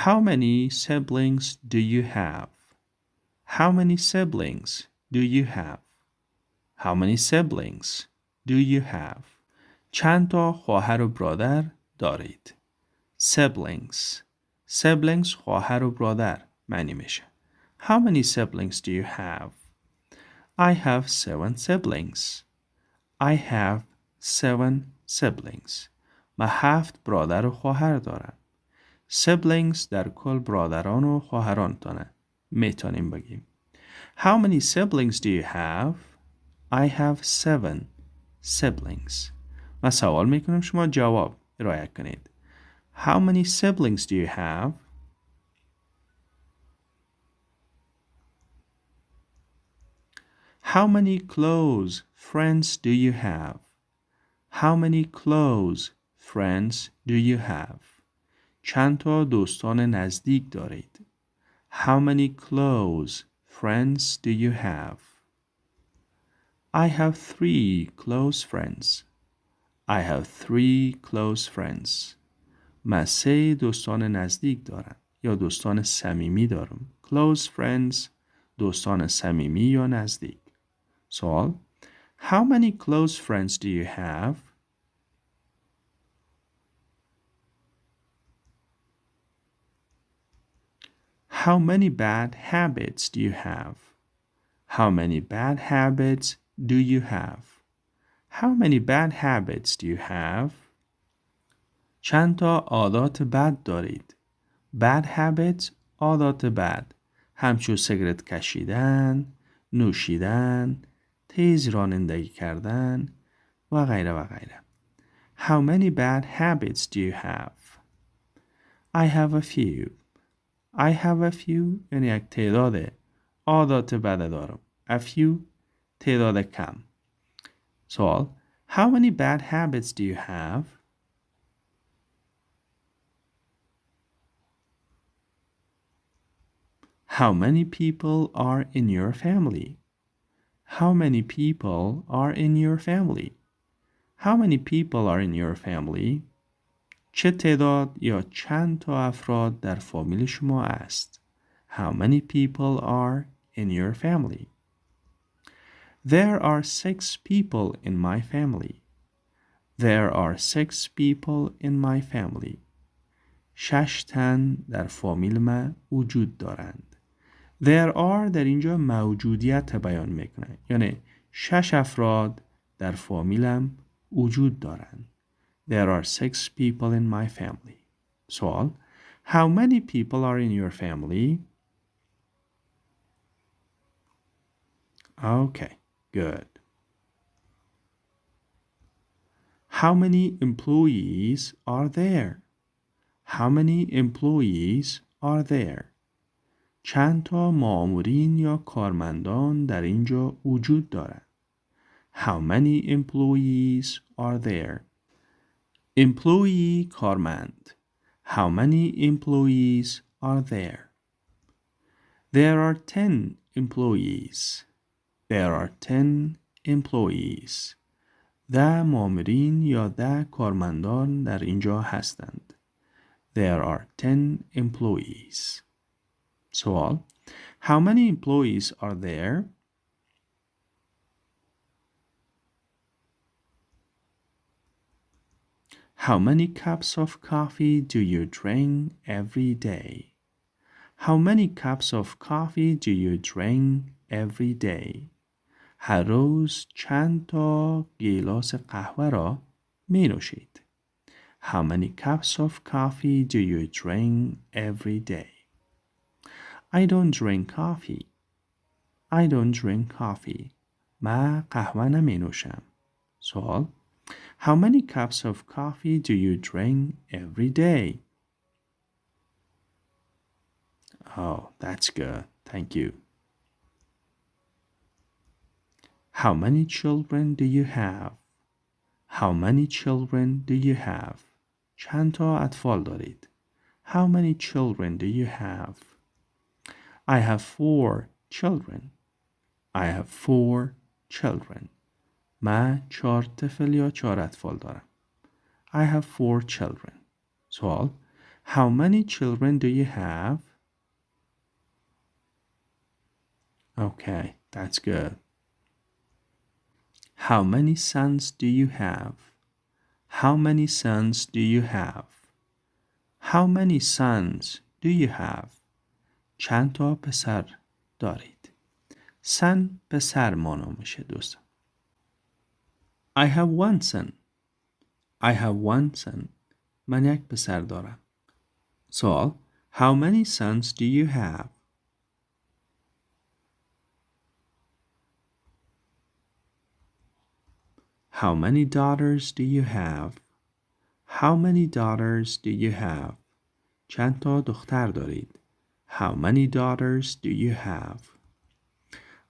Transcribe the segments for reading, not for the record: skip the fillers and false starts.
How many siblings do you have? How many siblings do you have? How many siblings do you have? چند تا خواهر و برادر دارید؟ Siblings. Siblings خواهر و برادر معنی میشه. How many siblings do you have? I have 7 siblings. I have 7 siblings. من 7 برادر و خواهر دارم. Siblings در کل برادران و خواهران تانه. میتونیم بگیم. How many siblings do you have? I have 7 siblings. من سوال میکنم شما جواب ارائه کنید. How many siblings do you have? How many close friends do you have? How many close friends do you have? چند تا دوستان نزدیک دارید؟ How many close friends do you have? I have 3 close friends. I have 3 close friends. من 3 دوستان نزدیک دارم یا دوستان صمیمی دارم. Close friends دوستان صمیمی یا نزدیک. سوال How many close friends do you have? How many bad habits do you have? How many bad habits do you have? How many bad habits do you have? چند تا عادات بد دارید؟ Bad habits عادات بد همچون سیگرت کشیدن، نوشیدن، تیز رانندگی کردن و غیره و غیره. How many bad habits do you have? I have a few. I have a few یعنی یک تعداد عادات بد دارم. A few تعداد کم. سوال How many bad habits do you have? How many people are in your family? How many people are in your family? How many people are in your family? چه تعداد یا چند تا افراد در فامیل شما است؟ How many people are in your family? There are 6 people in my family. There are 6 people in my family. 6 تن در فامیل من وجود دارند. There are در اینجا موجودیت بیان میکنه. یعنی 6 افراد در فامیلم وجود دارند. There are 6 people in my family. سوال How many people are in your family? Okay, good. How many employees are there? How many employees are there? چند تا مامورین یا کارمندان در اینجا وجود دارند؟ How many employees are there? Employee کارمند. How many employees are there? There are 10 employees. There are 10 employees. 10 مامورین یا 10 کارمندان در اینجا هستند. There are 10 employees. سوال How many employees are there? How many cups of coffee do you drink every day? How many cups of coffee do you drink every day? هر روز چند تا گیلاس قهوه را می نوشید؟ How many cups of coffee do you drink every day? I don't drink coffee. I don't drink coffee. من قهوه نمی نوشم. سوال How many cups of coffee do you drink every day? Oh, that's good. Thank you. How many children do you have? How many children do you have? چند تا اطفال دارید؟ How many children do you have? I have 4 children. I have 4 children. من 4 طفل یا 4 اطفال دارم. I have 4 children. سوال How many children do you have? Okay, that's good. How many sons do you have? How many sons do you have? How many sons do you have? چند تا پسر دارید؟ son پسر مانا میشه دوستان. I have one son. I have one son. من یک پسر دارم. سوال How many sons do you have? How many daughters do you have? How many daughters do you have? چند تا دختر دارید؟ How many daughters do you have?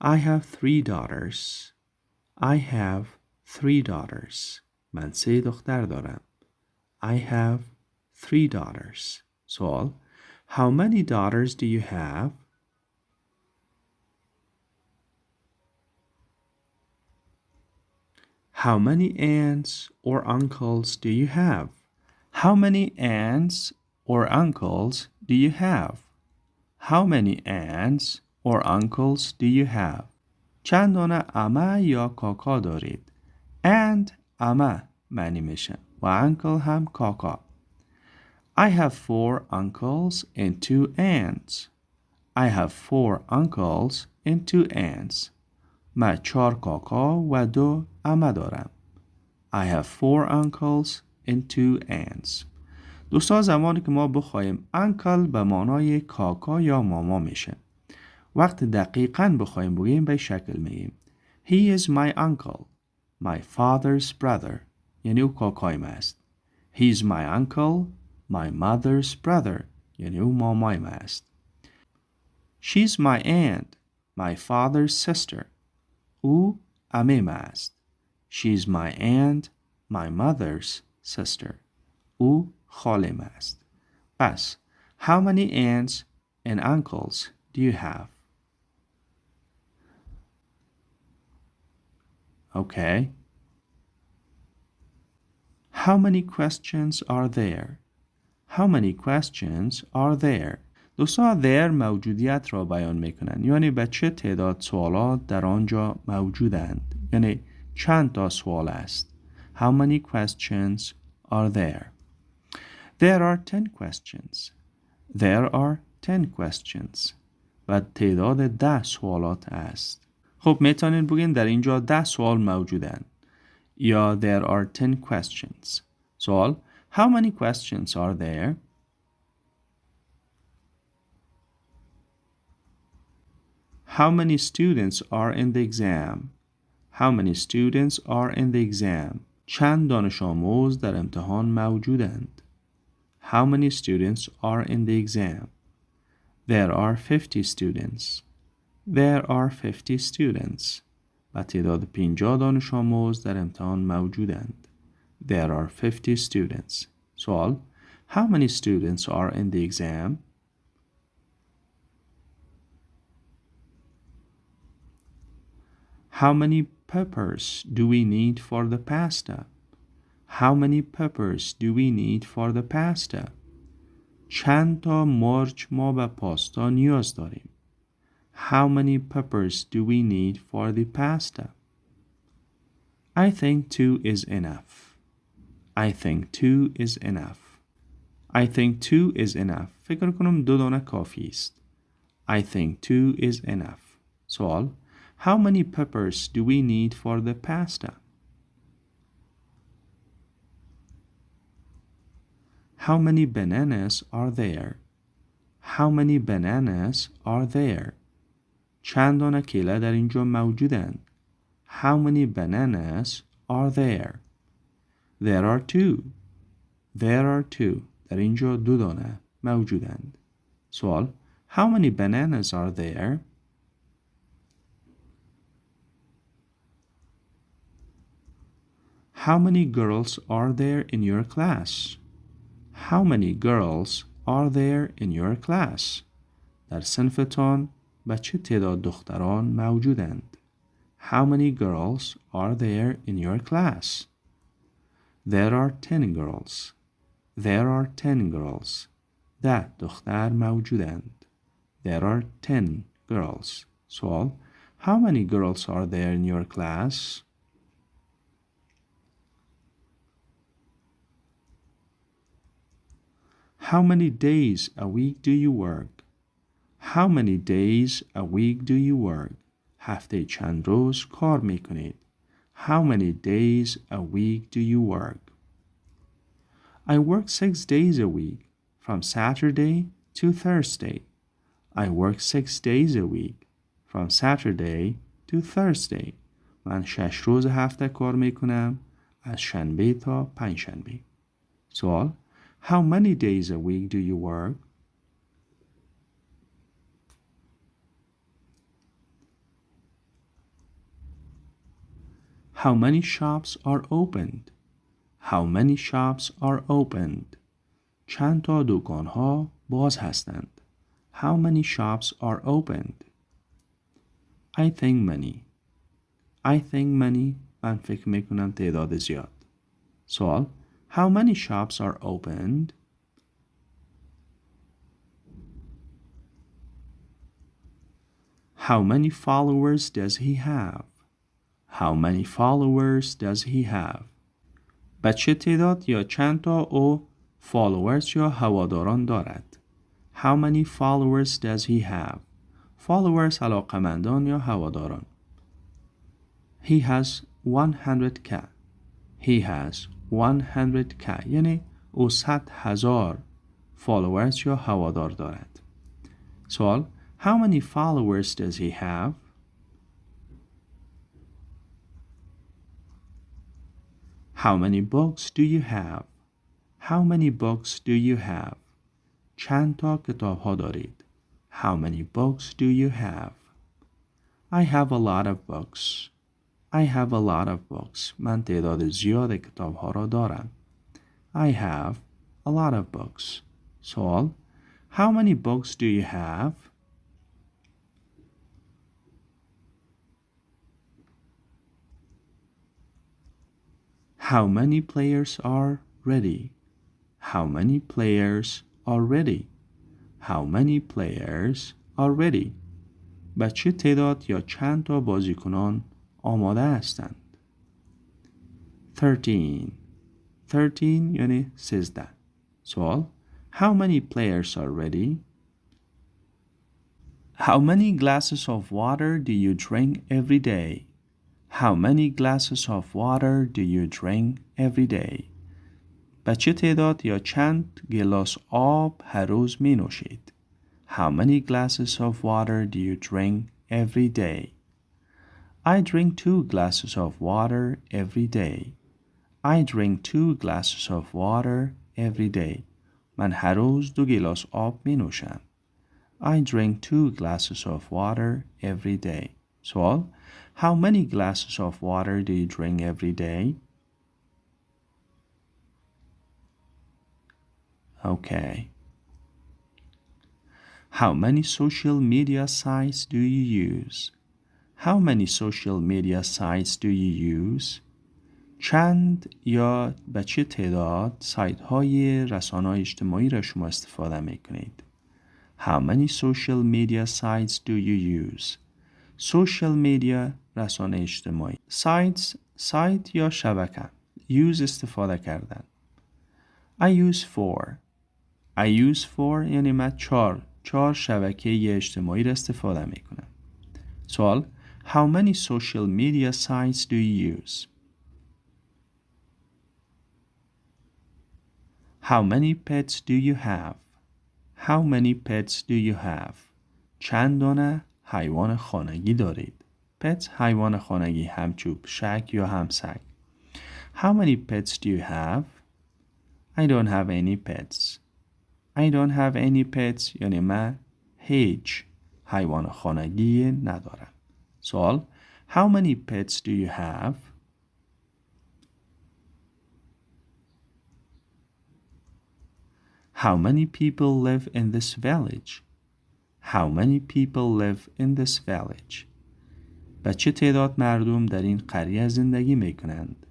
I have 3 daughters. I have 3 daughters. من 3 دختر دارم. I have 3 daughters. سوال How many daughters do you have? How many aunts or uncles do you have? How many aunts or uncles do you have? How many aunts or uncles do you have? چند دانه عمه یا کاکا دارید؟ aunt عمه معنی میشه و uncle هم کاکا. I have 4 uncles and 2 aunts. I have 4 uncles and 2 aunts. من 4 کاکا و 2 عمه دارم. I have 4 uncles and 2 aunts. دوستا زمانی که ما بخوایم uncle به معنای کاکا یا ماما میشه. وقت دقیقاً بخوایم بگیم به شکل میگیم He is my uncle, my father's brother. یعنی او کاکای من است. He is my uncle, my mother's brother. یعنی او مامای من است. She's my aunt, my father's sister. او عمه من است. She's my aunt, my mother's sister. او خاله من است. پس How many aunts and uncles do you have? Okay. How many questions are there? How many questions are there? دوستا there موجودیت را بیان میکنند. یعنی به چه تعداد سوالات در آنجا موجودند. یعنی چند تا سوال است. How many questions are there? There are 10 questions. There are 10 questions. و تعداد 10 سوالات است. خب میتونین بگین در اینجا 10 سوال موجودند. یا there are 10 questions. سوال How many questions are there? How many students are in the exam? How many students are in the exam? چند دانش آموز در امتحان موجودند؟ How many students are in the exam? There are 50 students. There are 50 students. و تعداد 50 دانش آموز در امتحان موجودند. There are 50 students. سوال How many students are in the exam? How many peppers do we need for the pasta? How many peppers do we need for the pasta? چند تا مرچ ما به پاستا نیاز داریم؟ How many peppers do we need for the pasta? I think 2 is enough. I think 2 is enough. I think 2 is enough. فکر کنم 2 دانه کافی است. I think 2 is enough. سوال How many peppers do we need for the pasta? How many bananas are there? How many bananas are there? چند دانه کیله در اینجا موجودند؟ How many bananas are there? There are 2. There are 2. در اینجا 2 دانه موجودند. سوال How many bananas are there? How many girls are there in your class? How many girls are there in your class? در صنفتان به چه تعداد دختران موجودند؟ How many girls are there in your class? There are 10 girls. There are 10 girls. 10 دختر موجودند. There are 10 girls. سوال: How many girls are there in your class? How many days a week do you work? How many days a week do you work? هفته چند روز کار میکنید؟ How many days a week do you work? I work 6 days a week, from Saturday to Thursday. I work 6 days a week, from Saturday to Thursday. من 6 روز هفته کار میکنم، از شنبه تا پنجشنبه. سوال: How many days a week do you work? How many shops are opened? How many shops are opened? چند تا دکان ها باز هستند. How many shops are opened? I think many. I think many. من فکر میکنم تعداد زیاد. سوال: How many shops are opened? How many followers does he have? How many followers does he have? بچه تعداد یا چند تا او followers یا هواداران دارد. How many followers does he have? Followers علاقمندان یا هواداران. He has 100k. He has 100k یعنی او 100,000 followers یا هوادار دارد. سوال: How many followers does he have? How many books do you have? How many books do you have? چند تا کتاب ها دارید؟ How many books do you have? I have a lot of books. I have a lot of books. من تعداد زیاد کتاب ها را دارم. I have a lot of books. سوال: How many books do you have? How many players are ready? How many players are ready? How many players are ready? بچه تعداد یا چند تا بازیکنان آماده هستند. 13. 13 یعنی 13. سوال: How many players are ready? How many glasses of water do you drink every day? How many glasses of water do you drink every day? بچه تعداد یا چند گلاس آب هر روز می نوشید؟ How many glasses of water do you drink every day? I drink 2 glasses of water every day. I drink 2 glasses of water every day. من هر روز 2 گلاس آب می نوشم. I drink 2 glasses of water every day. سوال: How many glasses of water do you drink every day? Okay. How many social media sites do you use? How many social media sites do you use? چند یا به چه تعداد سایت های رسانه‌های اجتماعی را شما استفاده می کنید؟ How many social media sites do you use? Social media رسانه اجتماعی. Sites سایت یا شبکه. Use استفاده کردن. I use 4. I use 4 یعنی من 4 شبکه اجتماعی را استفاده می کنم. سوال: How many social media sites do you use? How many pets do you have? How many pets do you have? چند دانه حیوان خانگی دارید؟ Pets حیوان خانگی، همچوب، شک یا همسگ. How many pets do you have? I don't have any pets. I don't have any pets یعنی من هیچ حیوان خانگی ندارم. سوال: How many pets do you have? How many people live in this village? How many people live in this village? و چه تعداد مردم در این قریه زندگی می کنند؟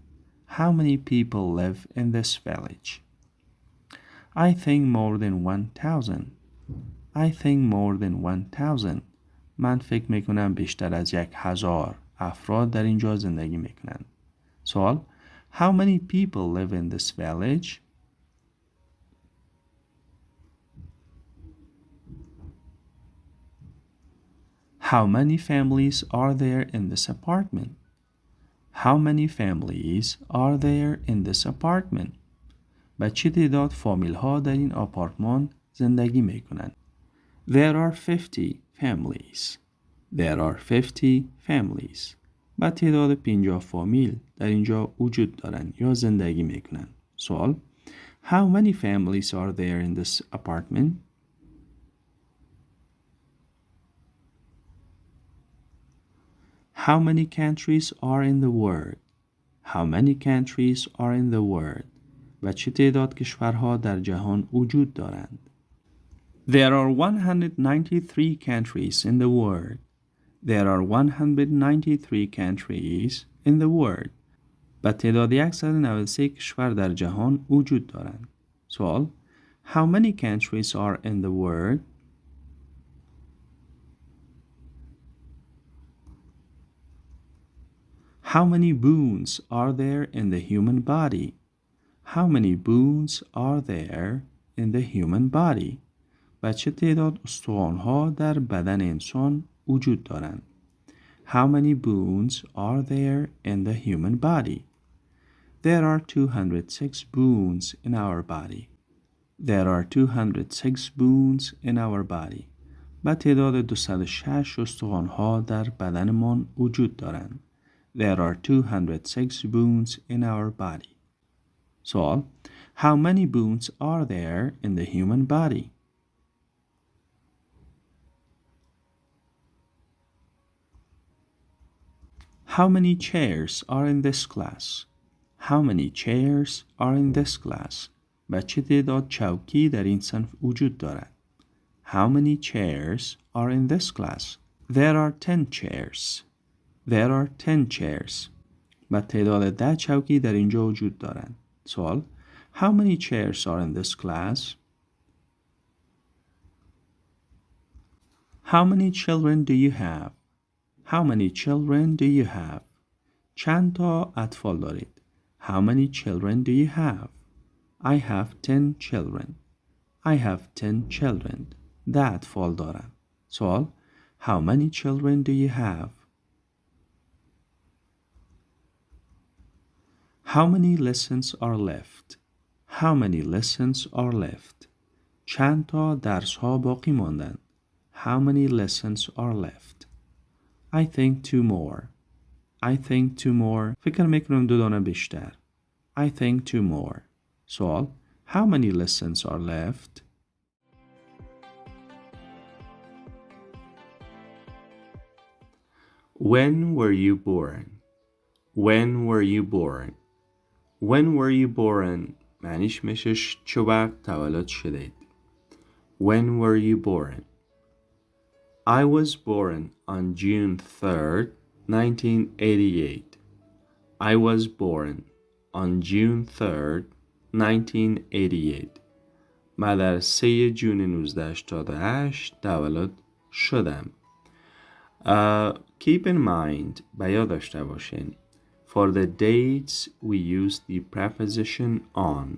How many people live in this village? I think more than 1000. I think more than 1000. من فکر میکنم بیشتر از 1000 افراد در اینجا زندگی میکنند. سوال: How many people live in this village? How many families are there in this apartment? How many families are there in this apartment? و چه تعداد فامیل ها در این آپارتمان زندگی می کنند؟ There are 50 families. There are 50 families. و تعداد 50 فامیل در اینجا وجود دارند یا زندگی می کنند. سوال: How many families are there in this apartment? How many countries are in the world? How many countries are in the world? و چه تعداد کشورها در جهان وجود دارند؟ There are 193 countries in the world. There are 193 countries in the world. و تعداد 193 کشور در جهان وجود دارند. سوال: How many countries are in the world? How many bones are there in the human body? How many bones are there in the human body? و چه تعداد استخوان‌ها در بدن انسان وجود دارند؟ How many bones are there in the human body? There are 206 bones in our body. There are 206 bones in our body. و تعداد 206 استخوان‌ها در بدنمان وجود دارند. There are 206 bones in our body. سوال: How many bones are there in the human body? How many chairs are in this class? How many chairs are in this class? و چه تعداد چوکی در این صنف وجود دارد؟ How many chairs are in this class? There are 10 chairs. There are 10 chairs. و تعداد 10 چوکی در اینجا وجود دارند. سوال: How many chairs are in this class? How many children do you have? How many children do you have? چند تا اطفال دارید؟ How many children do you have? I have 10 children. I have 10 children. 10 اطفال دارم. سوال: How many children do you have? How many lessons are left? How many lessons are left? چند تا درس ها باقی ماندند؟ How many lessons are left? I think 2 more. I think 2 more. فکر میکنم 2 دانه بیشتر. I think 2 more. سوال: How many lessons are left? When were you born? When were you born? When were you born؟ معنیش میشه چه وقت تولد شدید. When were you born? I was born on June 3rd, 1988. I was born on June 3rd, 1988. من در 3 جون 1988 تولد شدم. Keep in mind، به یاد داشته باشین. For the dates we use the preposition on.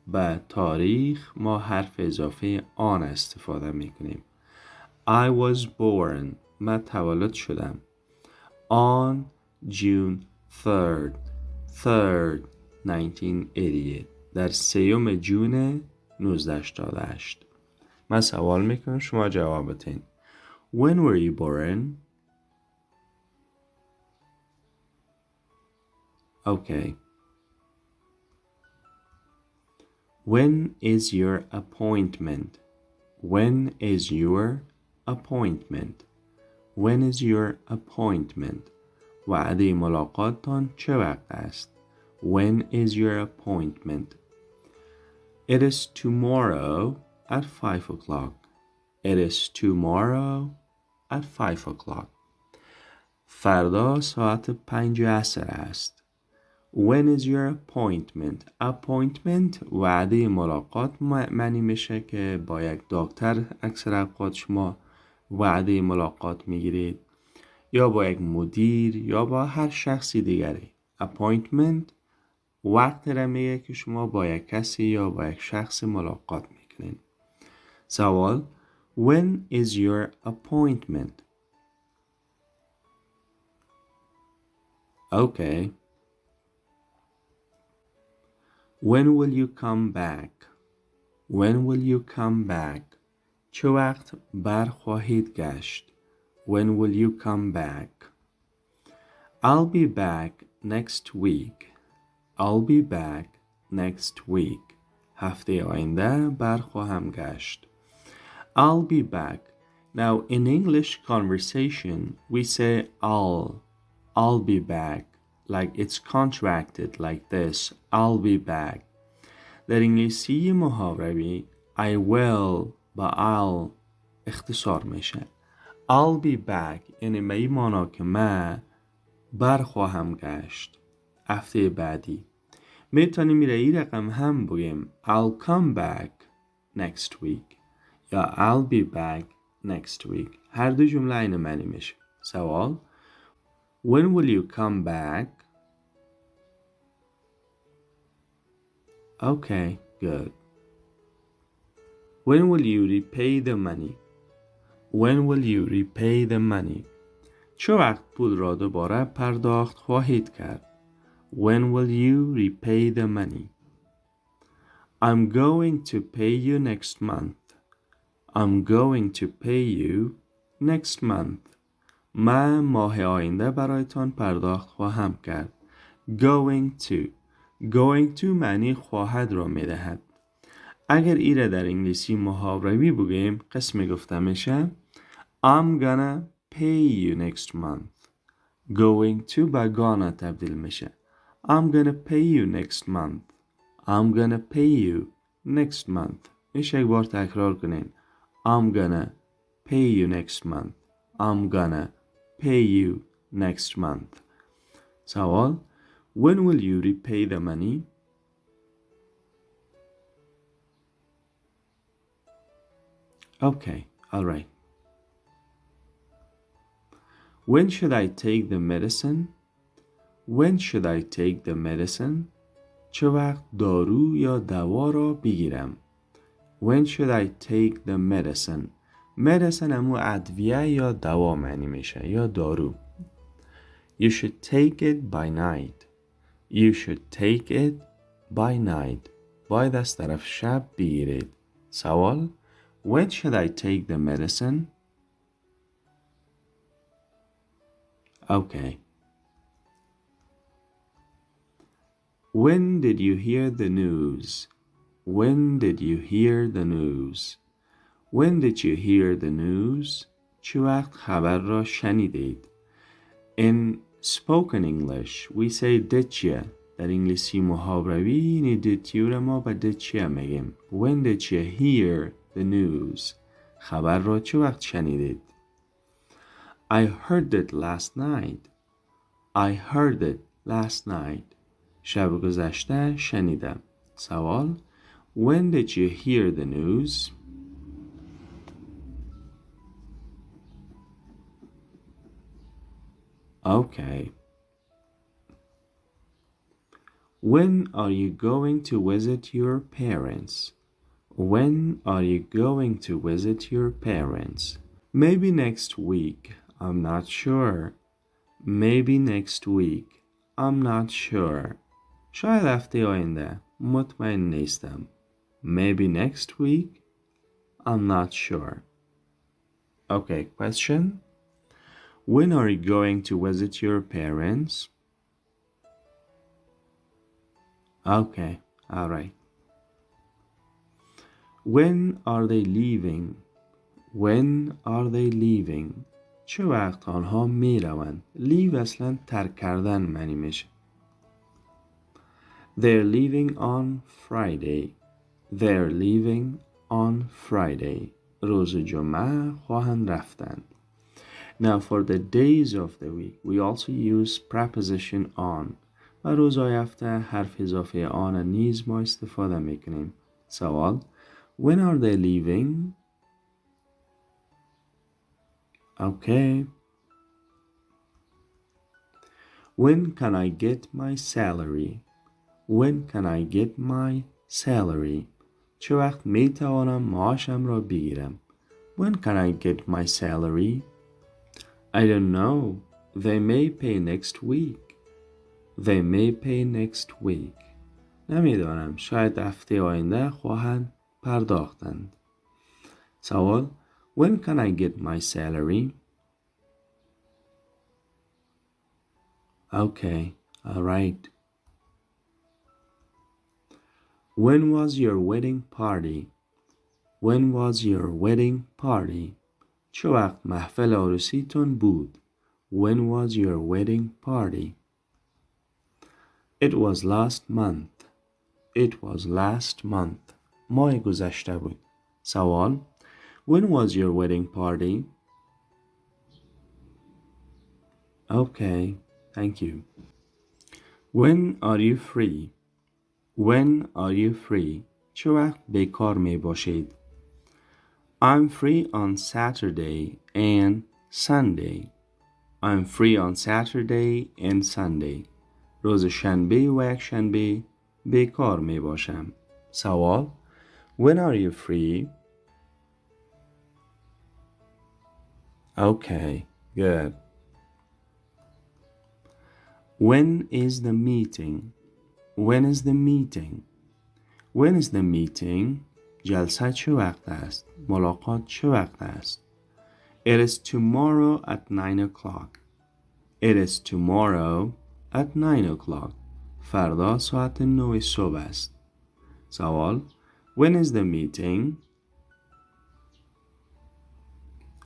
به تاریخ ما حرف اضافه on استفاده میکنیم. I was born. من تولد شدم. On June 3rd, 1988. در 3 جون 1988. من سوال میکنم شما جواب بدین. When were you born? Okay. When is your appointment? When is your appointment? When is your appointment? وعده ملاقاتتان چه وقت است؟ When is your appointment? It is tomorrow at 5 o'clock. It is tomorrow at 5 o'clock. فردا ساعت 5 عصر است. When is your appointment? Appointment وعده ملاقات معنی میشه که با یک دکتر اکثر اوقات شما وعده ملاقات میگیرید یا با یک مدیر یا با هر شخصی دیگری. Appointment وقت را میگه که شما با یک کسی یا با یک شخص ملاقات میکنید. سوال When is your appointment? Okay. When will you come back? When will you come back? چه وقت برخواهید گشت؟ When will you come back? I'll be back next week. I'll be back next week. هفته آینده برخواهم گشت. I'll be back. Now in English conversation we say I'll be back. Like it's contracted like this. I'll be back. در انگلیسی محاوروی I will با I'll اختصار میشه. I'll be back یعنی به این مانا که من برخواهم گشت هفته بعدی. میتونیم این رقم هم بگیم I'll come back next week یا I'll be back next week. هر دو جمله این معنی میشه. سوال When will you come back? Okay, good. When will you repay the money? When will you repay the money? چه وقت پول را دوباره پرداخت خواهید کرد؟ When will you repay the money? I'm going to pay you next month. I'm going to pay you next month. من ماه آینده برایتان پرداخت خواهم کرد. Going to معنی خواهد را می دهد. اگر ایره در انگلیسی محاوروی بگیم قسمی گفته میشه I'm gonna pay you next month. Going to به gonna تبدیل میشه. I'm gonna pay you next month. I'm gonna pay you next month. میشه یک بار تکرار کنین. I'm gonna pay you next month. I'm gonna pay you next month. سوال When will you repay the money? Okay, all right. When should I take the medicine? When should I take the medicine? چه وقت دارو یا دوا را بگیرم؟ When should I take the medicine? medicine همو ادویه یا دوا معنی میشه یا دارو. You should take it by night. You should take it by night. باید از طرف شب بگیرید. سوال When should I take the medicine? Okay. When did you hear the news? When did you hear the news? When did you hear the news? چه وقت خبر را شنیدید؟ In spoken English we say did you. در انگلیسی محاوروی این did you را ما با did you میگیم. When did you hear the news? خبر را چه وقت شنیدید؟ I heard it last night. I heard it last night. شب گذشته شنیدم. سوال When did you hear the news? Okay. When are you going to visit your parents? When are you going to visit your parents? Maybe next week. I'm not sure. Maybe next week. I'm not sure. شاید هفته آینده. مطمئن نیستم. Maybe next week. I'm not sure. Okay, question. When are you going to visit your parents? Okay, all right. When are they leaving? When are they leaving? چه وقت آنها می روند؟ leave اصلا ترک کردن معنی میشه. They're leaving on Friday. They're leaving on Friday. روز جمعه خواهند رفتند. Now for the days of the week we also use preposition on. و روزهای هفته حرف اضافه آن نیز ما استفاده میکنیم. سوال When are they leaving? Okay. When can I get my salary? When can I get my salary? چه وقت می توانم معاشم را بگیرم؟ When can I get my salary? I don't know. They may pay next week. They may pay next week. نمیدانم. شاید هفته آینده خواهند پرداختند. سوال When can I get my salary? Okay, all right. When was your wedding party? When was your wedding party? چه وقت محفل عروسیتون بود؟ When was your wedding party? It was last month. It was last month. ماه گذشته بود. سوال When was your wedding party? Okay, thank you. When are you free? When are you free? چه وقت بیکار می باشید؟ I'm free on Saturday and Sunday. I'm free on Saturday and Sunday. روز شنبه و یک شنبه بیکار می باشم. سوال When are you free? Okay, good. When is the meeting? When is the meeting? When is the meeting? جلسه چه وقت است؟ ملاقات چه وقت است؟ It is tomorrow at 9 o'clock. It is tomorrow at 9 o'clock. فردا ساعت 9 صبح است. سوال When is the meeting?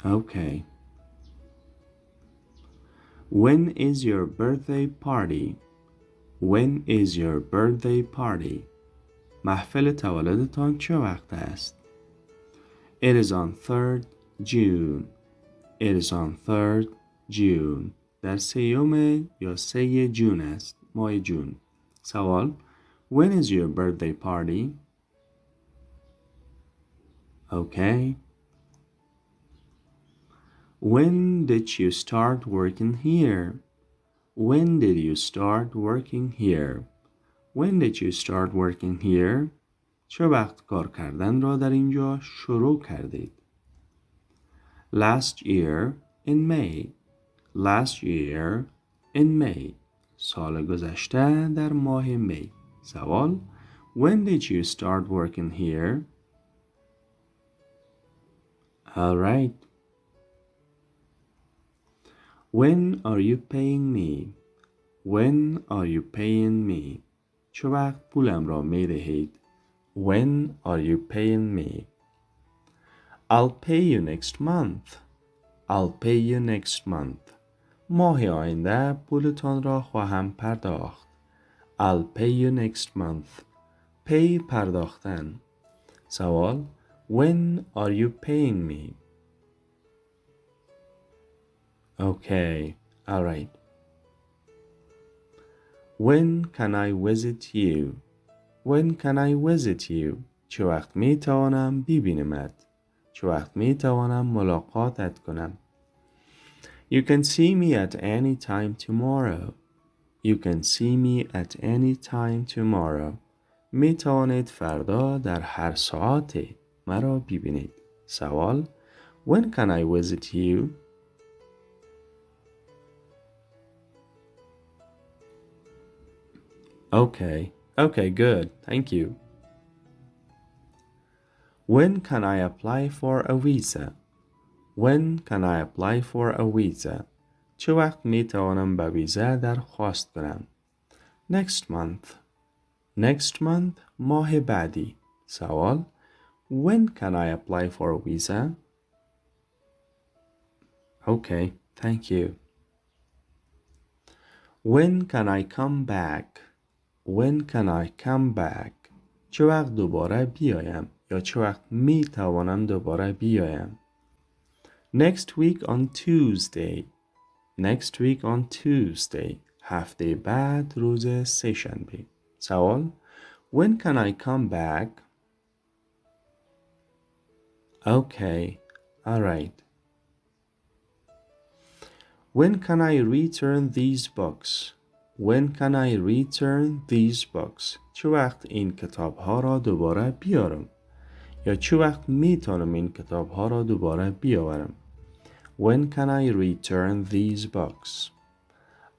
Okay. When is your birthday party? When is your birthday party? محفل تولدتان چه وقت است؟ It is on 3rd June. It is on 3rd June. در 3 یا 3 جون است. ماه جون. سوال When is your birthday party? Okay. When did you start working here? When did you start working here? When did you start working here? چه وقت کار کردن را در اینجا شروع کردید؟ Last year in May. Last year in May. سال گذشته در ماه می. سوال When did you start working here? All right. When are you paying me? When are you paying me? چه وقت پولم را می دهید؟ When are you paying me? I'll pay you next month. I'll pay you next month. ماه آینده پولتان را خواهم پرداخت. I'll pay you next month. pay پرداختن. سوال When are you paying me? Okay, all right. When can I visit you? When can I visit you? چه وقت می توانم ببینمت؟ چه وقت می توانم ملاقاتت کنم؟ You can see me at any time tomorrow. You can see me at any time tomorrow. می توانید فردا در هر ساعت مرا ببینید. سوال When can I visit you? Okay, good. Thank you. When can I apply for a visa? When can I apply for a visa? چه وقت می توانم به ویزا درخواست کنم؟ Next month. Next month ماه بعدی. سوال When can I apply for a visa? Okay, thank you. When can I come back? When can I come back? چه وقت دوباره بیایم یا چه وقت می توانم دوباره بیایم؟ Next week on Tuesday. Next week on Tuesday. هفته بعد روز سه‌شنبه. سوال When can I come back? Okay, alright. When can I return these books? When can I return these books? چه وقت این کتاب ها را دوباره بیارم؟ یا چه وقت میتونم این کتاب ها را دوباره بیاورم؟ When can I return these books?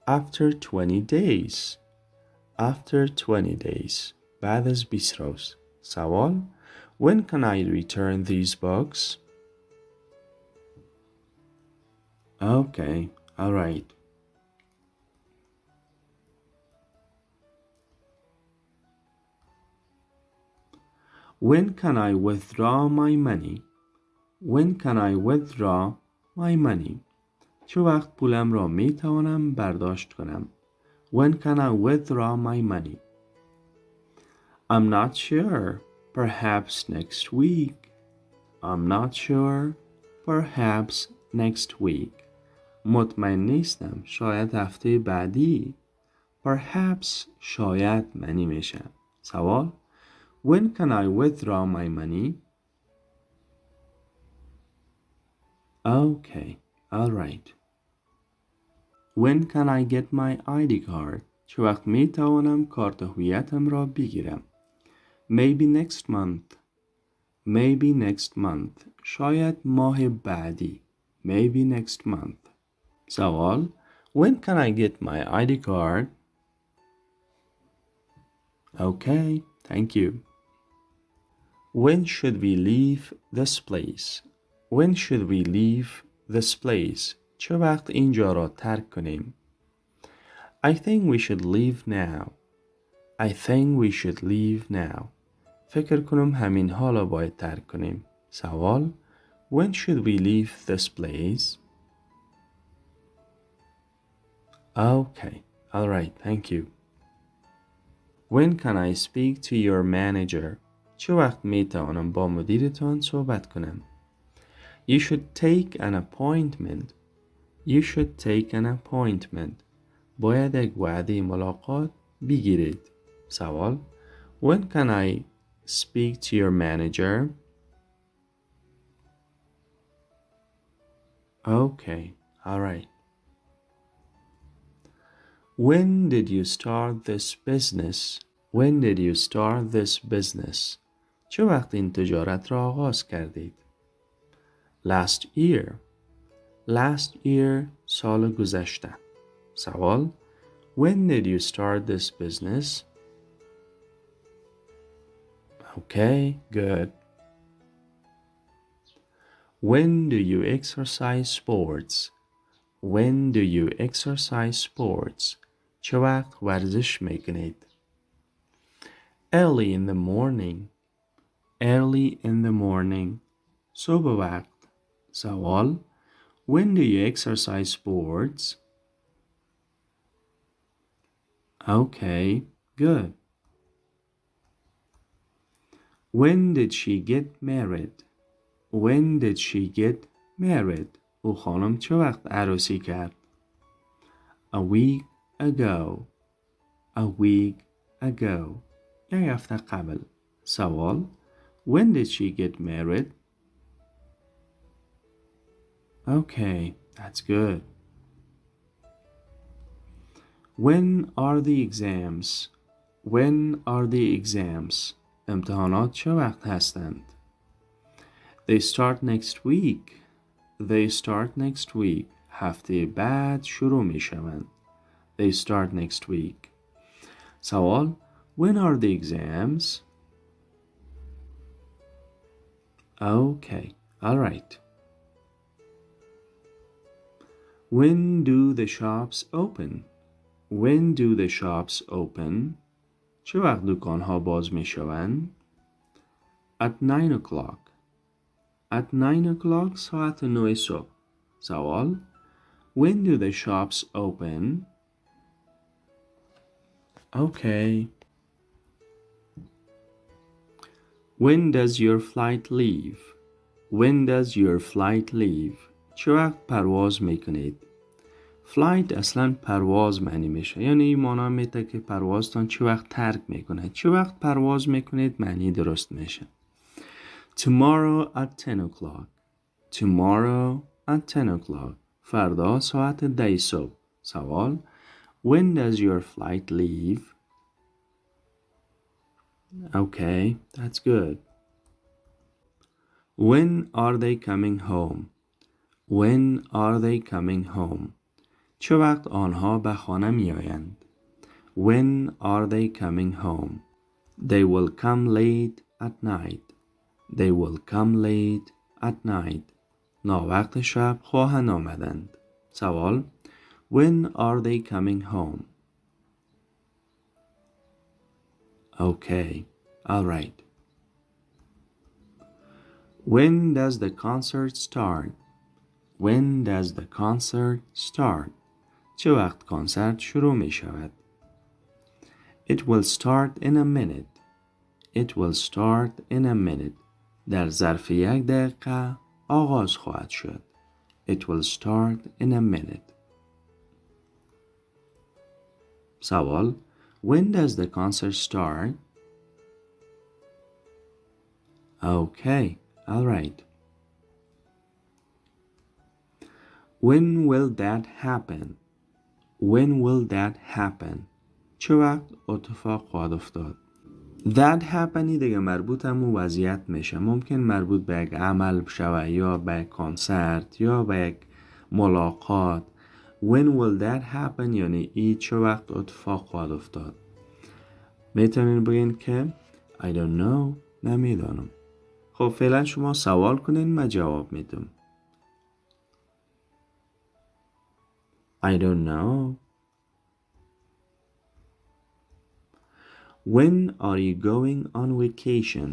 After 20 days. After 20 days. بعد از 20 روز. سوال When can I return these books? Okay, alright. When can I withdraw my money? When can I withdraw my money? چه وقت پولم را می توانم برداشت کنم؟ When can I withdraw my money? I'm not sure. Perhaps next week. I'm not sure. Perhaps next week. مطمئن نیستم. شاید هفته بعدی. Perhaps شاید منی میشم. سوال When can I withdraw my money? Okay, alright. When can I get my ID card? چه وقت می توانم کارت هویتم را بگیرم؟ Maybe next month. Maybe next month. شاید ماه بعدی. Maybe next month. سوال When can I get my ID card? Okay, thank you. When should we leave this place? When should we leave this place? چه وقت اینجا را ترک کنیم؟ I think we should leave now. I think we should leave now. فکر کنم همین حالا باید ترک کنیم. سوال When should we leave this place? Okay, alright, thank you. When can I speak to your manager? چه وقت می توانم با مدیرتان صحبت کنم؟ You should take an appointment. You should take an appointment. باید یک وعده ملاقات بگیرید. سوال When can I speak to your manager? Okay, alright. When did you start this business? When did you start this business? چه وقت این تجارت را آغاز کردید؟ Last year. Last year سال گذشته. سوال When did you start this business? Okay, good. When do you exercise sports? When do you exercise sports? چه وقت ورزش میکنید؟ Early in the morning. Early in the morning. صبح وقت. سوال When do you exercise sports? Okay, good. When did she get married? When did she get married? او خانم چه وقت عروسی کرد؟ A week ago. A week ago. یک هفته قبل. سوال When did she get married? Okay, that's good. When are the exams? When are the exams? امتحانات چه وقت هستند؟ They start next week. They start next week. هفته بعد شروع می شوند. They start next week. سوال When are the exams? Okay, alright. When do the shops open? When do the shops open? چه وقت دکانها باز می شوند؟ At 9 o'clock. At 9 o'clock ساعت 9 صبح. سوال When do the shops open? Okay. When does your flight leave? When does your flight leave? چه وقت پرواز می کنید؟ فلایت اصلا پرواز معنی میشه، یعنی این مانا میده که پروازتان چه وقت ترک میکنه. چه وقت پرواز میکنید معنی درست میشه. Tomorrow at 10 o'clock. Tomorrow at 10 o'clock. فردا ساعت 10 صبح. سوال: When does your flight leave? Okay, that's good. When are they coming home? When are they coming home? چه وقت آنها به خانه می آیند؟ When are they coming home? They will come late at night. They will come late at night. ناوقت شب خواهند آمدند. سوال: When are they coming home? Okay, all right. When does the concert start? When does the concert start? چه وقت کنسرت شروع می شود؟ It will start in a minute. It will start in a minute. در ظرف 1 دقیقه آغاز خواهد شد. It will start in a minute. سوال: When does the concert start? Okay, all right. When will that happen? When will that happen? چه وقت اتفاق خواهد افتاد؟ That happenی دیگه مربوط همون وضعیت میشه. ممکن مربوط به یک عمل شود یا به یک کنسرت یا به یک ملاقات. When will that happen یعنی ای چه وقت اتفاق خواهد افتاد. میتونین بگین که I don't know، نمیدانم. خب فعلا شما سوال کنین، من جواب میدم. I don't know. When are you going on vacation?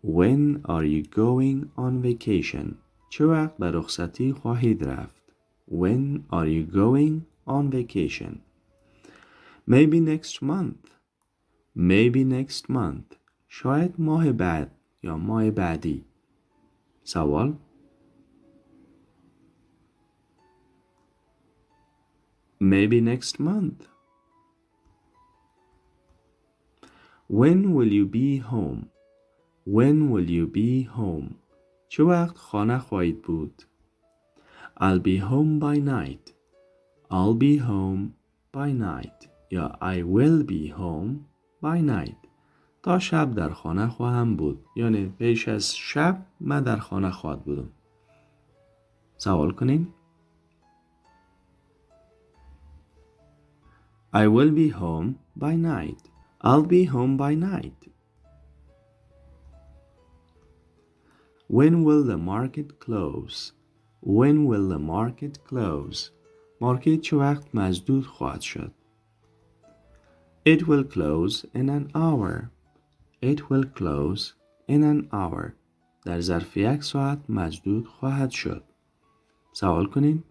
When are you going on vacation? چه وقت به رخصتی خواهید رفت؟ When are you going on vacation? Maybe next month. Maybe next month. شاید ماه بعد یا ماه بعدی. سوال: Maybe next month. When will you be home? When will you be home? چه وقت خانه خواهید بود؟ I'll be home by night. I'll be home by night. یا I will be home by night. تا شب در خانه خواهم بود. یعنی پیش از شب من در خانه خواهد بودم. سوال کنین. I will be home by night. I'll be home by night. When will the market close? When will the market close? مارکت چه وقت مسدود خواهد شد؟ It will close in an hour. It will close in an hour. در ظرف 1 ساعت مسدود خواهد شد. سوال کنین.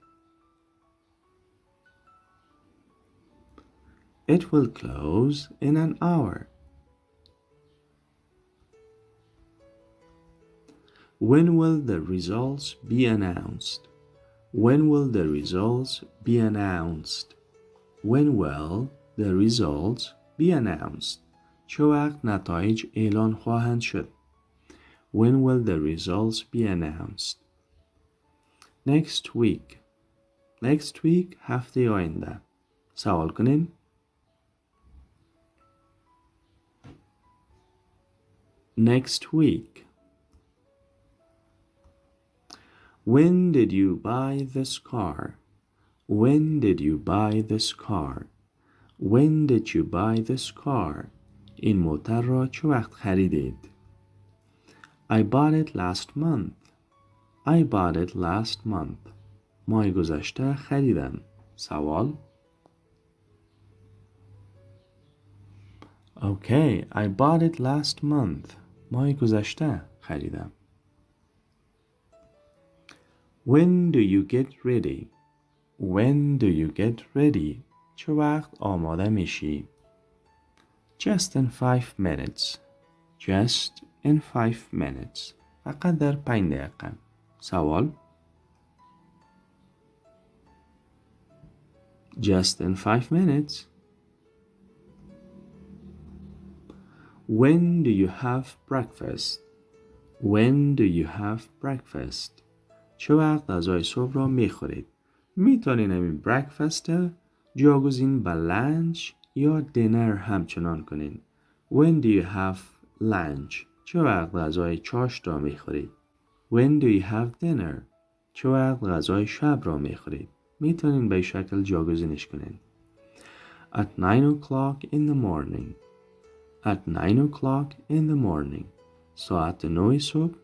It will close in an hour. When will the results be announced? When will the results be announced? When will the results be announced? چه وقت نتایج اعلان خواهند شد؟ When will the results be announced? Next week. Next week هفته آینده. سوال کنین. Next week. When did you buy this car? When did you buy this car? When did you buy this car? این موتر را چه وقت خریدید؟ I bought it last month. I bought it last month. ماه گذشته خریدم. سوال. Okay, I bought it last month. ماه گذشته خریدم. When do you get ready? When do you get ready? چه وقت آماده میشی؟ Just in 5 minutes. Just in 5 minutes. فقط در 5 دقیقه. سوال. Just in 5 minutes. When do you have breakfast? When do you have breakfast? چه وقت غذای صبح را میخورید؟ میتونین همین breakfast جاگزین به lunch یا dinner همچنان کنین. When do you have lunch? چه وقت غذای چاشت را میخورید؟ When do you have dinner? چه وقت غذای شب را میخورید؟ میتونین به شکل جاگزینش کنین. At 9 o'clock in the morning. At 9 o'clock in the morning. ساعت 9 صبح.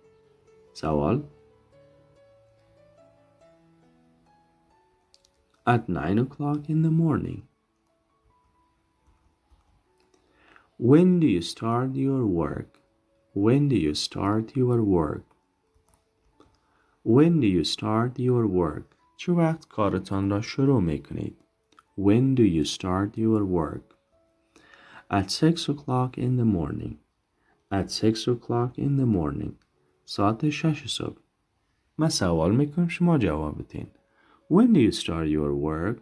سوال. At 9 o'clock in the morning. When do you start your work? When do you start your work? When do you start your work? چه وقت کارتان را شروع می کنید؟ When do you start your work? At 6 o'clock in the morning. At 6 o'clock in the morning. ساعت 6 صبح. من سوال میکنم شما جواب بدین. When do you start your work?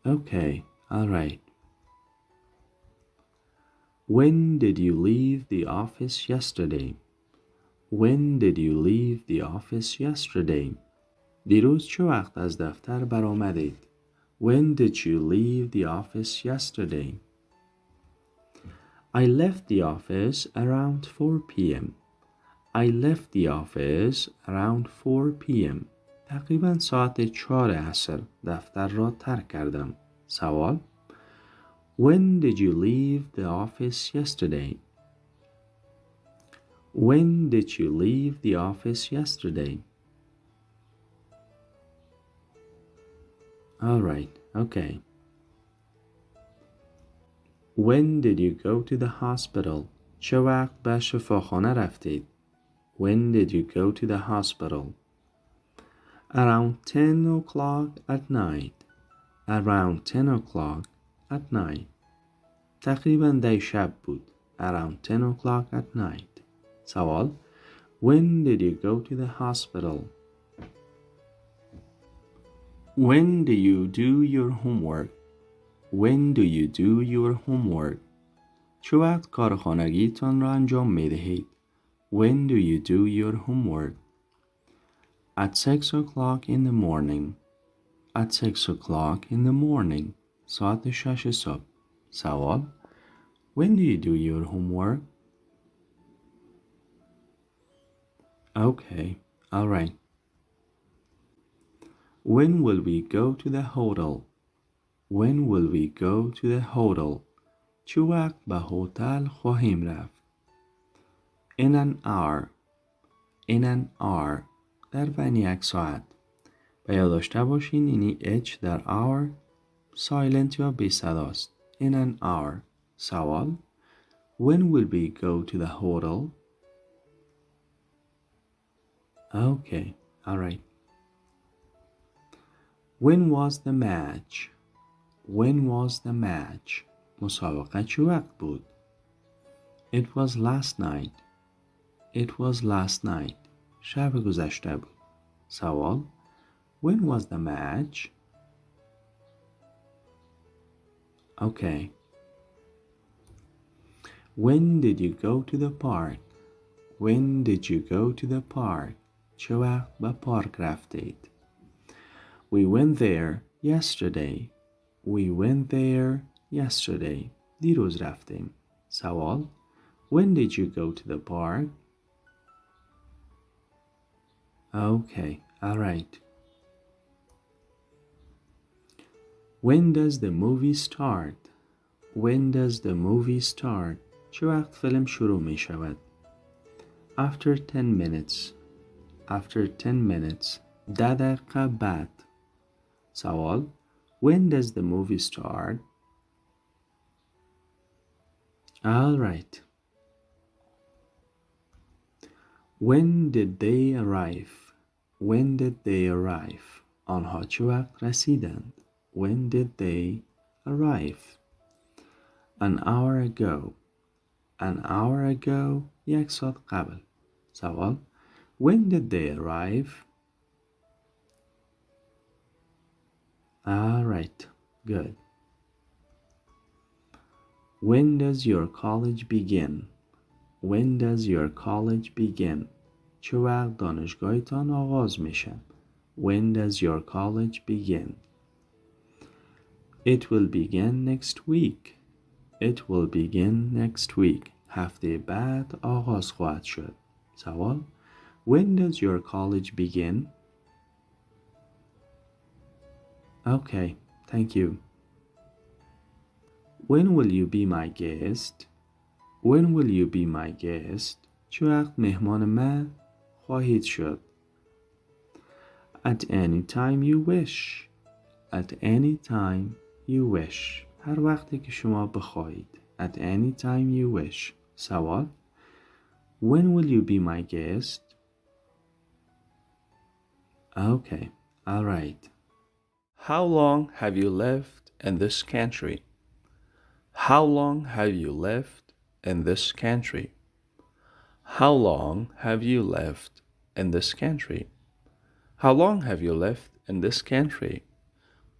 Okay, all right. When did you leave the office yesterday? When did you leave the office yesterday? دیروز چه وقت از دفتر برآمدید؟ When did you leave the office yesterday? I left the office around 4 p.m. I left the office around 4 p.m. تقریبا ساعت 4 عصر دفتر را ترک کردم. سوال. When did you leave the office yesterday? When did you leave the office yesterday? All right, okay. When did you go to the hospital? چه وقت به شفاخانه رفتید؟ When did you go to the hospital? Around 10 o'clock at night. Around 10 o'clock at night. تقریبا 10 شب بود. Around 10 o'clock at night. سوال. When did you go to the hospital? When do you do your homework? When do you do your homework? چه وقت کار خانگیتان را انجام می دهید؟ When do you do your homework? At 6 o'clock in the morning. At 6 o'clock in the morning. ساعت 6 صبح. سوال. When do you do your homework? Okay, all right. When will we go to the hotel? When will we go to the hotel? چه وقت به هتل خواهیم رفت؟ In an hour. In an hour. در بین 1 ساعت. و یا داشته باشین اینی H در hour silent یا بی صداست. In an hour. سوال. When will we go to the hotel? Okay, all right. When was the match? When was the match? مسابقه چه وقت بود؟ It was last night. It was last night. شب گذشته بود. سوال. When was the match? Okay. When did you go to the park? When did you go to the park? چه وقت به پارک رفتید؟ We went there yesterday. We went there yesterday. دیروز رفتیم. سوال. When did you go to the park? Okay, all right. When does the movie start? When does the movie start? چه وقت فیلم شروع می شود؟ After 10 minutes. After 10 minutes. 10 دقیقه بعد. سوال. When does the movie start? All right. When did they arrive? When did they arrive? آنها چه وقت رسیدند؟ When did they arrive? An hour ago. An hour ago. 1 ساعت قبل. سوال. When did they arrive? All right. Good. When does your college begin? When does your college begin? چه وقت دانشگاهتان آغاز میشه؟ When does your college begin? It will begin next week. It will begin next week. هفته بعد آغاز خواهد شد. سوال: When does your college begin? Okay, thank you. When will you be my guest? When will you be my guest? چه وقت مهمان من خواهید شد؟ At any time you wish. At any time you wish. هر وقتی که شما بخواهید. At any time you wish. سوال: When will you be my guest? Okay, all right. How long have you lived in this country? How long have you lived in this country? How long have you lived in this country? How long have you lived in this country?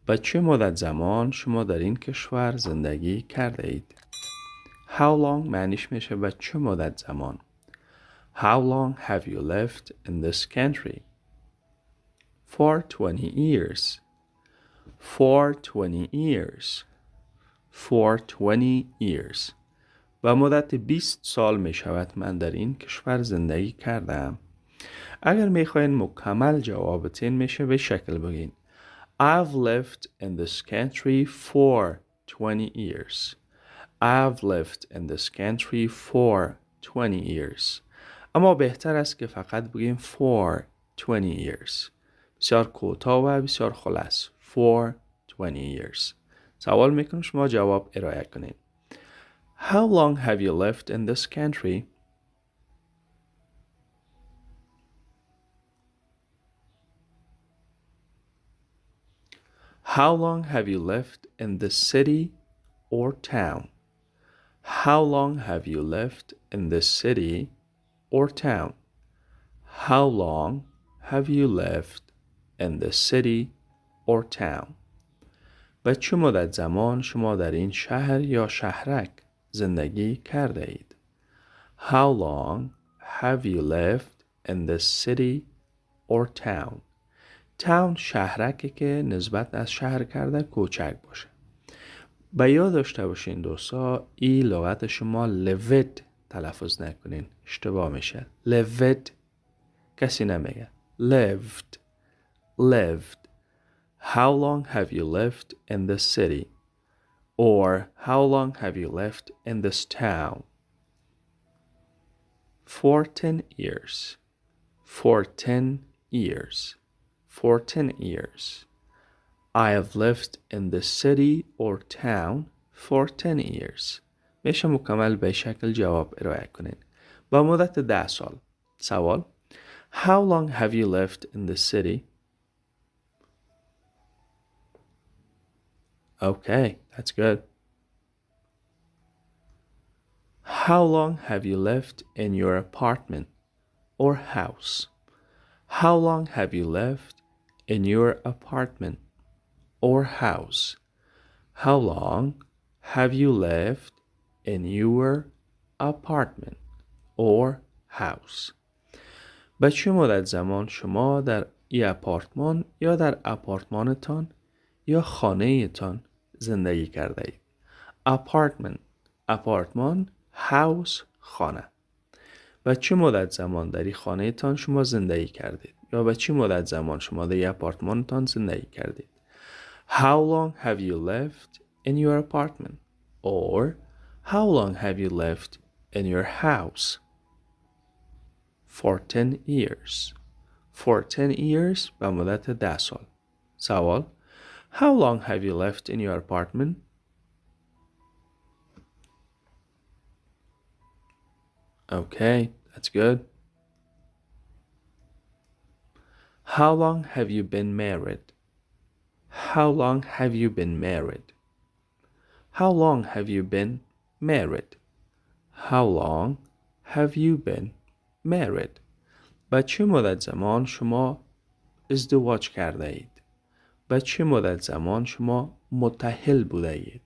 با چه مدت زمان شما در این کشور زندگی کرده اید؟ How long معنیش میشه با چه مدت زمان. How long have you lived in this country? For 20 years. For 20 years. For 20 years. و مدت 20 سال می شود من در این کشور زندگی کردم. اگر می خواین مکمل جواب بدین میشه به شکل بگین I've lived in this country for 20 years. I've lived in this country for 20 years. اما بهتر است که فقط بگیم for 20 years. بسیار کوتاه و بسیار خلاص. For 20 years. سوال میکنم شما جواب ارائه کنید. How long have you lived in this country? How long have you lived in this city or town? How long have you lived in this city or town? How long have you lived in this city or town? به چه مدت زمان شما در این شهر یا شهرک زندگی کرده اید؟ How long have you lived in this city or town? town شهرکی که نسبت از شهر کرده کوچک باشه. به یاد داشته باشین دوستا این لغت شما lived تلفظ نکنین. اشتباه میشه. lived کسی نمیگه. lived. lived. How long have you lived in this city? Or how long have you lived in this town? For 10 years. For 10 years. For 10 years. I have lived in this city or town for 10 years. میشه مکمل به شکل جواب ارائه کنین. با مدت 10 سال. سوال: How long have you lived in this city? Okay, that's good. How long have you lived in your apartment or house? How long have you lived in your apartment or house? How long have you lived in your apartment or house? به چه مدت زمان شما در این اپارتمان یا در اپارتمانتان یا خانه تان زندگی کرده اید؟ apartment اپارتمان، house خانه. به چه مدت زمان در این خانه تان شما زندگی کردید؟ یا به چه مدت زمان شما در این اپارتمان تان زندگی کردید؟ How long have you lived in your apartment? Or how long have you lived in your house? For 10 years. For 10 years به مدت 10 سال. سوال: How long have you lived in your apartment? Okay, that's good. How long have you been married? How long have you been married? How long have you been married? How long have you been married? با چه مدت زمان شما ازدواج کرده اید؟ به چه مدت زمان شما متأهل بوده اید؟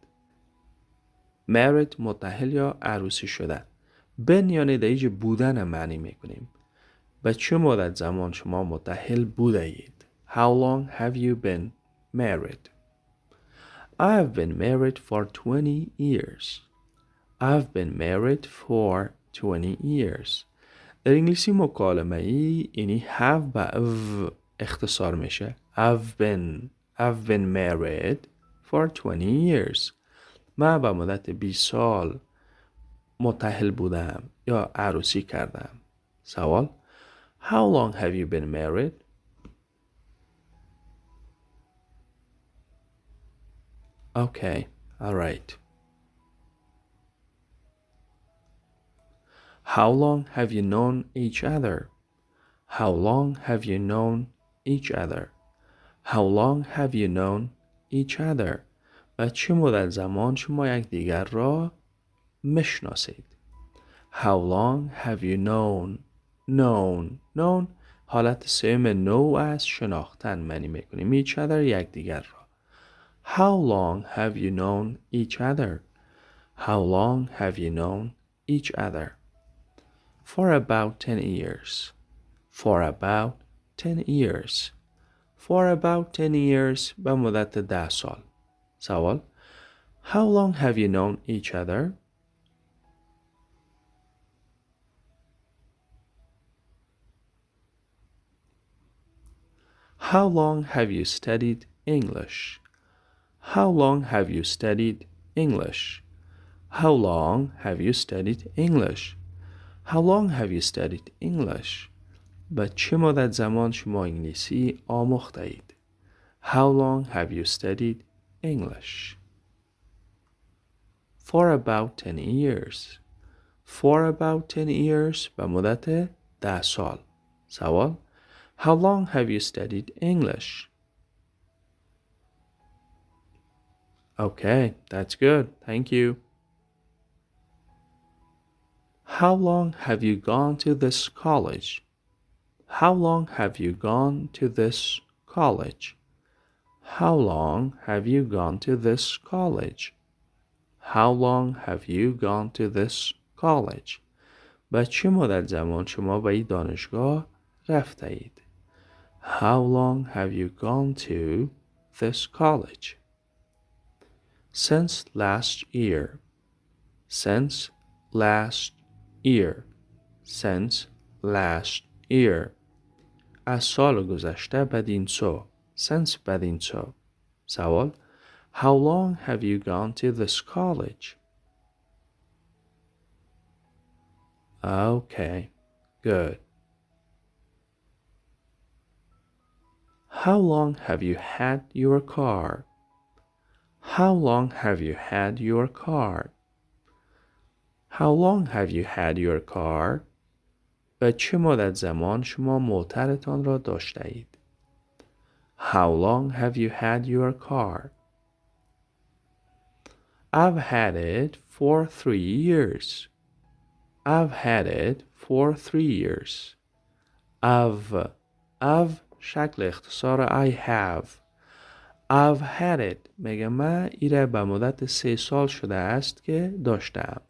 married متأهل یا عروسی شدن. been یا ندایج بودن معنی میکنیم. به چه مدت زمان شما متأهل بوده اید؟ How long have you been married? I have been married for 20 years. I've been married for 20 years. در انگلیسی مکالمه ای اینی have به v اختصار میشه. I've been married for 20 years. من به مدت 20 سال متأهل بودم یا عروسی کردم. سوال: How long have you been married? Okay, all right. How long have you known each other? How long have you known each other? How long have you known each other? و چه مدت زمان شما یکدیگر را میشناسید؟ How long have you known حالت سوم know از شناختن معنی میکنیم. each other یکدیگر را. How long have you known each other? How long have you known each other? For about 10 years. For about 10 years. For about 10 years به مدت 10 سال. سوال: How long have you known each other? How long have you studied English? How long have you studied English? How long have you studied English? How long have you studied English? به چه مدت زمان شما انگلیسی آموخته اید؟ How long have you studied English? For about 10 years. For about 10 years به مدت 10 سال. سوال: How long have you studied English? Okay, that's good. Thank you. How long have you gone to this college? How long have you gone to this college? How long have you gone to this college? How long have you gone to this college? به چه مدت زمان شما به این دانشگاه رفته اید؟ How long have you gone to this college? Since last year. Since last year. Since last year. از سال گذشته بدین سو. Since بدین سو. سوال: How long have you gone to this college? Okay, good. How long have you had your car? How long have you had your car? How long have you had your car? به چه مدت زمان شما موترتان را داشته اید؟ How long have you had your car? I've had it for 3 years. I've had it for 3 years. I've شکل اختصار I have. I've had it میگه من ایره به مدت 3 سال شده است که داشتم.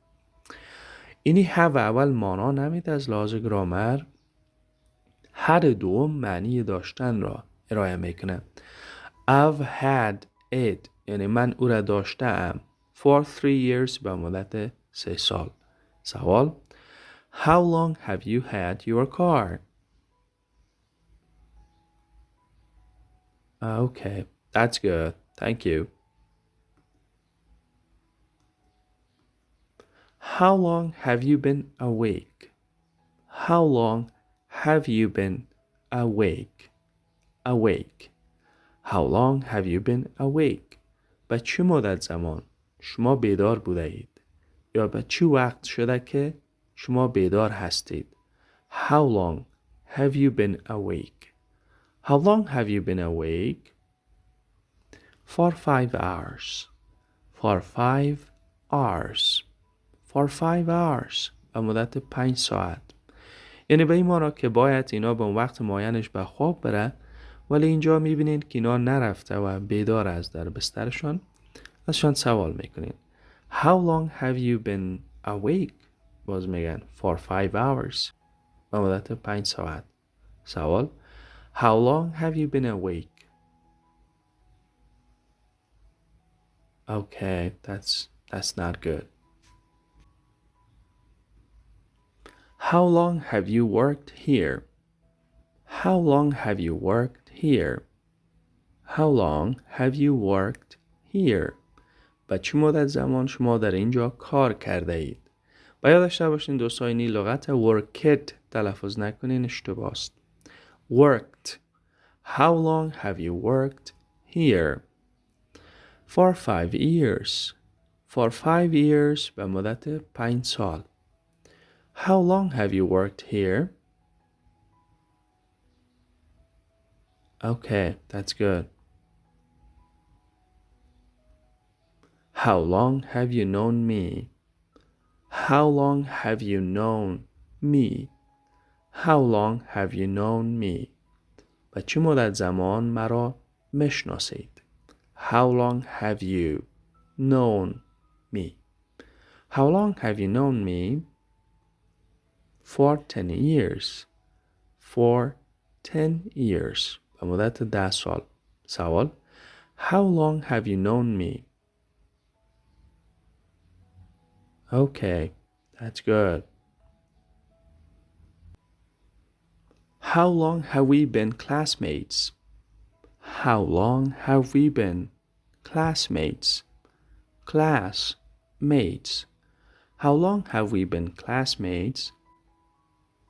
اینی have اول مانا نمید از لحاظ گرامر. had دوم معنی داشتن را ارائه میکنه. I've had it یعنی من او را داشتم. For 3 years به مدت 3 سال. سوال: How long have you had your car? Okay, that's good. Thank you. How long have you been awake? How long have you been awake? Awake. How long have you been awake? به چه مدت زمان شما بیدار بوده اید؟ یا به چه وقت شده که شما بیدار هستید؟ How long have you been awake? How long have you been awake? For 5 hours. For 5 hours. For 5 hours. به مدت 5 ساعت. یعنی به این مانا که باید اینا به اون وقت معینش به خواب بره ولی اینجا میبینید که اینا نرفته و بیدار از در بسترشان. ازشان سوال میکنین. How long have you been awake؟ باز میگن for 5 hours. به مدت 5 ساعت. سوال. How long have you been awake؟ Okay, that's not good. How long have you worked here؟ How long have you worked here؟ How long have you worked here؟ و چه مدت زمان شما در اینجا کار کرده اید؟ و یاد داشته باشین دوستان این لغت worked تلفظ نکنین، اشتباه است. Worked. How long have you worked here؟ For 5 years. For 5 years به مدت 5 سال. How long have you worked here؟ Okay, that's good. How long have you known me؟ How long have you known me؟ How long have you known me؟ و چه مدت زمان مرا میشناسید؟ How long have you known me؟ How long have you known me؟ For 10 years. For 10 years. به مدت 10 سال. سوال. How long have you known me؟ Okay, that's good. How long have we been classmates؟ How long have we been classmates؟ Classmates. How long have we been classmates؟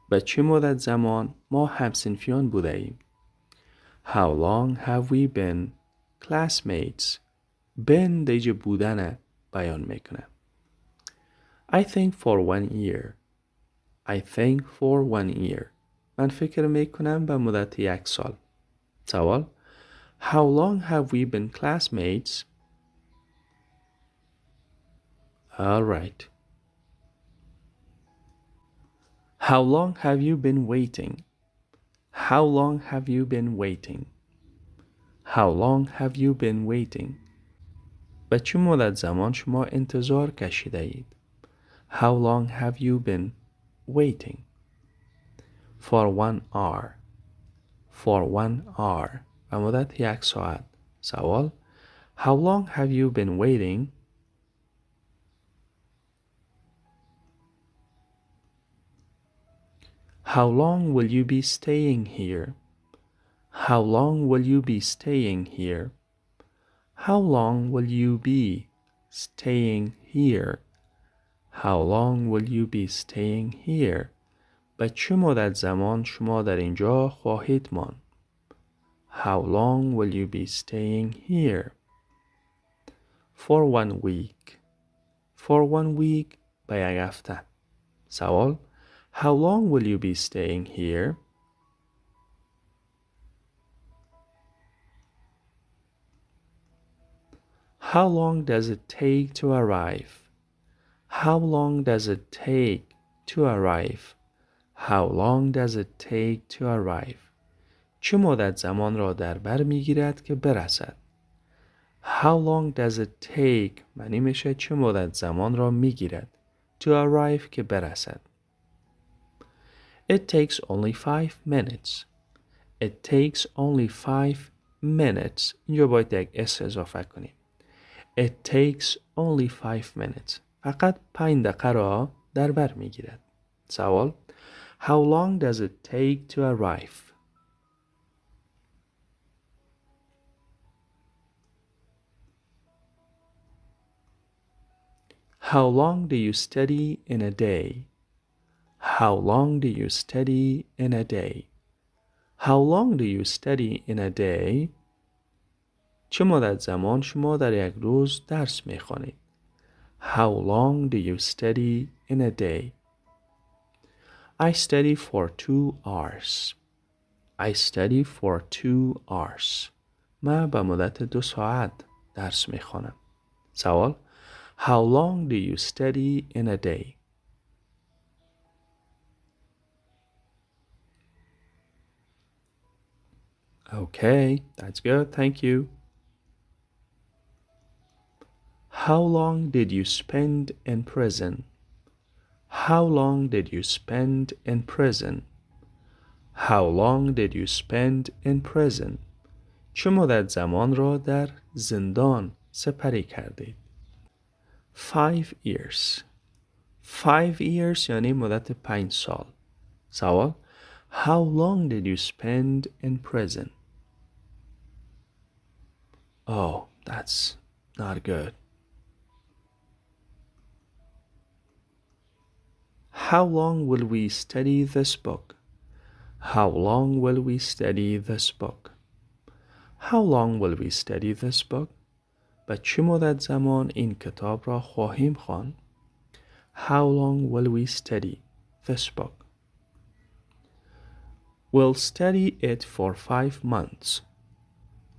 به چه مدت زمان ما همسنفیان بوده ایم؟ How long have we been classmates؟ been دیجه بودن بیان میکنه. I think for 1 year. I think for 1 year. من فکر میکنم به مدت 1 سال. سوال. How long have we been classmates؟ All right. How long have you been waiting؟ How long have you been waiting؟ How long have you been waiting؟ به چه مدت زمان شما انتظار کشیده اید؟ How long have you been waiting؟ For 1 hour. For 1 hour. به مدت 1 ساعت. سوال. How long have you been waiting؟ How long will you be staying here؟ How long will you be staying here؟ How long will you be staying here؟ How long will you be staying here؟ به چه مدت زمان شما در اینجا خواهید ماند؟ How long will you be staying here؟ For 1 week. For 1 week به 1 هفته. سوال. How long will you be staying here؟ How long does it take to arrive؟ How long does it take to arrive؟ How long does it take to arrive؟ چه مدت زمان را در بر میگیرد که برسد؟ How long does it take معنی میشه چه مدت زمان را میگیرد to arrive که برسد. It takes only 5 minutes. It takes only 5 minutes. اینجا باید یک اس اضافه کنیم. It takes only 5 minutes. فقط 5 دقیقه را در بر میگیرد. سوال. How long does it take to arrive؟ How long do you study in a day؟ How long do you study in a day؟ How long do you study in a day؟ چه مدت زمان شما در یک روز درس میخوانید؟ How long do you study in a day؟ I study for 2 hours. I study for 2 hours. من به مدت 2 ساعت درس میخوانم. سوال. How long do you study in a day؟ Okay, that's good. Thank you. How long did you spend in prison? How long did you spend in prison? How long did you spend in prison? چه مدت زمان را در زندان سپری کردید؟ 5 years. 5 years یعنی مدت 5 سال. سوال: How long did you spend in prison? Oh, that's not good. How long will we study this book? How long will we study this book? How long will we study this book? به چه مدت زمان این کتاب را خواهیم خواند؟ How long will we study this book? We'll study it for 5 months.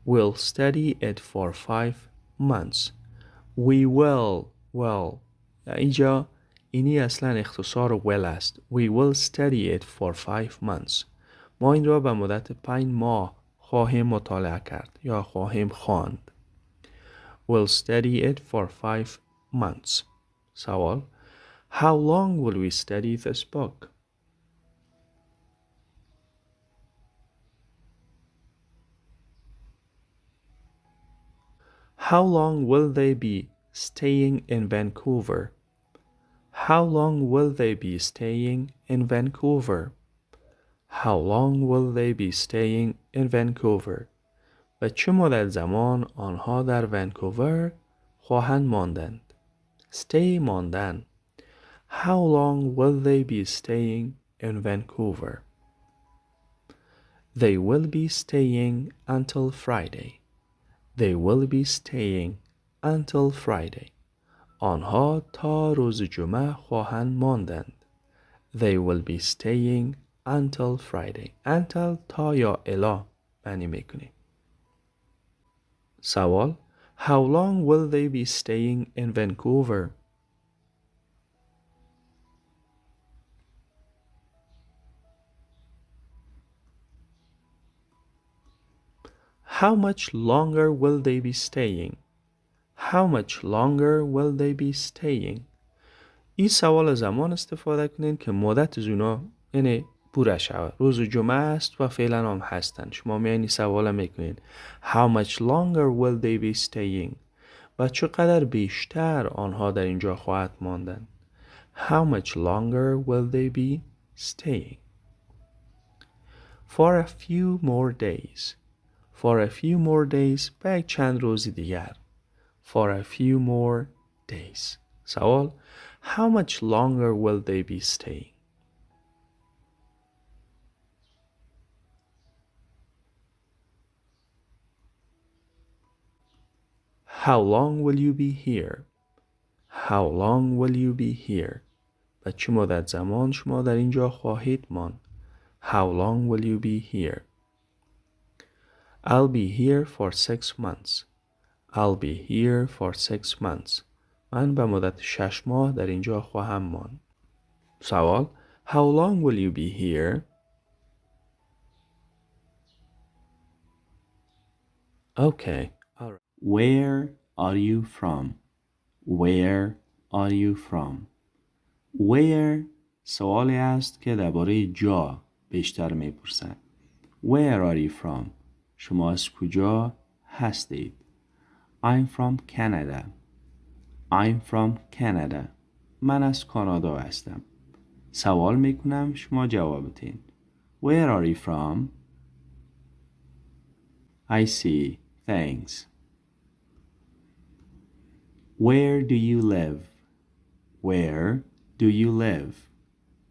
We'll study it for 5 months. We will. اینجا اینی اصلا اختصار will است. We will study it for 5 months. ما این را به مدت 5 ماه خواهیم مطالعه کرد یا خواهیم خواند. We'll study it for 5 months. سوال: How long will we study this book? How long will they be staying in Vancouver? How long will they be staying in Vancouver? How long will they be staying in Vancouver? و چه مدت زمان آنها در ونکوور خواهند ماندند؟ Stay ماندن. How long will they be staying in Vancouver? They will be staying until Friday. They will be staying until Friday. آنها تا روز جمعه خواهند ماندند. They will be staying until Friday. Until تا یا الی معنی میکنیم. سوال: How long will they be staying in Vancouver? How much longer will they be staying? How much longer will they be staying? این سوال زمان استفاده کنین که مدت زونا یعنی پوره شود. روز جمعه است و فعلا هم هستن. شما میانی سوال میکنین How much longer will they be staying? و چقدر بیشتر آنها در اینجا خواهد ماندن. How much longer will they be staying? For a few more days. For a few more days به یک چند روز دیگر. For a few more days. سوال: How much longer will they be staying? How long will you be here? How long will you be here? و چه مدت زمان شما در اینجا خواهید ماند؟ How long will you be here? I'll be here for 6 months. I'll be here for 6 months. من به مدت 6 ماه در اینجا خواهم ماند. سوال: How long will you be here? Okay. All right. Where are you from? Where are you from? Where سوالی است که درباره جا بیشتر میپرسند. Where are you from? شما از کجا هستید؟ I'm from Canada. I'm from Canada. من از کانادا هستم. سوال میکنم شما جواب بدین. Where are you from? I see. Thanks. Where do you live? Where do you live?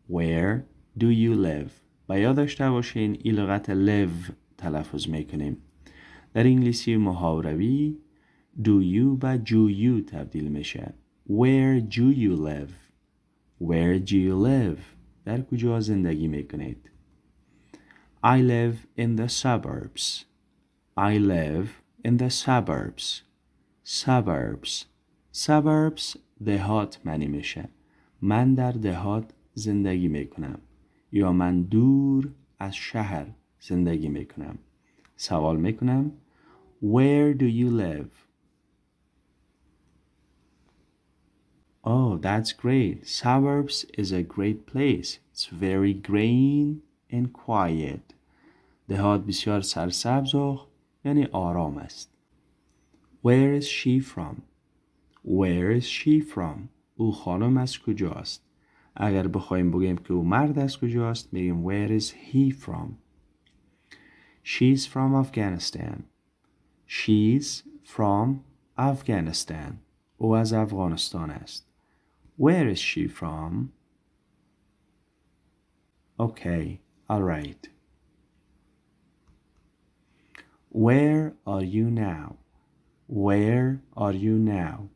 Where do you live? و یاد داشته باشین این لغت live تلفظ میکنیم. در انگلیسی محاوروی do you به do you تبدیل میشه. Where do you live? Where do you live? در کجا زندگی میکنید؟ I live in the suburbs. I live in the suburbs. Suburbs. Suburbs دهات معنی میشه. من در دهات زندگی میکنم یا من دور از شهر زندگی میکنم. سوال میکنم Where do you live? Oh, that's great. Suburbs is a great place. It's very green and quiet. دهات بسیار سرسبز و یعنی آرام است. Where is she from? Where is she from? او خانم از کجاست؟ اگر بخوایم بگیم که او مرد از کجاست میگیم Where is he from? She's from Afghanistan. She's from Afghanistan. او از افغانستان است. Where is she from? Okay, all right. Where are you now? Where are you now?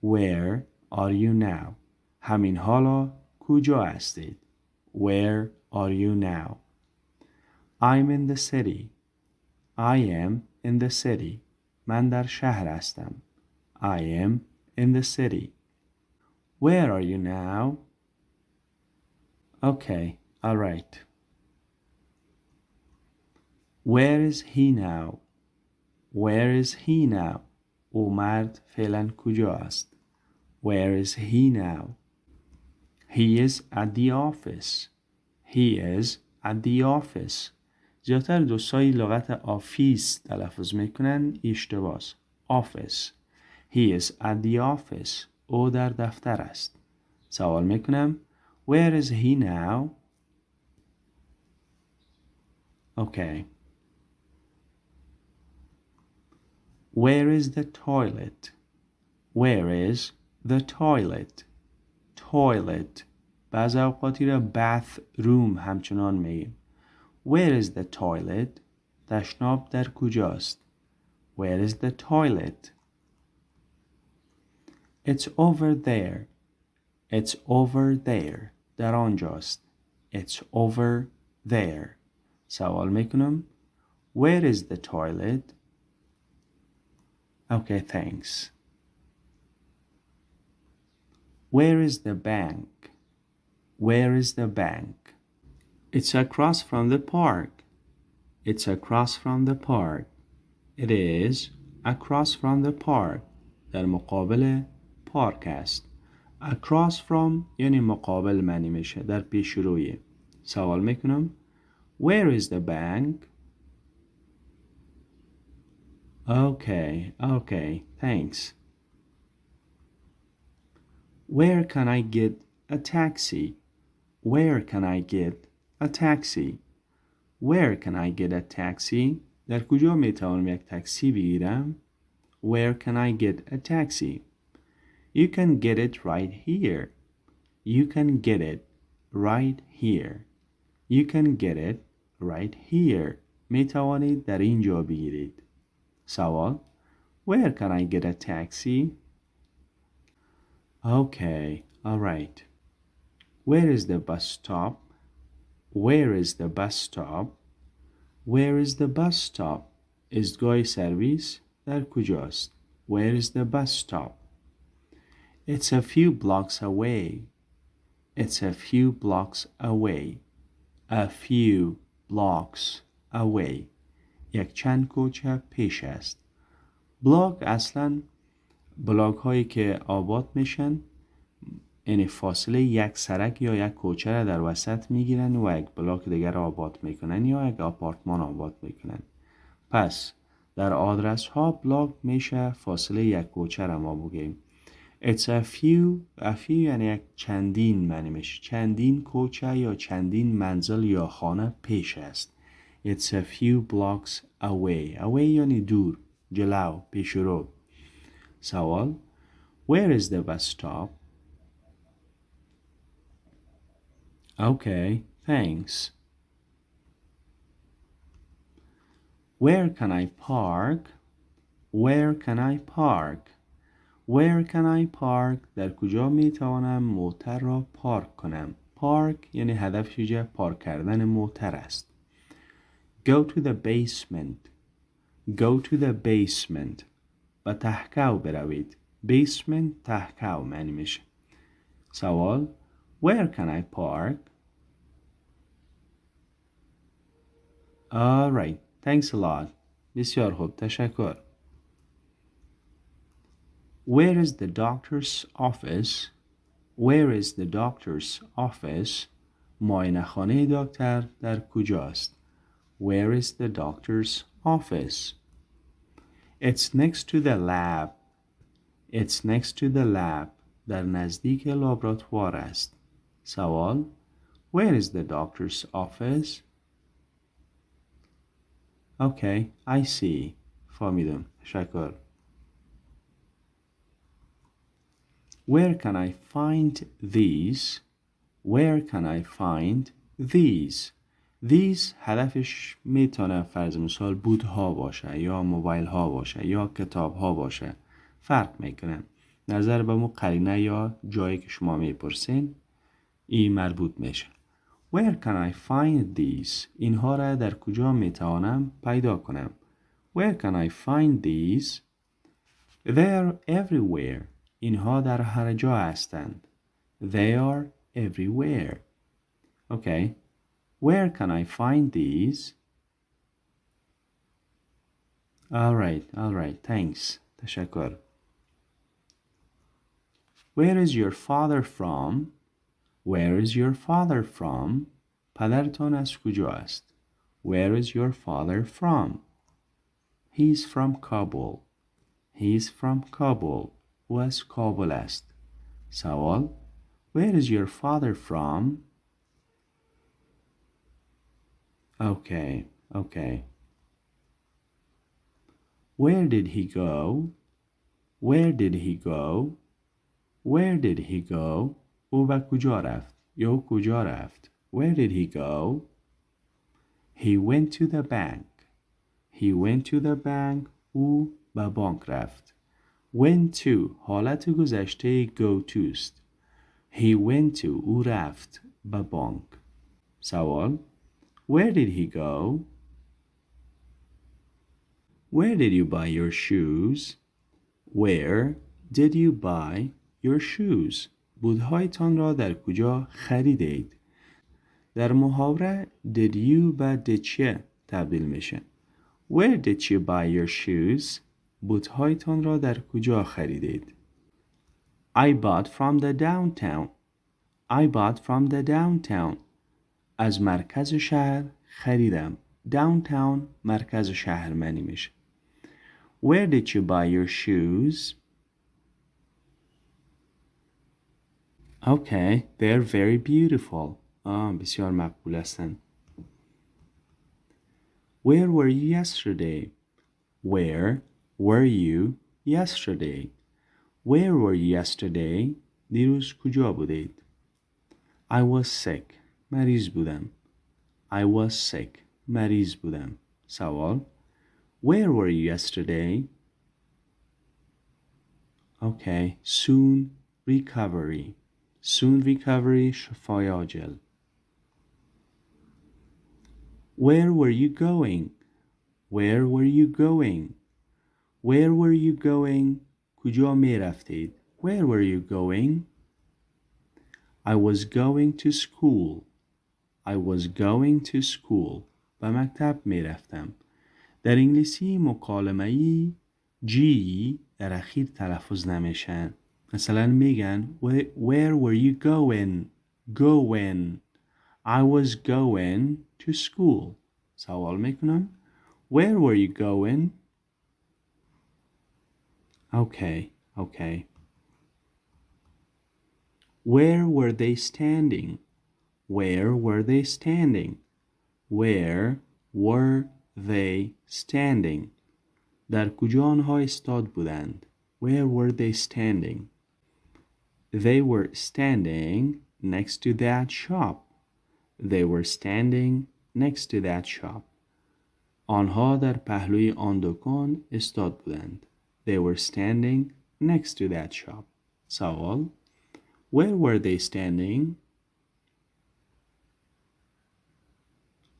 Where are you now? همین حالا کجا هستید؟ Where are you now? I'm in the city. I am in the city. من در شهر هستم. I am in the city. Where are you now? Okay, all right. Where is he now? Where is he now? او مرد فعلا کجا است؟ Where is he now? He is at the office. He is at the office. زیادتر دوستایی لغت آفیس تلفظ میکنن اشتباه. Office. He is at the office. او در دفتر است. سوال میکنم Where is he now? Okay. Where is the toilet? Where is the toilet? Toilet. بعض اوقاتی را bathroom همچنان میگیم. Where is the toilet? تشناب در کجاست؟ Where is the toilet? It's over there. It's over there. در آنجاست. It's over there. سوال میکنم Where is the toilet? Okay, thanks. Where is the bank? Where is the bank? It's across from the park. It's across from the park. It is across from the park. در مقابل پارک است. Across from یعنی مقابل معنی میشه. در پیش روی. سوال میکنم Where is the bank? Okay, thanks. Where can I get a taxi? Where can I get a taxi? Where can I get a taxi? در کجا میتوانم یک تاکسی بگیرم؟ Where can I get a taxi? You can get it right here. You can get it right here. You can get it right here. میتوانید در اینجا بگیرید. سوال Where can I get a taxi? Okay, all right. Where is the bus stop? Where is the bus stop? Where is the bus stop? ایستگاه سرویس در کجاست؟ Where is the bus stop? It's a few blocks away. It's a few blocks away. A few blocks away. یک چند کوچه پیش است. بلاک اصلا بلاک هایی که آباد میشن یعنی فاصله یک سرک یا یک کوچه را در وسط میگیرن و یک بلاک دیگر آباد میکنن یا یک آپارتمان آباد میکنن. پس در آدرس ها بلاک میشه فاصله یک کوچه را ما بگیم. It's a few یعنی یک چندین معنی میشه. چندین کوچه یا چندین منزل یا خانه پیش است. It's a few blocks away. Away یعنی دور، جلو، پیش رو. سوال Where is the bus stop? Okay, thanks. Where can I park? Where can I park? Where can I park? در کجا می توانم موتر را پارک کنم؟ پارک یعنی هدف چیه؟ پارک کردن موتر است. Go to the basement. Go to the basement. به تحکاو بروید. Basement تحکاو معنی میشه. سوال Where can I park? Alright, Thanks a lot. بسیار خوب. تشکر. Where is the doctor's office? Where is the doctor's office? معاینه خانه دکتر در کجاست؟ Where is the doctor's office? It's next to the lab. It's next to the lab. در نزدیک لابراتوار است. سوال: Where is the doctor's office? Okay, I see. فهمیدم. تشکر. Where can I find these? Where can I find these? These هدفش میتونه فرض مثال بودها باشه یا موبایل ها باشه یا کتاب ها باشه. فرق میکنه. نظر به مو قرینه یا جایی که شما میپرسین این مربوط میشه. Where can I find these? اینها را در کجا میتوانم پیدا کنم؟ Where can I find these? They're everywhere. اینها در هر جا هستند. They are everywhere. Okay. Where can I find these? All right. Thanks. تشکر. Where is your father from? Where is your father from? پدرتان از کجا است؟ Where is your father from? He's from Kabul. He's from Kabul. او از کابل است. سوال: Where is your father from? Okay. Where did he go? Where did he go? Where did he go? او به کجا رفت؟ یا او کجا رفت؟ Where did he go? He went to the bank. He went to the bank. او به بانک رفت. Went to حالت گذشته go to است. He went to او رفت به بانک. سوال: Where did he go? Where did you buy your shoes? Where did you buy your shoes? بودهایتان را در کجا خریدید؟ در محاوره did you به did چه تبدیل میشه؟ Where did you buy your shoes? بودهایتان را در کجا خریدید؟ I bought from the downtown. I bought from the downtown. از مرکز شهر خریدم. Downtown مرکز شهر معنی میشه. Where did you buy your shoes? Okay, they're very beautiful. بسیار مقبول هستند. Where were you yesterday? Where were you yesterday? Where were you yesterday? دیروز کجا بودید؟ I was sick. مریض بودم. I was sick. مریض بودم. سوال: Where were you yesterday? Okay, soon recovery. Soon recovery شفای عاجل. Where were you going? Where were you going? Where were you going? کجا می رفتید؟ Where were you going? I was going to school. I was going to school. به مکتب می رفتم. در انگلیسی مکالمه‌ای G در اخیر تلفظ نمیشن. مثلا میگن Where were you going? Going. I was going to school. سوال میکنم Where were you going? Okay. Where were they standing? Where were they standing? Where were they standing? در کجا آنها ایستاد بودند؟ Where were they standing? They were standing next to that shop. They were standing next to that shop. آنها در پهلوی آن دکان ایستاد بودند. They were standing next to that shop. سوال: Where were they standing?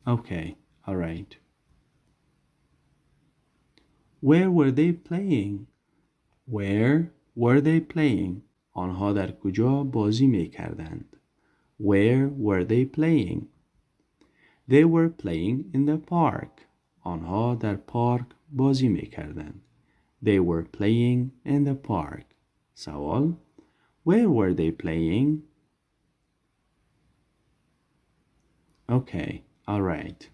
Okay, all right. Where were they playing? Where were they playing? آنها در کجا بازی می کردند؟ Where were they playing? They were playing in the park. آنها در پارک بازی می کردند. They were playing in the park. سوال. Where were they playing? Okay, all right.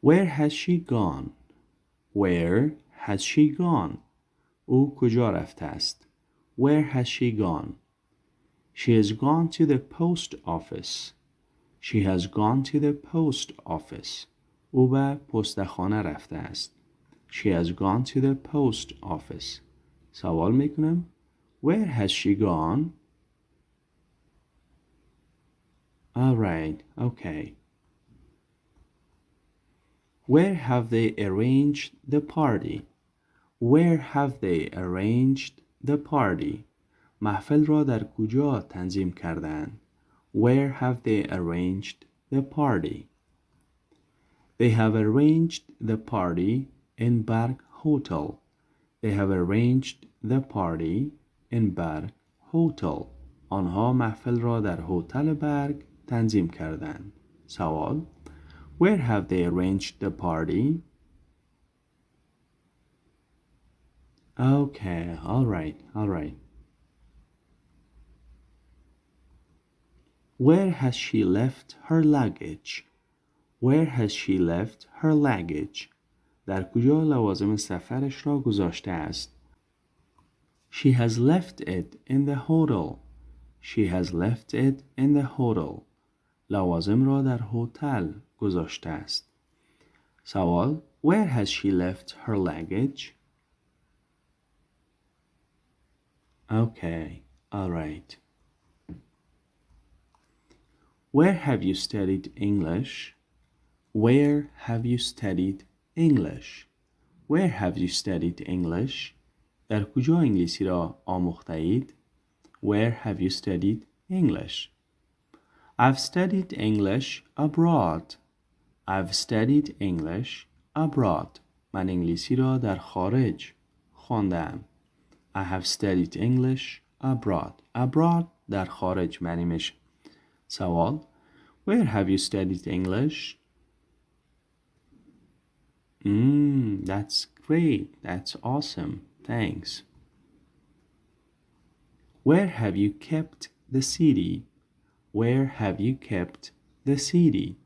Where has she gone? Where has she gone? او کجا رفته است؟ Where has she gone? She has gone to the post office. She has gone to the post office. او به پستخانه رفته است. She has gone to the post office. سوال میکنم. Where has she gone? All right, okay. Where have they arranged the party? Where have they arranged the party? محفل را در کجا تنظیم کردند؟ Where have they arranged the party? They have arranged the party in Berg Hotel. They have arranged the party in Berg Hotel. آنها محفل را در هتل برگ تنظیم کردند. سوال. Where have they arranged the party? Okay, all right, all right. Where has she left her luggage? Where has she left her luggage? در کجا لوازم سفرش را گذاشته است؟ She has left it in the hotel. She has left it in the hotel. لوازم را در هتل گذاشته است. سوال. Where has she left her luggage? Okay, all right. Where have you studied English? Where have you studied English? Where have you studied English? در کجا انگلیسی را آموخته اید؟ Where have you studied English? I've studied English abroad. I've studied English abroad. من انگلیسی را در خارج خواندم. I have studied English abroad. Abroad در خارج معنی میشه. سوال. Where have you studied English? That's great. That's awesome. Thanks. Where have you kept the CD? Where have you kept the CD?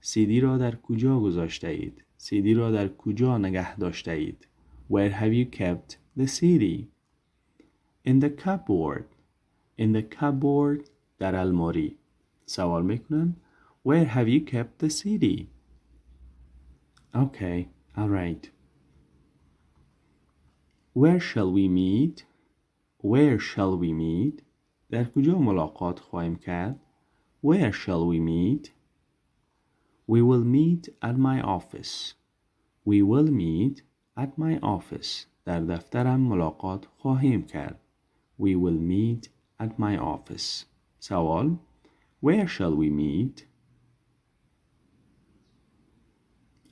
CD را در کجا گذاشته اید؟ CD را در کجا نگه داشته اید؟ Where have you kept the CD? In the cupboard. In the cupboard در الماری. سوال میکنم. Where have you kept the CD? Okay, all right. Where shall we meet? Where shall we meet? در کجا ملاقات خواهیم کرد؟ Where shall we meet? We will meet at my office. We will meet at my office. در دفترم ملاقات خواهیم کرد. We will meet at my office. سوال. Where shall we meet?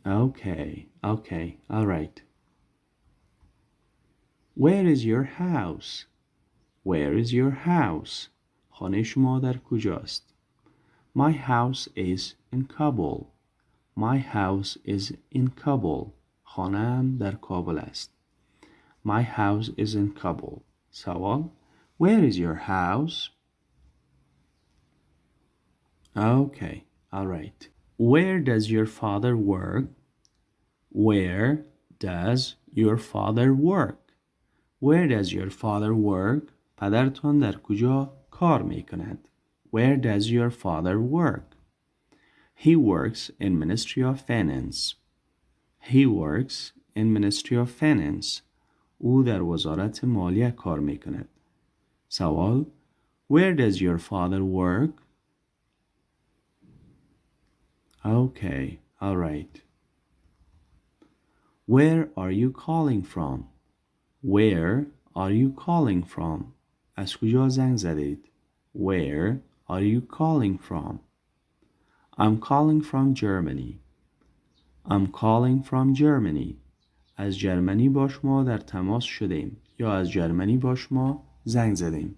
Okay, okay, all right. Where is your house? Where is your house? خانه شما در کجاست؟ My house is in Kabul. My house is in Kabul. خانه‌ام در کابل است. My house is in Kabul. سوال. Where is your house? Okay, all right. Where does your father work? Where does your father work? Where does your father work? پدرتان در کجا کار می کند؟ Where does your father work? He works in Ministry of Finance. He works in Ministry of Finance. او در وزارت مالیه کار می کند. سوال. Where does your father work? Okay, all right. Where are you calling from? Where are you calling from? از کجا زنگ زدید؟ Where are you calling from? I'm calling from Germany. I'm calling from Germany. از جرمنی با شما در تماس شدیم یا از جرمنی با شما زنگ زدیم.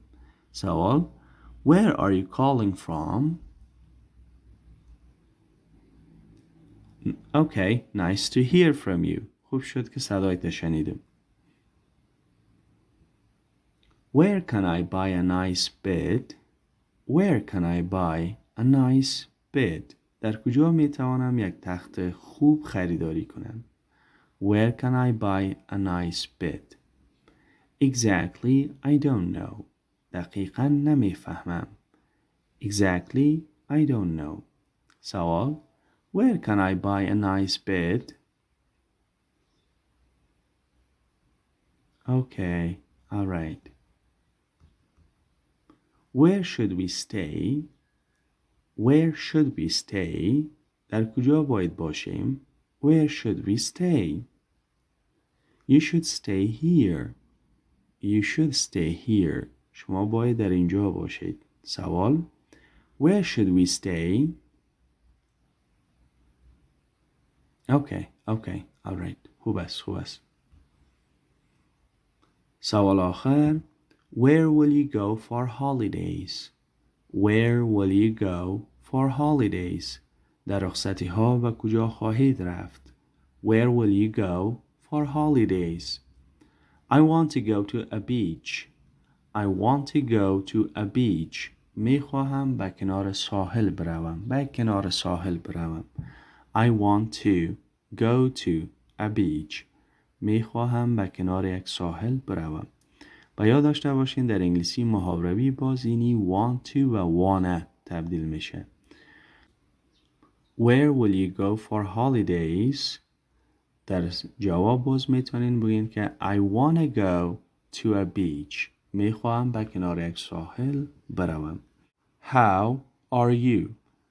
سوال. Where are you calling from? Okay, nice to hear from you. خوب شد که صدایت شنیدم. Where can I buy a nice bed? Where can I buy a nice bed? در کجا می توانم یک تخت خوب خریداری کنم؟ Where can I buy a nice bed? Exactly, I don't know. دقیقاً نمی فهمم. Exactly, I don't know. سوال: Where can I buy a nice bed? Okay, all right. Where should we stay? Where should we stay? در کجا باید باشیم؟ Where should we stay? You should stay here. You should stay here. شما باید در اینجا باشید. سوال: Where should we stay? Okay, okay, all right. خوب است. سوال آخر: Where will you go for holidays? Where will you go for holidays? در رخصتی ها و کجا خواهید رفت؟ Where will you go for holidays? I want to go to a beach. I want to go to a beach. می خواهم به کنار ساحل بروم. I want to go to a beach. می خواهم به کنار یک ساحل بروم. و یاد داشته باشین در انگلیسی محاوره‌ای بازینی want to و wanna تبدیل میشه. Where will you go for holidays? در جواب باز میتونین بگین که I wanna go to a beach. میخواهم به کنار یک ساحل بروم. How are you?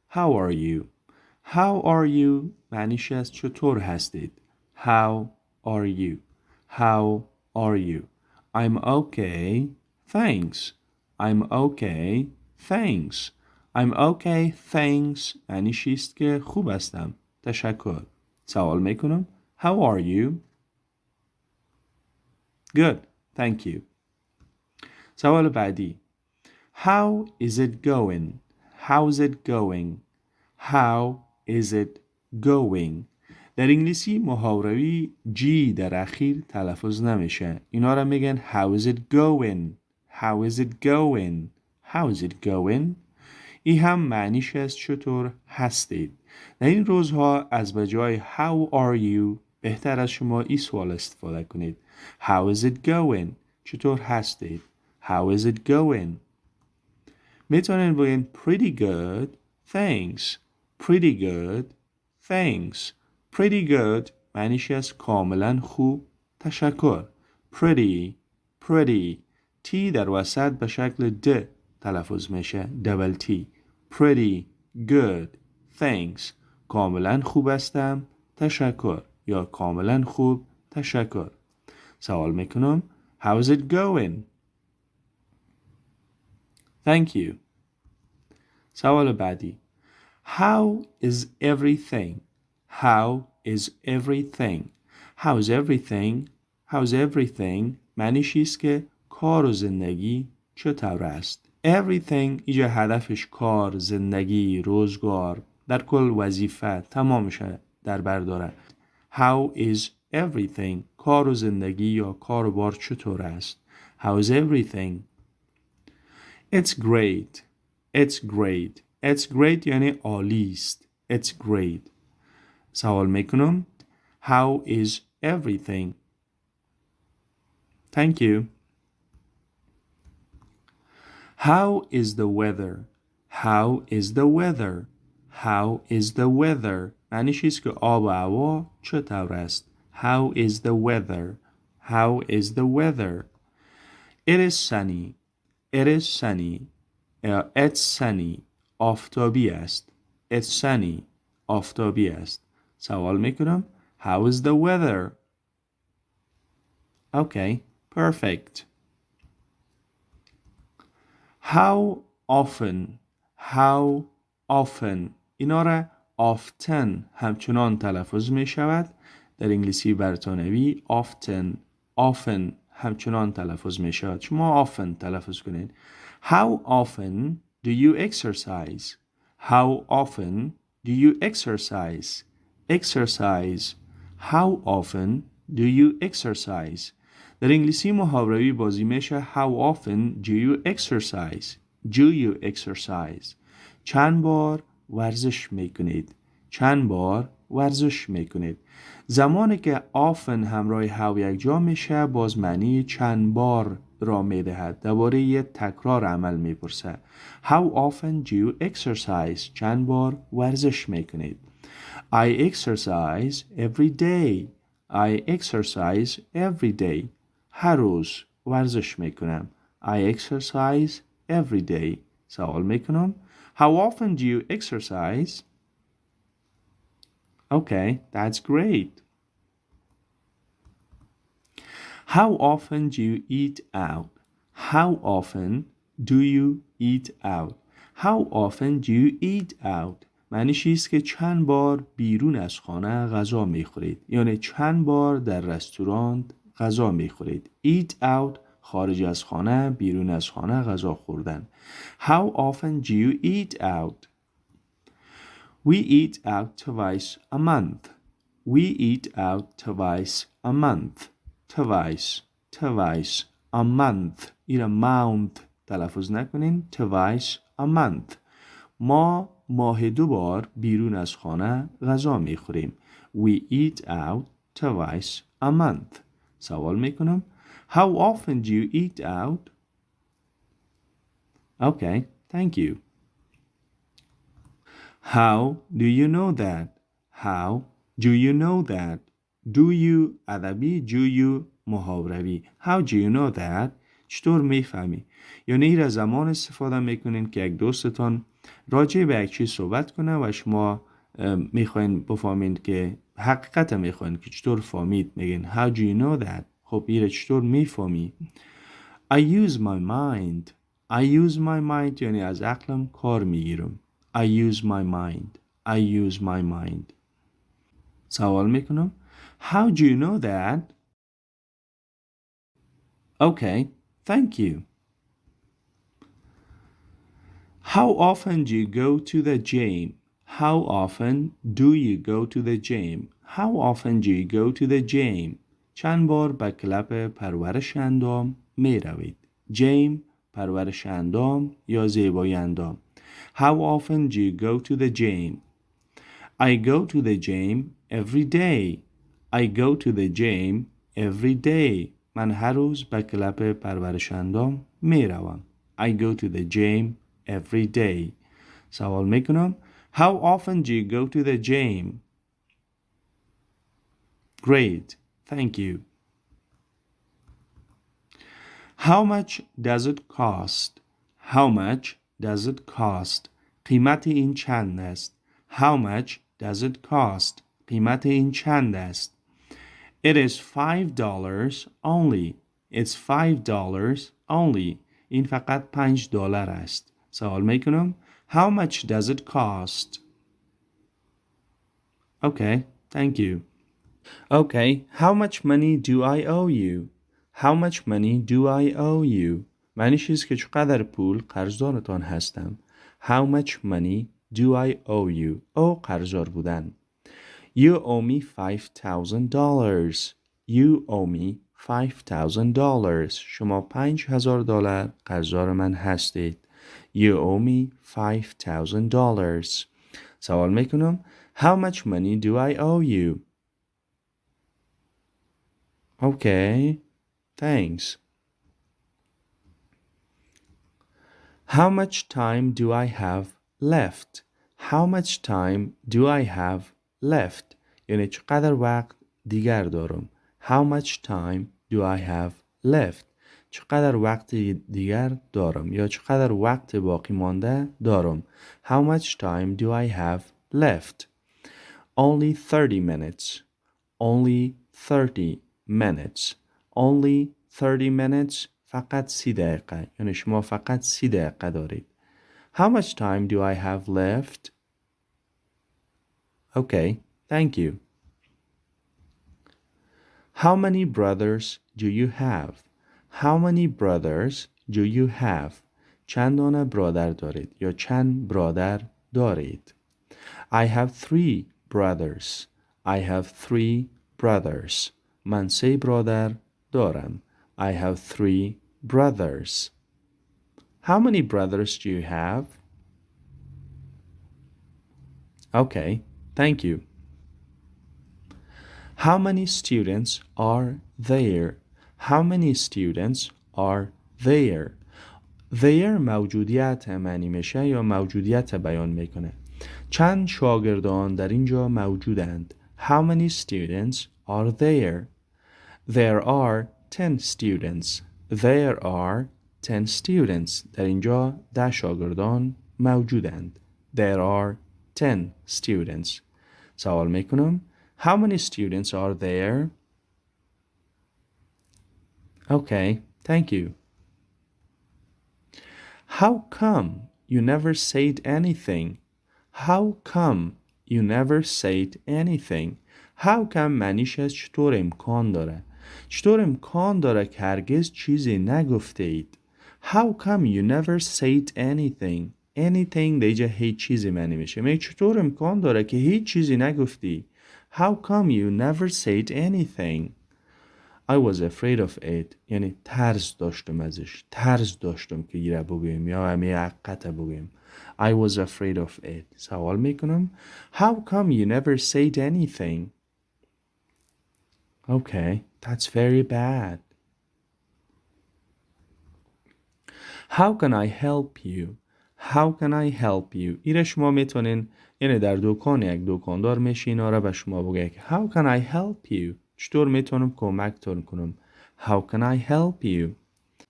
How are you? How are you معنیش است چطور هستید. How are you? How are you? I'm okay, thanks. I'm okay, thanks. I'm okay, thanks معنیش است که خوب هستم. تشکر. سوال میکنم. How are you? Good, thank you. سوال بعدی. How is it going? How's it going? How is it going? در انگلیسی محاوره‌ای G در اخیر تلفظ نمیشه. اینا را میگن How is it going? How is it going? How is it going? این هم معنیش است چطور هستید. در این روزها از بجای How are you بهتر از شما این سوال استفاده کنید. How is it going? چطور هستید؟ How is it going? میتونین بگین Pretty good, thanks. Pretty good, thanks. Pretty good معنیش است کاملا خوب. تشکر. Pretty. T در وسط به شکل د تلفظ میشه. double T. Pretty good, thanks. کاملا خوب هستم. تشکر. یا کاملا خوب. تشکر. سوال میکنم. How's it going? Thank you. سوال بعدی. How is everything? How is everything? How's everything? How's everything? معنیش است که کار و زندگی چطور است؟ Everything اینجا هدفش کار، زندگی، روزگار، در کل وظیفه تمامشه در بر داره. How is everything? کار و زندگی یا کار و بار چطور است؟ How's everything? It's great. It's great. It's great یعنی عالی است. It's great. سوال میکنم. How is everything? Thank you. How is the weather? How is the weather? How is the weather? معنیش است که آب و هوا چطور است. How is the weather? How is the weather? It is sunny. It is sunny. It's sunny. آفتابی است. It's sunny. آفتابی است. سوال میکنم. How is the weather? Okay, perfect. How often? How often? اینا را often همچنان تلفظ می شود. در انگلیسی برتانوی often همچنان تلفظ می شود. شما often تلفظ کنید. How often do you exercise? How often do you exercise? exercise? How often do you exercise? در انگلیسی محاوره‌ای بازی میشه How often do you exercise? Do you exercise? چند بار ورزش میکنید؟ چند بار ورزش میکنید؟ زمانی که often همراه how یک جا میشه باز معنی چند بار را میدهد. درباره یه تکرار عمل میپرسه. How often do you exercise? چند بار ورزش میکنید؟ I exercise every day. I exercise every day. هر روز ورزش میکنم. I exercise every day. سوال میکنم. How often do you exercise? Okay, that's great. How often do you eat out? How often do you eat out? How often do you eat out? معنیش است که چند بار بیرون از خانه غذا میخورید. یعنی چند بار در رستوران غذا میخورید. Eat out خارج از خانه، بیرون از خانه غذا خوردن. How often do you eat out? We eat out twice a month. We eat out twice a month. Twice a month. این month تلفظ نکنین. Twice a month. ما ماه 2 بار بیرون از خانه غذا میخوریم. We eat out twice a month. سوال میکنم. How often do you eat out? Okay, thank you. How do you know that? How do you know that? Do you ادبی do you محاوروی. How do you know that? چطور میفهمی؟ یعنی این را زمان استفاده میکنین که یک دوستتان راجع به یک چیز صحبت کنه و شما میخواین بفهمین که حقیقت میخواین که چطور فهمید. میگین How do you know that? خب این را چطور میفهمی؟ I use my mind. I use my mind یعنی از عقلم کار میگیرم. I use my mind. I use my mind. سوال میکنم. How do you know that? Okay, thank you. How often do you go to the gym? How often do you go to the gym? How often do you go to the gym? چند بار به کلب پرورش اندام می روید. Gym پرورش اندام یا زیبایی اندام. How often do you go to the gym? I go to the gym every day. I go to the gym every day. من هر روز به کلب پرورش اندام می روم. I go to the gym every day. سوال میکنم. How often do you go to the gym? Great, thank you. How much does it cost? How much does it cost? قیمت این چند است؟ How much does it cost? قیمت این چند است؟ It is $5 only. It's $5 only. این فقط $5 است. سوال میکنم. How much does it cost? Okay, thank you. Okay, how much money do I owe you? How much money do I owe you? معنیش است که چقدر پول قرضدارتان هستم. How much money do I owe you? او قرضدار بودن. You owe me $5,000. You owe me $5,000. شما $5,000 قرضدار من هستید. You owe me $5,000. سوال میکنم. How much money do I owe you? Okay, thanks. How much time do I have left? How much time do I have left? یعنی چقدر وقت دیگر دارم. How much time do I have left? چقدر وقت دیگر دارم یا چقدر وقت باقی مانده دارم. How much time do I have left? Only 30 minutes. Only 30 minutes. Only 30 minutes. فقط 30 دقیقه. یعنی شما فقط 30 دقیقه دارید. How much time do I have left? Okay, thank you. How many brothers do you have? How many brothers do you have? چند دانه برادر دارید یا چند برادر دارید؟ I have 3 brothers. I have 3 brothers. من 3 برادر دارم. I have 3 brothers. How many brothers do you have? Okay, thank you. How many students are there? How many students are there? There موجودیت معنی میشه یا موجودیت بیان میکنه. چند شاگردان در اینجا موجودند. How many students are there? There are 10 students. There are 10 students. در اینجا 10 شاگردان موجودند. There are 10 students. سوال میکنم. How many students are there? Okay, thank you. How come you never said anything? How come you never said anything? How come معنیش چطور امکان داره؟ چطور امکان داره که هرگز چیزی نگفته اید؟ How come you never said anything? Anything دیگه هیچ چیزی معنی میشه. میگه چطور امکان داره که هیچ چیزی نگفتی؟ How come you never said anything? I was afraid of it. یعنی ترس داشتم ازش. ترس داشتم که ایره بگویم یا همه حقیقت بگویم. I was afraid of it. سوال میکنم. How come you never said anything? Okay, that's very bad. How can I help you? How can I help you? ایره شما میتونین یعنی در دکان یک دکاندار میشین آره به شما بگه که How can I help you? چطور میتونم کمکتون کنم؟ How can I help you?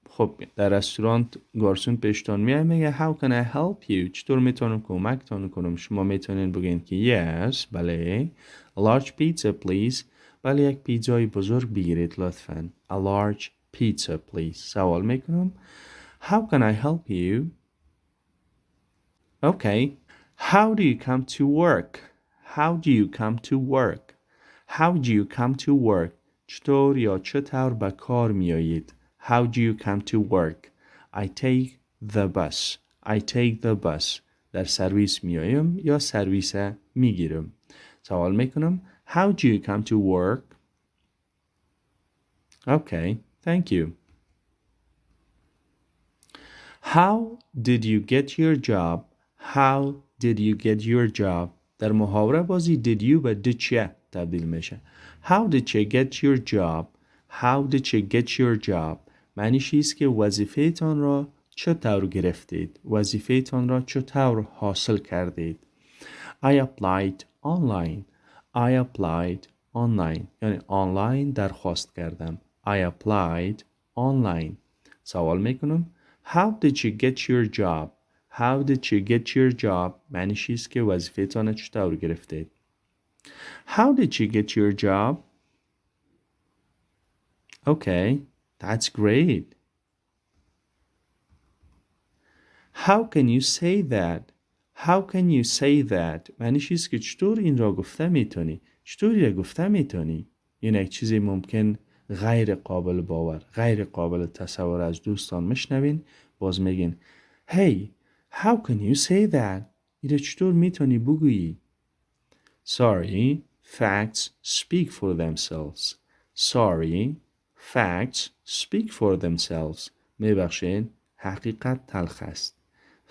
خب در رستوران گارسون پیشتون میگه How can I help you? چطور میتونم کمکتون کنم؟ شما میتونین بگین که Yes, بله. A large pizza please. بله یک پیتزای بزرگ بگیرید لطفاً. A large pizza please. سوال میکنم. How can I help you? Okay. How do you come to work? How do you come to work? How do you come to work? چطور یا چطور به کار میایید؟ How do you come to work? I take the bus. I take the bus. در سرویس میایم یا سرویس میگیرم. سوال میکنم. How do you come to work? Okay, thank you. How did you get your job? How did you get your job? در محاوره بازی did you به did you تبدیل میشه. How did you get your job? How did you get your job? معنیش است که وظیفه‌تان را چطور گرفتید؟ وظیفه‌تان را چطور حاصل کردید؟ I applied online. I applied online. یعنی آنلاین درخواست کردم. I applied online. سوال میکنم. How did you get your job? How did you get your job? معنیش است که وظیفه‌تان را چطور گرفتید؟ How did you get your job? Okay, that's great. How can you say that? How can you say that? معنیش است که چطور این را گفته میتونی؟ چطور را گفته میتونی؟ این یک چیزی ممکن غیر قابل باور، غیر قابل تصور از دوستان میشنوین باز میگین Hey, how can you say that? این را چطور میتونی بگویی؟ Sorry, facts speak for themselves. Sorry, facts speak for themselves. میبخشین حقیقت تلخ است.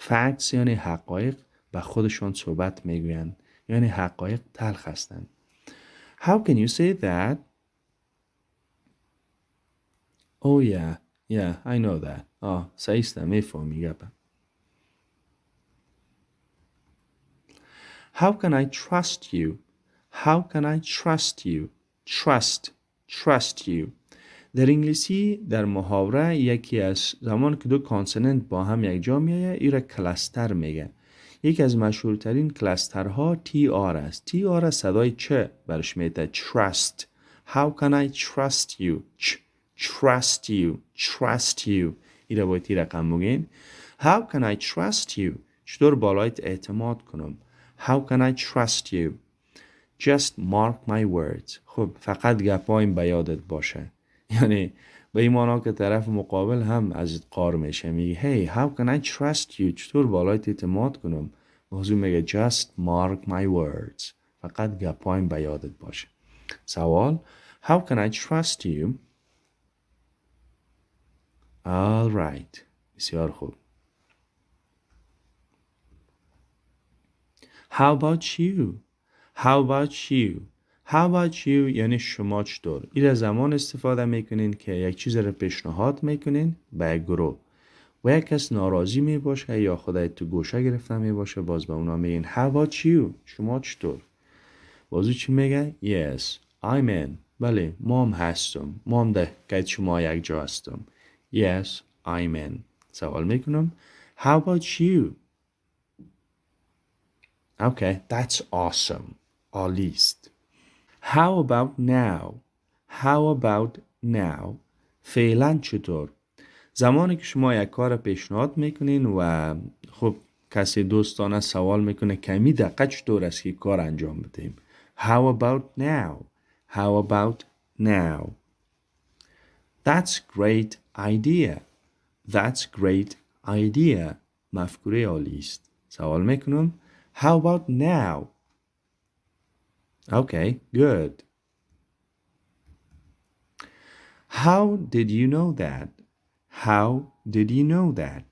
Facts یعنی حقایق به خودشون صحبت میگویند. یعنی حقایق تلخ هستند. How can you say that? Oh yeah, I know that. سعیستم میفهمی گپم. How can I trust you? How can I trust you? Trust you. در انگلیسی در محاوره یکی از زمان که دو کانسوننت با هم یک جا میایه ایره کلستر میگه. یکی از مشهورترین کلسترها TR است. TR صدای چه برش میده؟ Trust. How can I trust you? Trust you. ایره باید این رقم بگین. How can I trust you? چطور بالایت اعتماد کنم؟ How can I trust you? Just mark my words. خب فقط گپایم به یادت باشه. یعنی به این مانا که طرف مقابل هم از قار میشه میگه Hey, how can I trust you? چطور بالایت اعتماد کنم؟ موضوع میگه Just mark my words. فقط گپایم به یادت باشه. سوال: How can I trust you? All right. بسیار خوب. How about you? How about you? How about you یعنی شما چطور؟ این از زمان استفاده میکنین که یک چیز رو پیشنهاد میکنین به گروه و یک کس ناراضی می باشه یا خودت تو گوشه گرفته می باشه، باز به اونا میگین How about you؟ شما چطور؟ بازو چی میگه؟ Yes, I'm in. بله، ما هم هستم. ما هم ده که شما یک جا هستم. Yes, I'm in. سوال میکنم How about you? Okay, that's awesome. عالی است. How about now? How about now? فعلا چطور؟ زمانی که شما یک کار پیشنهاد میکنین و خب کسی دوستانه سوال میکنه کمی دقیق چطور است که کار انجام بدهیم. How about now? How about now? That's great idea. That's great idea. مفکوره عالی است. سوال میکنم How about now? Okay, good. How did you know that? How did you know that?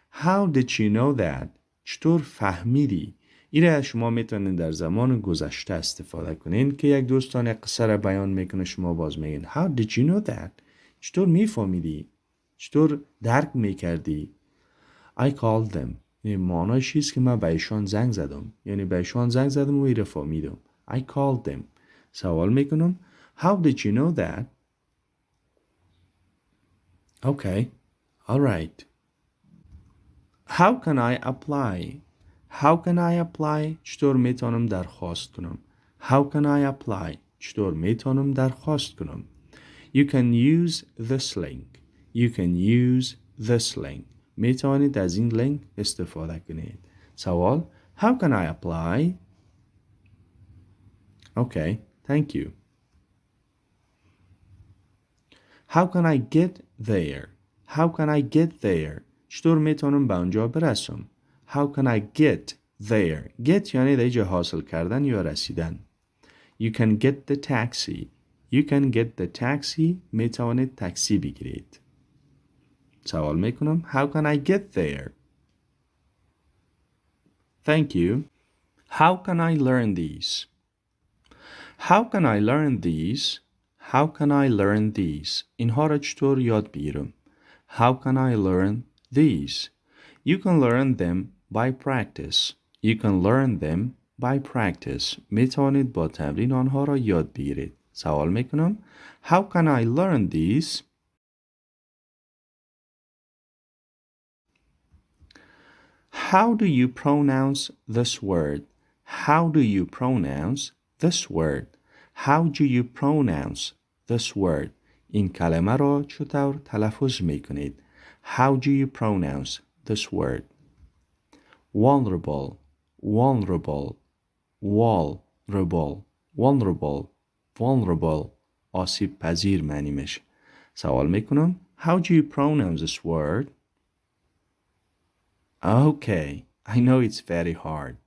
How did you know that? چطور فهمیدی؟ این را شما میتونید در زمان گذشته استفاده کنین که یک دوستان یک قصه را بیان میکنه، شما باز میگین How did you know that? چطور میفهمیدی؟ چطور درک میکردی؟ I called them. این معنایش چیست که من به ایشان زنگ زدم، یعنی به ایشان زنگ زدم و این را فهمیدم. I called them. سوال میکنم How did you know that? Okay, all right. How can I apply? How can I apply? چطور میتونم درخواست کنم؟ How can I apply? چطور میتونم درخواست کنم؟ You can use this link. You can use this link. میتوانید از این لینک استفاده کنید. سوال How can I apply? Okay, thank you. How can I get there? How can I get there? چطور میتونم به آنجا برسم؟ How can I get there? Get یعنی دیگه حاصل کردن یا رسیدن. You can get the taxi. You can get the taxi. میتوانید تاکسی بگیرید. سوال میکنم How can I get there? Thank you. How can I learn these? How can I learn these? How can I learn these? اینها را چطور یاد بگیرم؟ How can I learn these? You can learn them by practice. You can learn them by practice. میتوانید با تمرین آنها را یاد بگیرید. سوال میکنم How can I learn these? How do you pronounce this word? How do you pronounce this word? How do you pronounce this word? این کلمه را چطور تلفظ میکنید؟ How do you pronounce this word? Vulnerable, vulnerable, vulnerable, vulnerable, vulnerable. آسیب پذیر معنی میشه. سوال میکنم How do you pronounce this word? Okay, I know it's very hard.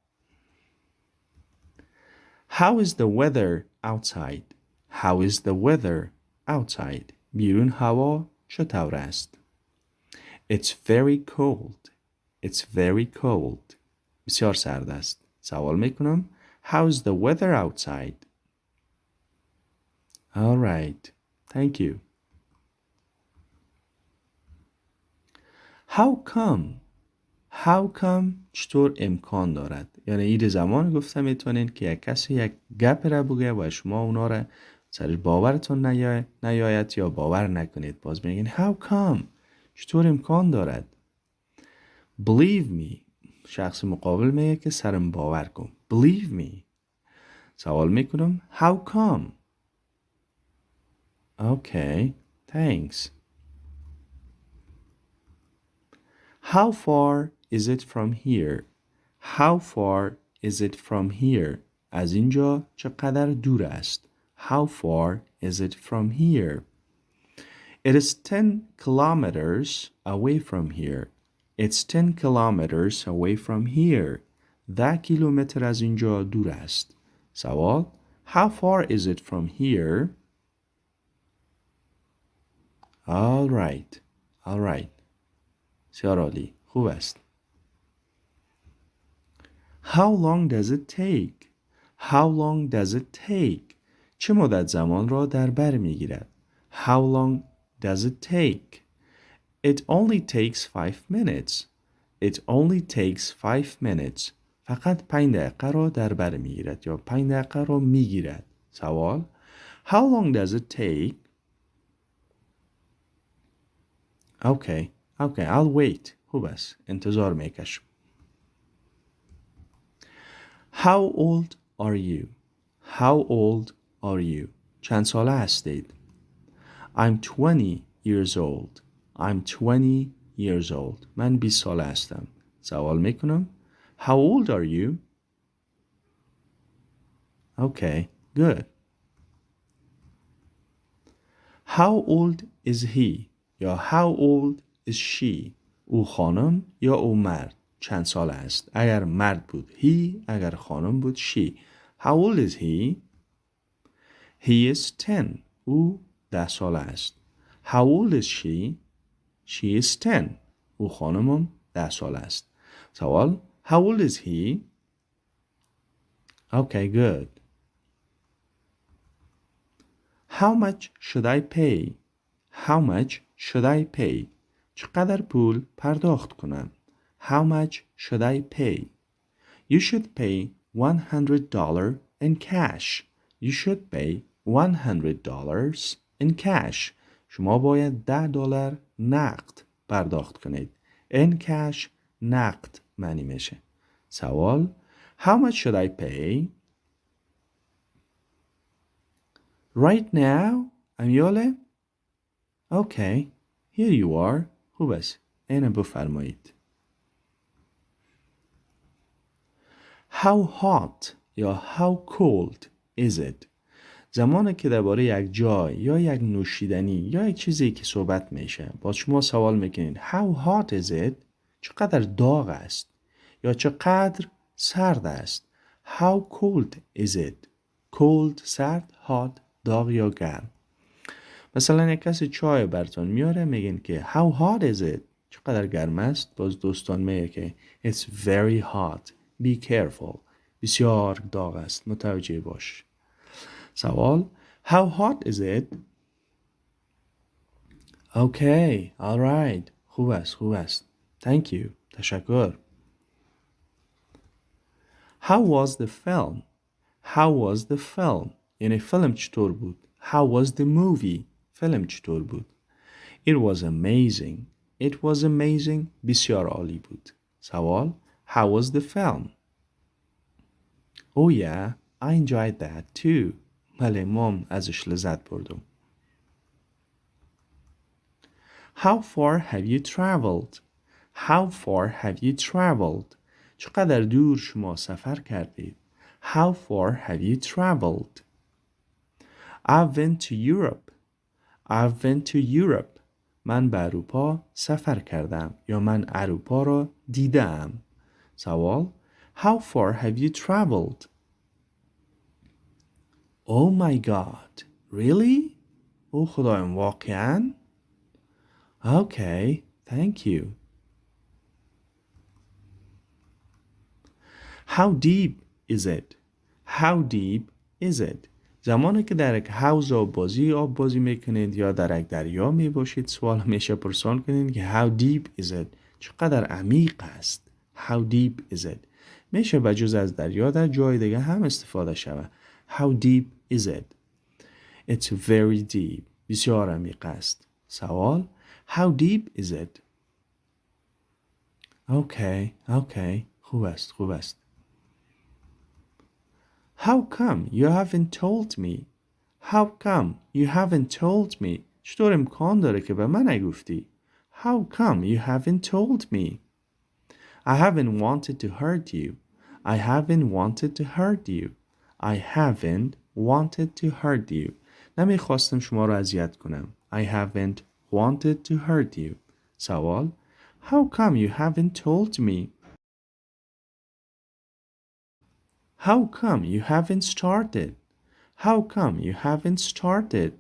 How is the weather outside? How is the weather outside? بیرون هوا چطور است؟ It's very cold. It's very cold. بسیار سرد است. سوال میکنم How is the weather outside? All right. Thank you. How come? How come چطور امکان دارد؟ یعنی این زمان گفتم میتونین که یک کسی یک گپ را بگه و شما اونا را سرش باورتون نیاید یا باور نکنید. باز میگین How come؟ چطور امکان دارد؟ Believe me. شخص مقابل میگه که سرم باور کن. Believe me. سوال میکنم How come؟ Okay, thanks. How far is it from here? How far is it from here? از اینجا چقدر دور است؟ How far is it from here? It is 10 kilometers away from here. It's 10 kilometers away from here. 10 کیلومتر از اینجا دور است. سوال How far is it from here? All right. All right. بسیار عالی. خوب است. How long does it take? How long does it take? چه مدت زمان را در بر میگیرد؟ How long does it take? It only takes 5 minutes. It only takes 5 minutes. فقط 5 دقیقه را در بر میگیرد یا 5 دقیقه را میگیرد. سوال How long does it take? Okay. Okay, I'll wait. خوب است. انتظار میکشم. How old are you? How old are you? چند ساله هستید؟ I'm 20 years old. I'm 20 years old. من 20 ساله هستم. سوال میکنم. How old are you? Okay, good. How old is he? یا how old is she? او خانم یا او مرد؟ چند ساله است؟ اگر مرد بود he، اگر خانم بود she. How old is he? He is 10. او 10 ساله است. How old is she? She is 10. او خانمم 10 ساله است. سوال How old is he? Okay, good. How much should I pay? How much should I pay? چقدر پول پرداخت کنم؟ How much should I pay? You should pay $100 in cash. You should pay $100 in cash. شما باید $10 نقد پرداخت کنید. In cash نقد معنی میشه. سوال How much should I pay? Right now? امیاله؟ Okay. Here you are. خوب است. اینم بفرمایید. How hot یا how cold is it? زمانی که درباره یک جای یا یک نوشیدنی یا یک چیزی که صحبت میشه با شما سوال میکنید How hot is it? چقدر داغ است یا چقدر سرد است. How cold is it? Cold سرد، hot داغ یا گرم. مثلا یک کسی چای براتون میاره میگن که How hot is it? چقدر گرم است. باز دوستان میگه که It's very hot. Be careful. بسیار داغ است. متوجه باش. سوال How hot is it? Okay. All right. خوب است. خوب است. Thank you. تشکر. How was the film? How was the film? یعنی فیلم چطور بود؟ How was the movie? فیلم چطور بود؟ It was amazing. It was amazing. بسیار عالی بود. سوال How was the film? Oh yeah, I enjoyed that too. بله مام ازش لذت بردم. How far have you traveled? How far have you traveled? چقدر دور شما سفر کردید؟ How far have you traveled? I've been to Europe. I've been to Europe. من به اروپا سفر کردم یا من اروپا را دیدم. سوال How far have you traveled? Oh my God. Really? او خدایم واقعاً؟ Okay, thank you. How deep is it? How deep is it? زمانی که در یک حوض آب بازی میکنید یا در یک دریا میباشید سوال میشه پرسان کنید که How deep is it? چقدر عمیق است؟ How deep is it? میشه بجز از دریا در جای دیگه هم استفاده شود. How deep is it? It's very deep. بسیار عمیق است. سوال How deep is it? Okay. خوب است. How come you haven't told me? How come you haven't told me? چطور امکان داره که به من نگفتی؟ How come you haven't told me? I haven't wanted to hurt you. I haven't wanted to hurt you. I haven't wanted to hurt you. نمیخواستم شما رو اذیت کنم. I haven't wanted to hurt you. سوال How come you haven't told me? How come you haven't started? How come you haven't started?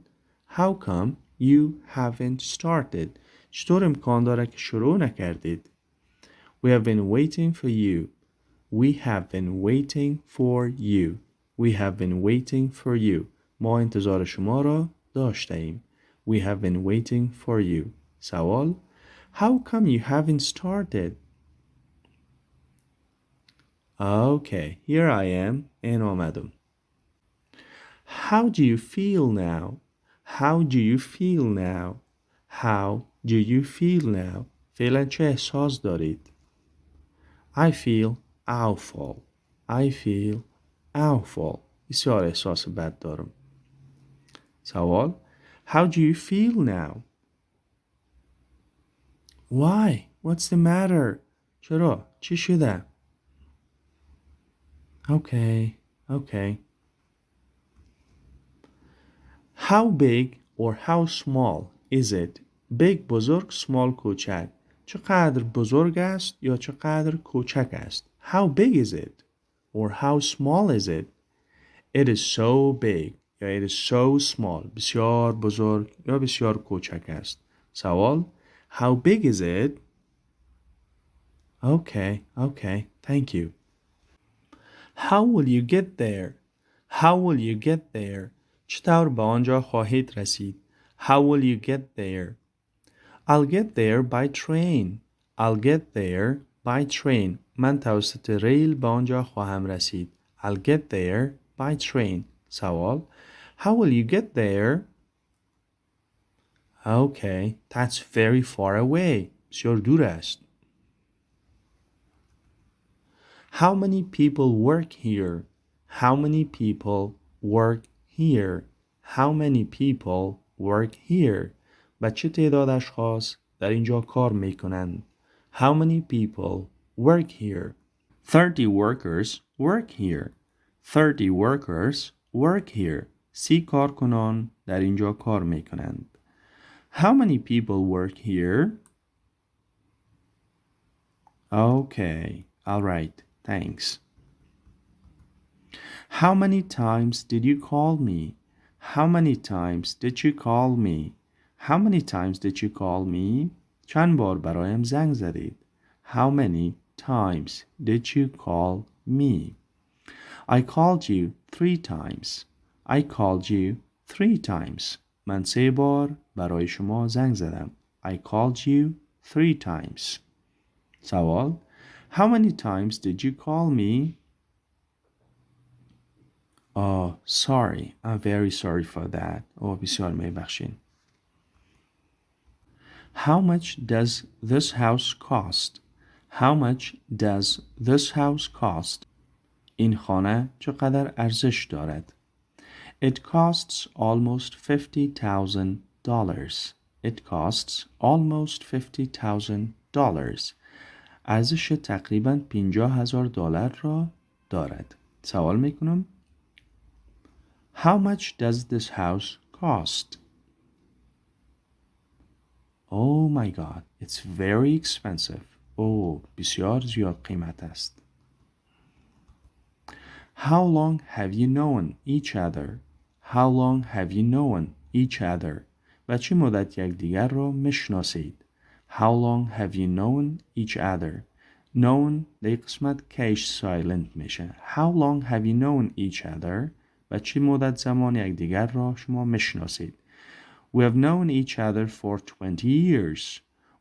How come you haven't started? چطور امکان داره که شروع نکردید؟ We have been waiting for you. We have been waiting for you. We have been waiting for you. ما انتظار شما را داشته ایم. We have been waiting for you. سوال: How come you haven't started? Okay, here I am and آمدم. How do you feel now? How do you feel now? How do you feel now? فعلا چه احساس دارید؟ I feel awful. I feel awful. بسیار احساس بد دارم. سوال: How do you feel now? Why? What's the matter? چرا؟ چی شده؟ Okay, okay. How big or how small is it? Big بزرگ، small کوچک. چقدر بزرگ است یا چقدر کوچک است؟ How big is it? Or how small is it? It is so big یا it is so small. بسیار بزرگ یا بسیار کوچک است. سوال: How big is it? Okay, okay. Thank you. How will you get there? How will you get there? چطور به آنجا خواهید رسید؟ How will you get there? I'll get there by train. I'll get there by train. من توسط ریل به آنجا خواهم رسید. I'll get there by train. سوال: How will you get there? Okay, that's very far away. بسیار دور است. How many people work here? How many people work here? How many people work here? و چه تعداد اشخاص در اینجا کار میکنند؟ How many people work here? 30 workers work here. 30 workers work here. 30 کارکنان در اینجا کار میکنند. How many people work here? Okay, all right, thanks. How many times did you call me? How many times did you call me? How many times did you call me? چند بار برایم زنگ زدید؟ How many times did you call me? I called you 3 times. I called you 3 times. من 3 بار برای شما زنگ زدم. I called you 3 times. سوال: How many times did you call me? Oh, sorry. I'm very sorry for that. بسیار میبخشین. How much does this house cost? How much does this house cost? این خانه چقدر ارزش دارد؟ It costs almost $50,000. It costs almost $50,000. ارزش تقریباً $50,000 را دارد. سوال میکنم: How much does this house cost? Oh my god, it's very expensive. بسیار زیاد قیمت است. How long have you known each other? How long have you known each other? و چه مدت یکدیگر را میشناسید؟ How long have you known each other? Known در قسمت کیش سایلنت میشه. How long have you known each other? و چه مدت زمان یکدیگر را شما میشناسید؟ We have known each other for 20 years.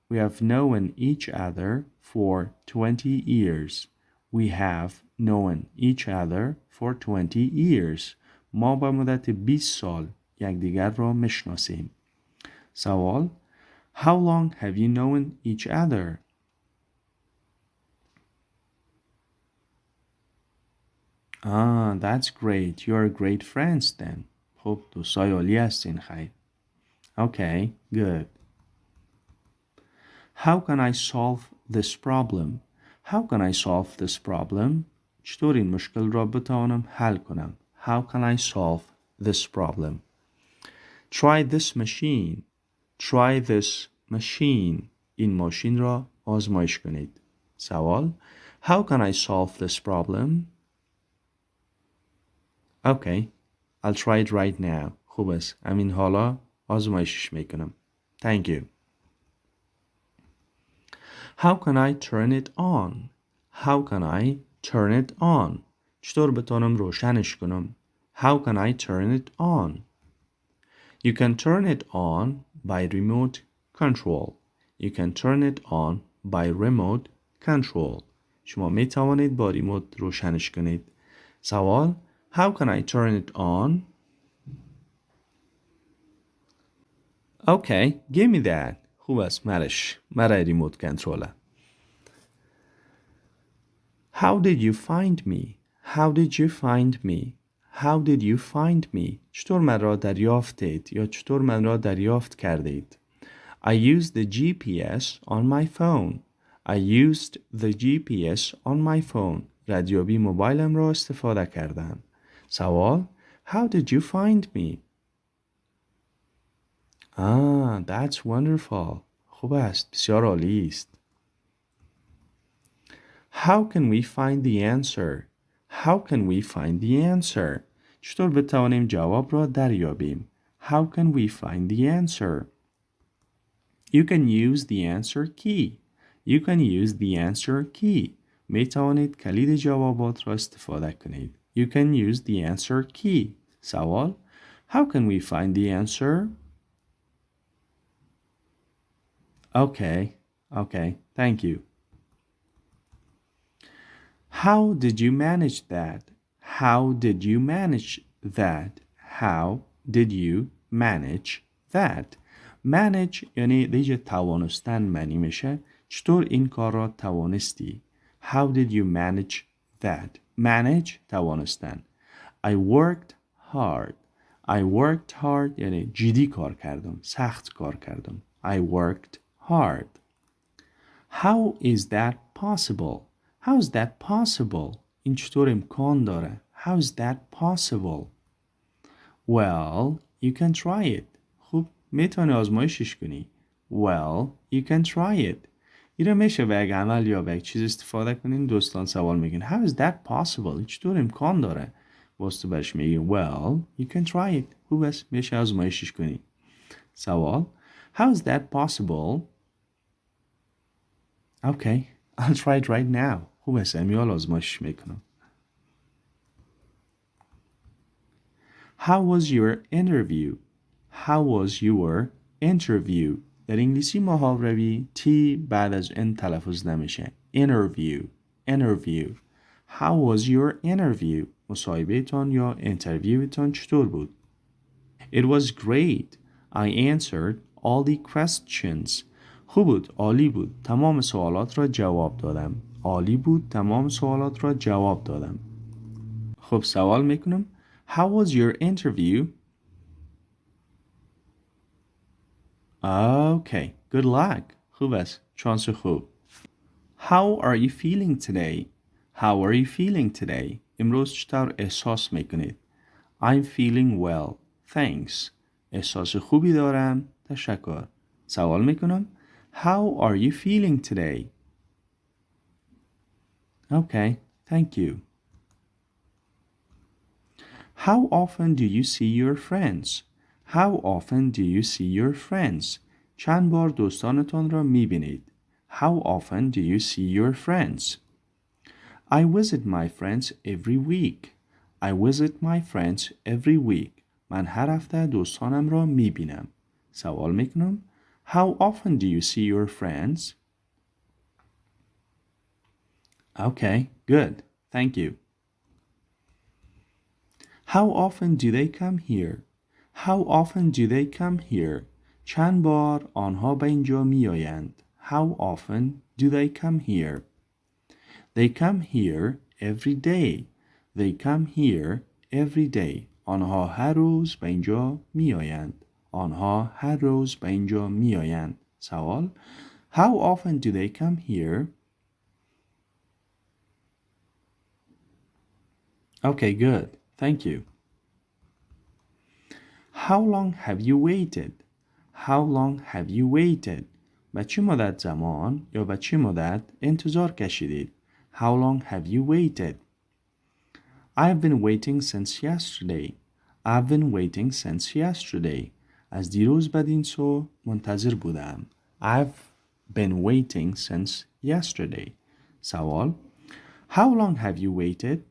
We have known each other for 20 years. We have known each other for 20 years. ما با مدت 20 سال یکدیگر را میشناسیم. سوال: How long have you known each other? That's great. You're great friends then. خب دوستای عالی هستین. خیر. Okay, good. How can I solve this problem? How can I solve this problem? چطور این مشکل را بتوانم حل کنم؟ How can I solve this problem? Try this machine. Try this machine. این ماشین را آزمایش کنید. سوال: How can I solve this problem? Okay. I'll try it right now. خوب است. همین حالا آزمایشش میکنم. Thank you. How can I turn it on? How can I turn it on? چطور بتونم روشنش کنم؟ How can I turn it on? You can turn it on by remote control. You can turn it on by remote control. شما می توانید با ریموت روشنش کنید. سوال: How can I turn it on? Okay, give me that. خوب است. مرای ریموت کنترله. How did you find me? How did you find me? How did you find me? چطور من را دریافتید یا چطور من را دریافت کردید؟ I used the GPS on my phone. I used the GPS on my phone. ردیابی موبایلم را استفاده کردم. سوال: How did you find me? That's wonderful. خوب است. بسیار عالی است. How can we find the answer? How can we find the answer? چطور بتوانیم جواب را دریابیم؟ How can we find the answer? You can use the answer key. You can use the answer key. می توانید کلید جوابات را استفاده کنید. You can use the answer key. سوال: How can we find the answer? Okay, thank you. How did you manage that? How did you manage that? How did you manage that? Manage یعنی دیگه توانستن معنی میشه. چطور این کار را توانستی؟ How did you manage that? Manage توانستن. I worked hard. I worked hard یعنی جدی کار کردم. سخت کار کردم. I worked hard. How is that possible? How is that possible? این چطور امکان داره؟ How is that possible? Well, you can try it. خوب میتونی آزمایشش کنی. Well, you can try it. این رو میشه به یک عمل یا به یک چیز استفاده کنین. دوستان سوال میگن How is that possible? این چطور امکان داره؟ واسه برش میگین Well, you can try it. خوب است میشه آزمایشش کنی. سوال: How is that possible? Okay, I'll try it right now. خوب است امیال آزمایشش میکنم. How was your interview? How was your interview? در انگلیسی محاوروی T بعد از N تلفظ نمیشه. Interview. How was your interview? مصاحبهتان یا انترویوتان چطور بود؟ It was great. I answered all the questions. خوب بود. عالی بود. تمام سوالات را جواب دادم. عالی بود. تمام سوالات را جواب دادم. خب سوال میکنم. How was your interview? Okay. Good luck. خوب است. شانس خوب. How are you feeling today? How are you feeling today? امروز چطور احساس میکنید؟ I'm feeling well. Thanks. احساس خوبی دارم. تشکر. سوال میکنم. How are you feeling today? Okay. Thank you. How often do you see your friends? How often do you see your friends? چند بار دوستانتان را میبینید؟ How often do you see your friends? I visit my friends every week. I visit my friends every week. من هر هفته دوستانم را میبینم. سوال میکنم. How often do you see your friends? Okay, good. Thank you. How often do they come here? How often do they come here? چند بار آنها به اینجا می آیند. How often do they come here? They come here every day. They come here every day. آنها هر روز به اینجا می آیند. آنها هر روز به اینجا می آیند. سوال: How often do they come here? Okay, good. Thank you. How long have you waited? How long have you waited? به چه مدت زمان یا به چه مدت انتظار کشیدید؟ How long have you waited? I've been waiting since yesterday. I've been waiting since yesterday. از دیروز بدین سو منتظر بودم. I've been waiting since yesterday. سوال How long have you waited?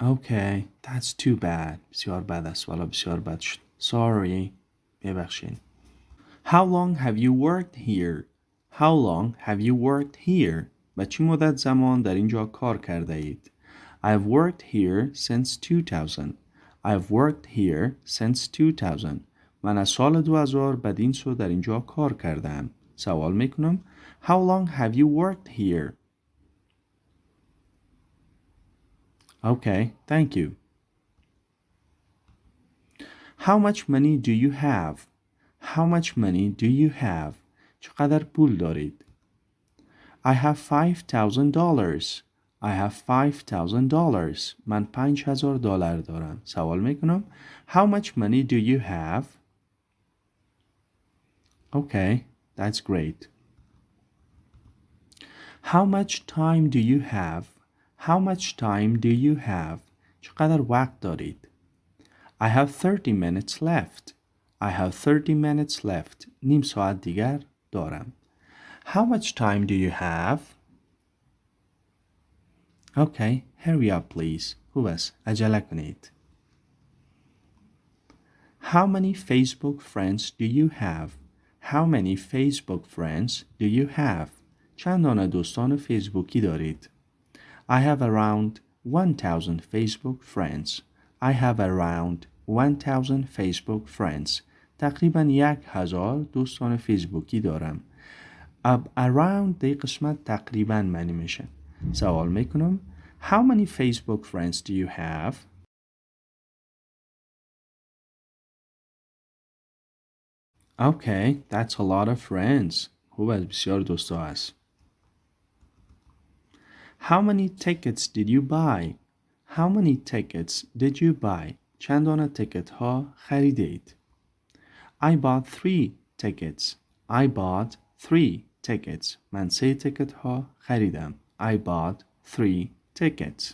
Okay, that's too bad. بسیار بد است. والا بسیار بد شد. Sorry. ببخشید. How long have you worked here? How long have you worked here? و چی مدت زمان در اینجا کار کرده اید؟ I've worked here since 2000. I've worked here since 2000. من از سال 2000 بدین سو در اینجا کار کردم. سوال میکنم How long have you worked here? Okay, thank you. How much money do you have? How much money do you have? چقدر پول دارید؟ I have $5,000. I have $5,000. من $5,000 دارم. سوال میکنم How much money do you have? Okay, that's great. How much time do you have? How much time do you have? چقدر وقت دارید؟ I have 30 minutes left. I have 30 minutes left. نیم ساعت دیگر دارم. How much time do you have? Okay, hurry up please. خوب است. عجله کنید. How many Facebook friends do you have? How many Facebook friends do you have? چند دانه دوستان فیسبوکی دارید؟ I have around 1,000 Facebook friends. I have around 1,000 Facebook friends. تقریباً 1,000 دوستان فیسبوکی دارم. around دی قسمت تقریباً معنی میشه. سوال میکنم How many Facebook friends do you have? Okay, that's a lot of friends. خوب است. بسیار دوستا هست. How many tickets did you buy? How many tickets did you buy? چند دانه تیکت ها خریدید؟ I bought 3 tickets. I bought 3 tickets. من 3 تیکت ها خریدم. I bought 3 tickets.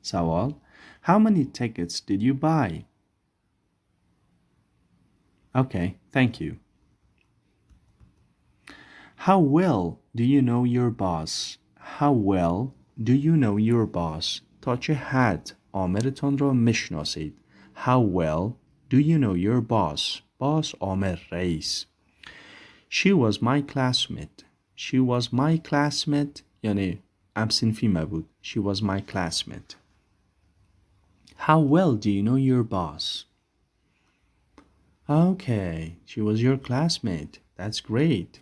سوال How many tickets did you buy? Okay, thank you. How well do you know your boss? How well do you know your boss? تا چه حد آمرتان را میشناسید؟ How well do you know your boss? Boss آمر رئیس. She was my classmate. She was my classmate یعنی همسنفی ما بود. She was my classmate. How well do you know your boss? Okay, she was your classmate. That's great.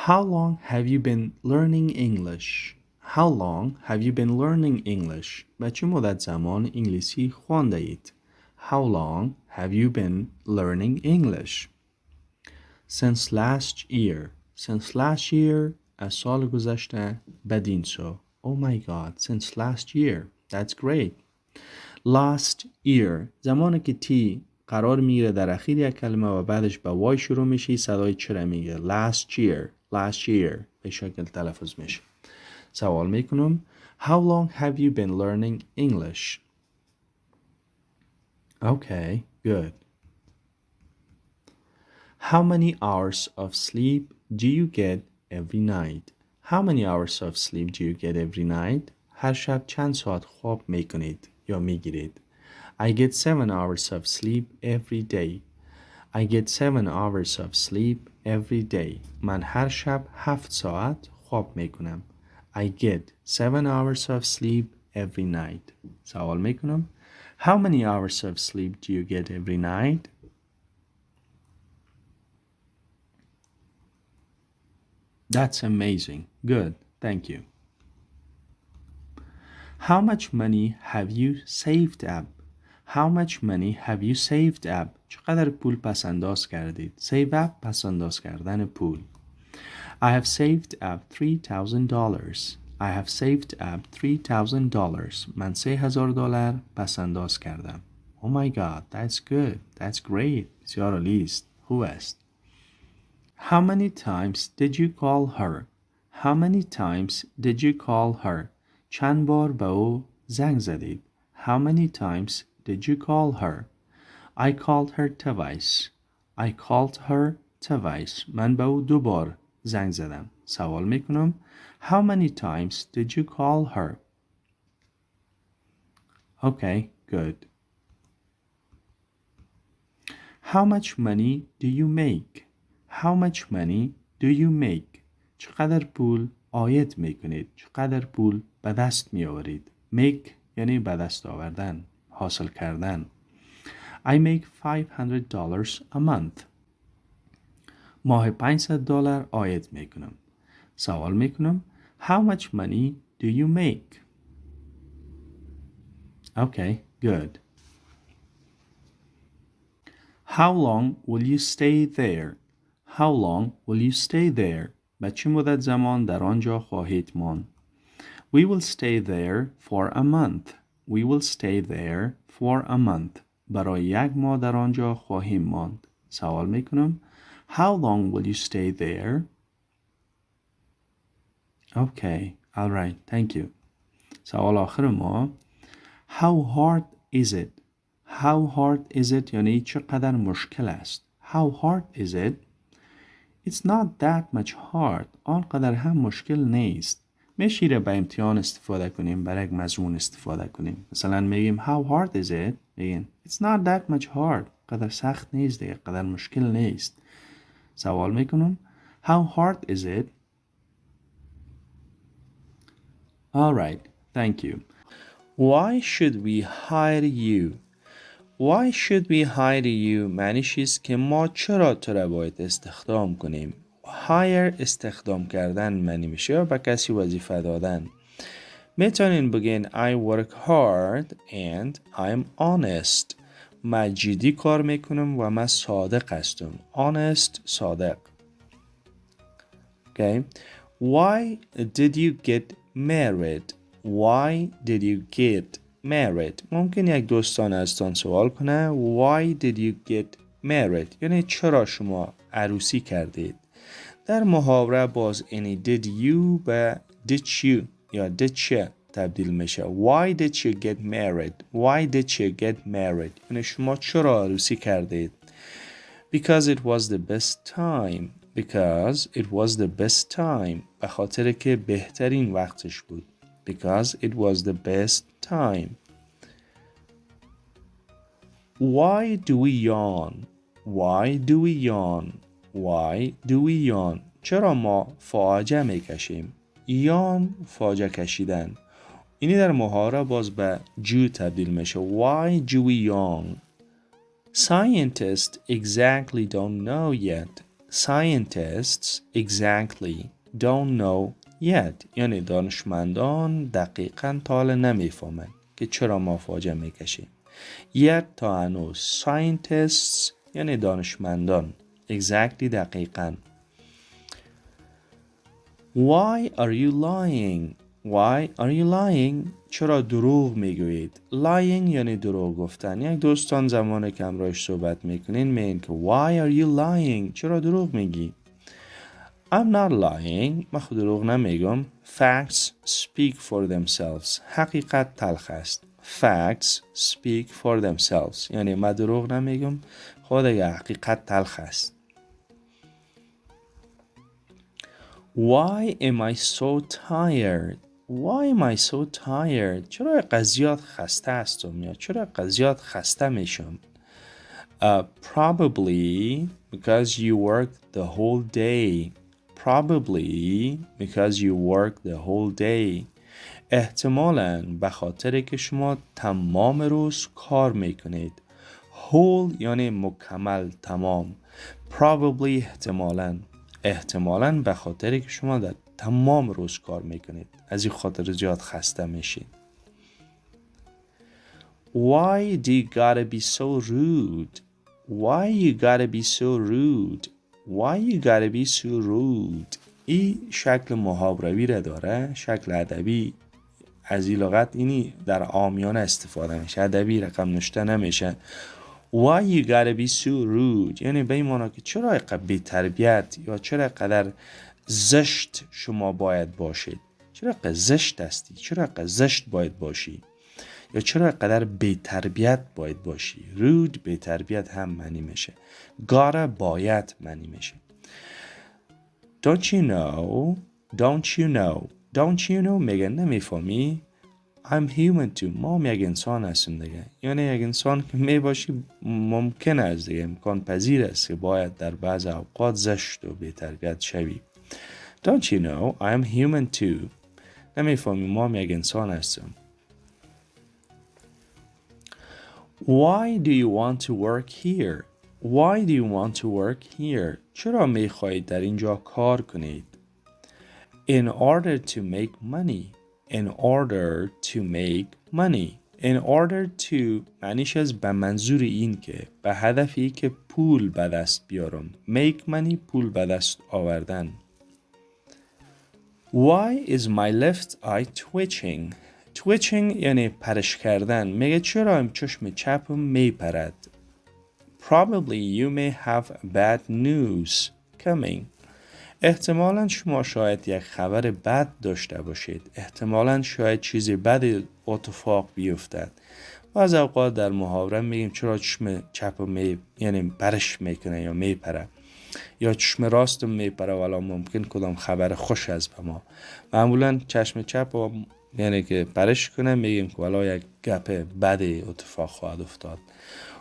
How long have you been learning English? How long have you been learning English? و چه مدت زمان انگلیسی خوانده اید؟ How long have you been learning English? Since last year. Since last year از سال گذشته بدین سو. Oh my god, since last year. That's great. Last year زمانی که تی قرار میگیره در اخیر یک کلمه و بعدش به وای شروع میشه صدای چرا میگه last year. Last year به شکل تلفظ میشه. سوال میکنم How long have you been learning English? Okay, good. How many hours of sleep do you get every night? How many hours of sleep do you get every night? هر شب چند ساعت خواب میکنید یا میگیرید؟ I get 7 hours of sleep every day. I get 7 hours of sleep every day. من هر شب 7 ساعت خواب میکنم. I get 7 hours of sleep every night. سوال میکنم How many hours of sleep do you get every night? That's amazing. Good. Thank you. How much money have you saved up? How much money have you saved up? چقدر پول پس انداز کردید؟ Save up پس انداز کردن پول. I have saved up $3,000. I have saved up $3,000. من $3,000 پس انداز کردم. Oh my god, that's good. That's great. بسیار عالی است. خوب است. How many times did you call her? How many times did you call her? چند بار به او زنگ زدید؟ How many times did you call her? I called her twice. I called her twice. من به او 2 بار زنگ زدم. سوال میکنم How many times did you call her? Okay, good. How much money do you make? How much money do you make? چقدر پول عاید میکنید؟ چقدر پول به دست میآورید؟ Make یعنی به دست آوردن، حاصل کردن. I make $500 a month. ماه $500 عاید میکنم. سوال میکنم How much money do you make? Okay, good. How long will you stay there? How long will you stay there? به چه مدت زمان در آنجا خواهید ماند؟ We will stay there for a month. We will stay there for a month. برای 1 ماه در آنجا خواهیم ماند. سوال میکنم How long will you stay there? Okay, all right, thank you. سوال آخر ما How hard is it? How hard is it یعنی چقدر مشکل است. How hard is it? It's not that much hard. آنقدر هم مشکل نیست. میشه به امتحان استفاده کنیم، برای یک مضمون استفاده کنیم. مثلا میگیم How hard is it? میگیم It's not that much hard. قدر سخت نیست دیگه، قدر مشکل نیست. سوال میکنم How hard is it? All right, thank you. Why should we hire you? Why should we hire you معنیش است که ما چرا تو را باید استخدام کنیم. hire استخدام کردن معنی میشه یا به کسی وظیفه دادن. میتونین بگین I work hard and I'm honest. من جدی کار میکنم و من صادق هستم. honest صادق. Okay. Why did you get married? Why did you get married? ممکن یک دوستان ازتان سوال کنه Why did you get married? یعنی چرا شما عروسی کردید؟ در محاوره باز اینی did you به did you یا did she تبدیل میشه. Why did you get married? Why did you get married? یعنی شما چرا عروسی کردید؟ Because it was the best time. Because it was the best time. به خاطر که بهترین وقتش بود. Because it was the best time. Why do we yawn? Why do we yawn? Why do we yawn? چرا ما فاجعه میکشیم؟ یان فاجعه کشیدن. اینی در محاوره باز به جو تبدیل میشه. Why do we yawn? Scientists exactly don't know yet. Scientists exactly don't know yet. یعنی دانشمندان دقیقاً تا حالا نمیفهمن که چرا ما فاجعه میکشیم. Yet تا هنوز. Scientists یعنی دانشمندان. Exactly دقیقاً. Why are you lying? Why are you lying? چرا دروغ میگویید؟ Lying یعنی دروغ گفتن. یک دوستان زمانی که همراهش صحبت میکنین میگن که Why are you lying? چرا دروغ میگی؟ I'm not lying. من خود دروغ نمیگم. Facts speak for themselves. حقیقت تلخ است. Facts speak for themselves. یعنی من دروغ نمیگم. خود حقیقت تلخ است. Why am I so tired? Why am I so tired? چرا قضیات خسته هستم یا چرا قضیات خسته میشم؟ Probably because you worked the whole day. Probably because you worked the whole day. احتمالاً به خاطر که شما تمام روز کار میکنید. Whole یعنی مکمل تمام. Probably احتمالاً به خاطر که شما در تمام روز کار میکنید. از این خاطر زیاد خسته میشید. Why do you gotta be so rude? Why you gotta be so rude? Why you gotta be so rude? این شکل محاوروی را داره. شکل ادبی از این لغت اینی در عامیانه استفاده میشه. ادبی رقم نشته نمیشه. Why you gotta be so rude؟ یعنی به این معنی که چرا اینقدر بی تربیت یا چرا قدر زشت شما باید باشید. چرا قدر زشت هستی؟ چرا قدر زشت باید باشی؟ یا چرا قدر بی تربیت باید باشی؟ رود بی تربیت هم معنی میشه. gotta باید معنی میشه. Don't you know? Don't you know? Don't you know میگن نمیفهمی؟ I'm human too. ما هم یک انسان هستیم دیگه. یعنی یک انسان که میباشی ممکن است دیگه، امکان پذیر است که باید در بعض اوقات زشت و بی تربیت شوی. Don't you know? I'm human too. نمیفهمی ما هم یک انسان هستیم. Why do you want to work here? Why do you want to work here? چرا میخواهید در اینجا کار کنید؟ In order to make money. In order to make money. In order to معنیش از به منظور این که به هدفی که پول به دست بیارم. Make money پول به دست آوردن. Why is my left eye twitching? Twitching یعنی پرش کردن. میگه چرا این چشم چپم میپرد؟ Probably you may have bad news coming. احتمالاً شما شاید یک خبر بد داشته باشید. احتمالاً شاید چیزی بد اتفاق بیفتد. و از اوقات در محاوره میگیم چرا چشم چپم یعنی پرش میکنه یا میپره. یا چشم راستم میپره ولی ممکن کدام خبر خوش از به ما. معمولاً چشم چپ یعنی که پرش کنه میگیم که ولی یک گپ بد اتفاق خواهد افتاد.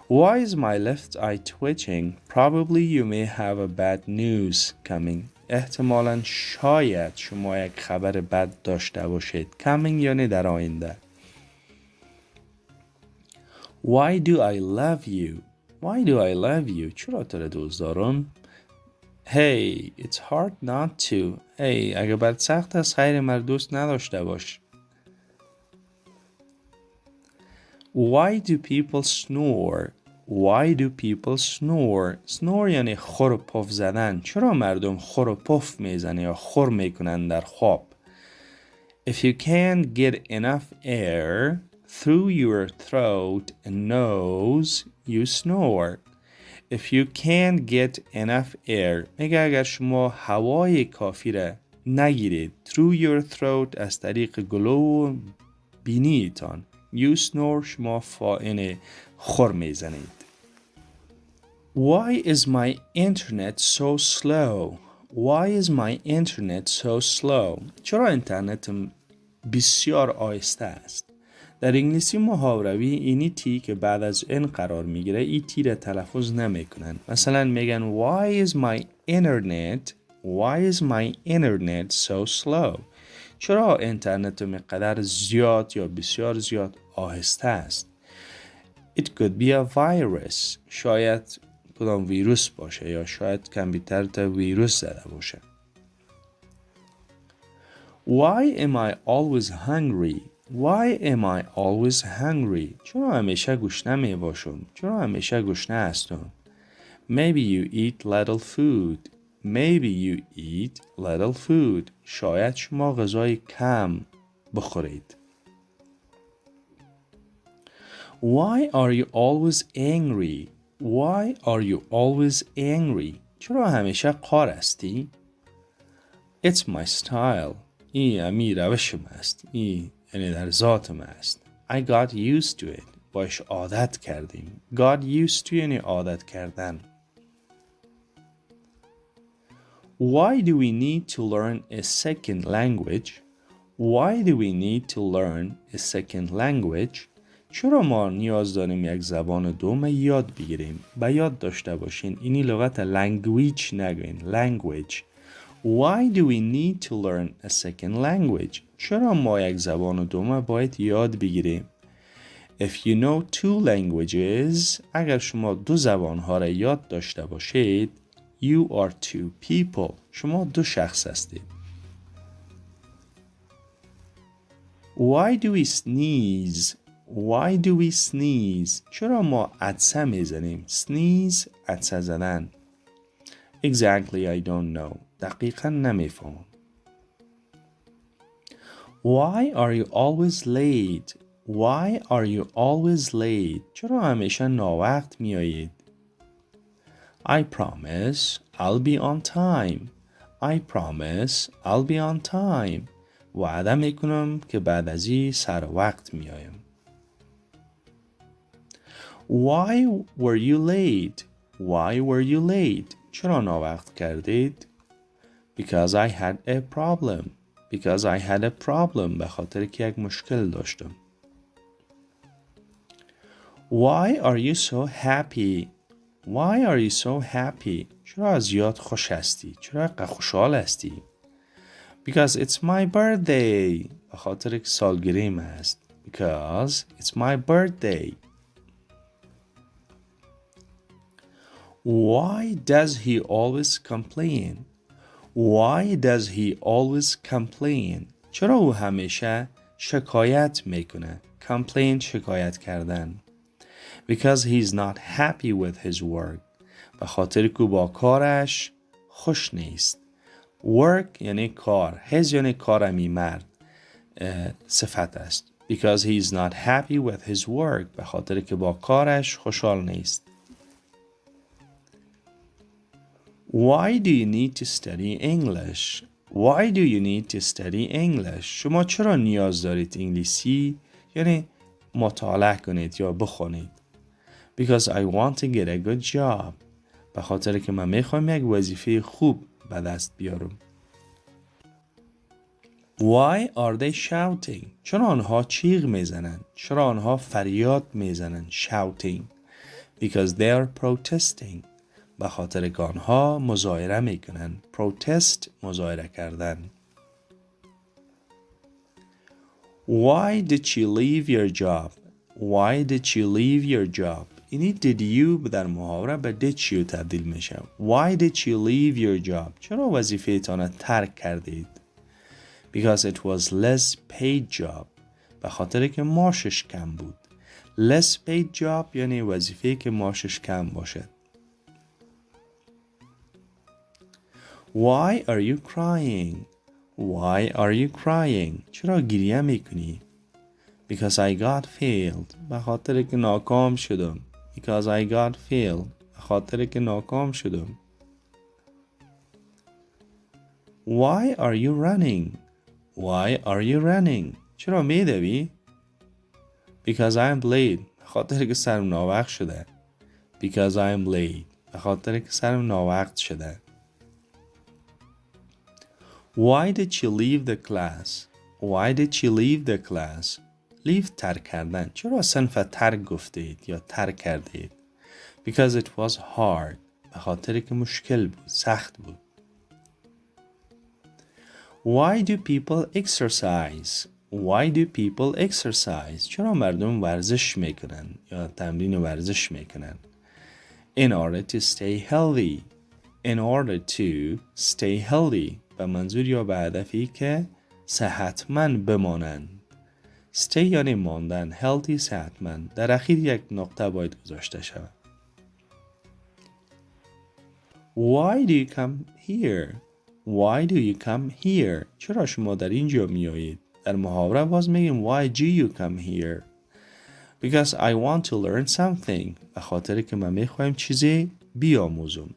Why is my left eye twitching? Probably you may have a bad news coming. احتمالاً شاید شما یک خبر بد داشته باشید. Coming یعنی در آینده. Why do I love you? Why do I love you? چرا تو را دوست دارم؟ Hey, it's hard not to. Hey, اگه بد سخت است خیر مر دوست نداشته باش. Why do people snore? Why do people snore? Snore یعنی خور و پف زدن. چرا مردم خور و پف میزنن یا خور میکنن در خواب؟ If you can't get enough air through your throat and nose, you snore. If you can't get enough air میگه اگر شما هوای کافی را نگیرید through your throat از طریق گلو و بینیتان you snore شما فائن خور میزنید. Why is my internet so slow? Why is my internet so slow? چرا اینترنتم بسیار آهسته است؟ در انگلیسی محاوروی اینی تی که بعد از ان قرار میگیره ای تی را تلفظ نمیکنن. مثلا میگن Why is my internet so slow? چرا اینترنتم قدر زیاد یا بسیار زیاد آهسته است؟ It could be a virus. شاید کدام ویروس باشه یا شاید کامپیوترت ویروس زده باشه. Why am I always hungry? Why am I always hungry? چرا همیشه گشنه می باشم؟ چرا همیشه گشنه هستم؟ Maybe you eat little food. Maybe you eat little food. شاید شما غذای کم بخورید. Why are you always angry? Why are you always angry? چرا همیشه قار هستی؟ It's my style. این روشم است. این یعنی در ذاتم است. I got used to it. باش عادت کردیم. Got used to یعنی عادت کردن. Why do we need to learn a second language? Why do we need to learn a second language? چرا ما نیاز داریم یک زبان دوم یاد بگیریم؟ به یاد داشته باشین اینی لغت language نگوین. Language. Why do we need to learn a second language? چرا ما یک زبان دوم باید یاد بگیریم؟ If you know two languages, اگر شما دو زبانها را یاد داشته باشید, you are two people. شما دو شخص هستید. Why do we sneeze? Why do we sneeze? چرا ما عطسه میزنیم؟ Sneeze عطسه زدن. Exactly, I don't know. دقیقاً نمیفهمم. Why are you always late? Why are you always late? چرا همیشه ناوقت میایید؟ I promise I'll be on time. I promise I'll be on time. وعده میکنم که بعد از این سر وقت میایم. Why were you late? Why were you late? چرا ناوقت کردید؟ Because I had a problem. Because I had a problem. به خاطر که یک مشکل داشتم. Why are you so happy? Why are you so happy? چرا از زیاد خوش هستی؟ چرا خوشحال هستی؟ Because it's my birthday. به خاطر که سالگیریم است. Because it's my birthday. Why does he always complain? Why does he always complain? چرا او همیشه شکایت میکنه؟ Complain شکایت کردن. Because he's not happy with his work. به خاطر که با کارش خوش نیست. Work یعنی کار. His یعنی کارمی مرد. صفت است. Because he's not happy with his work. به خاطر که با کارش خوشحال نیست. Why do you need to study English? Why do you need to study English? شما چرا نیاز دارید انگلیسی؟ یعنی مطالعه کنید یا بخونید. Because I want to get a good job. به خاطر که من میخوام یک وظیفه خوب به دست بیارم. Why are they shouting? چرا آنها چیغ میزنن؟ چرا آنها فریاد میزنن؟ Shouting. Because they are protesting. به خاطر که آنها مظاهره میکنن. Protest مظاهره کردن. Why did you leave your job? Why did you leave your job? اینی did you در محاوره به did you تبدیل میشه. Why did you leave your job? چرا وظیفه تان ترک کردید؟ Because it was less paid job. به خاطر که معاشش کم بود. Less paid job یعنی وظیفه که معاشش کم باشد. Why are you crying? Why are you crying? چرا گریه میکنی؟ Because I got failed. به خاطر که ناکام شدم. Because I got failed. به خاطر که ناکام شدم. Why are you running? Why are you running? چرا میدوی؟ Because I am late. به خاطر که سرم ناوقت شده. Because I am late. به خاطر که سرم ناوقت شده. Why did you leave the class? Why did you leave the class? Leave ترک کردن. چرا صنف ترک گفتید یا ترک کردید؟ Because it was hard. به خاطر که مشکل بود. سخت بود. Why do people exercise? Why do people exercise? چرا مردم ورزش میکنن یا تمرین ورزش میکنن؟ In order to stay healthy. In order to stay healthy. به منظور یا به هدفی که صحتمند بمانند. Stay یعنی ماندن. Healthy صحتمند. در اخیر یک نقطه باید گذاشته شود. Why do you come here? Why do you come here? چرا شما در اینجا می آیید؟ در محاوره باز میگیم Why do you come here? Because I want to learn something. به خاطر که من میخوایم چیزی بیاموزم.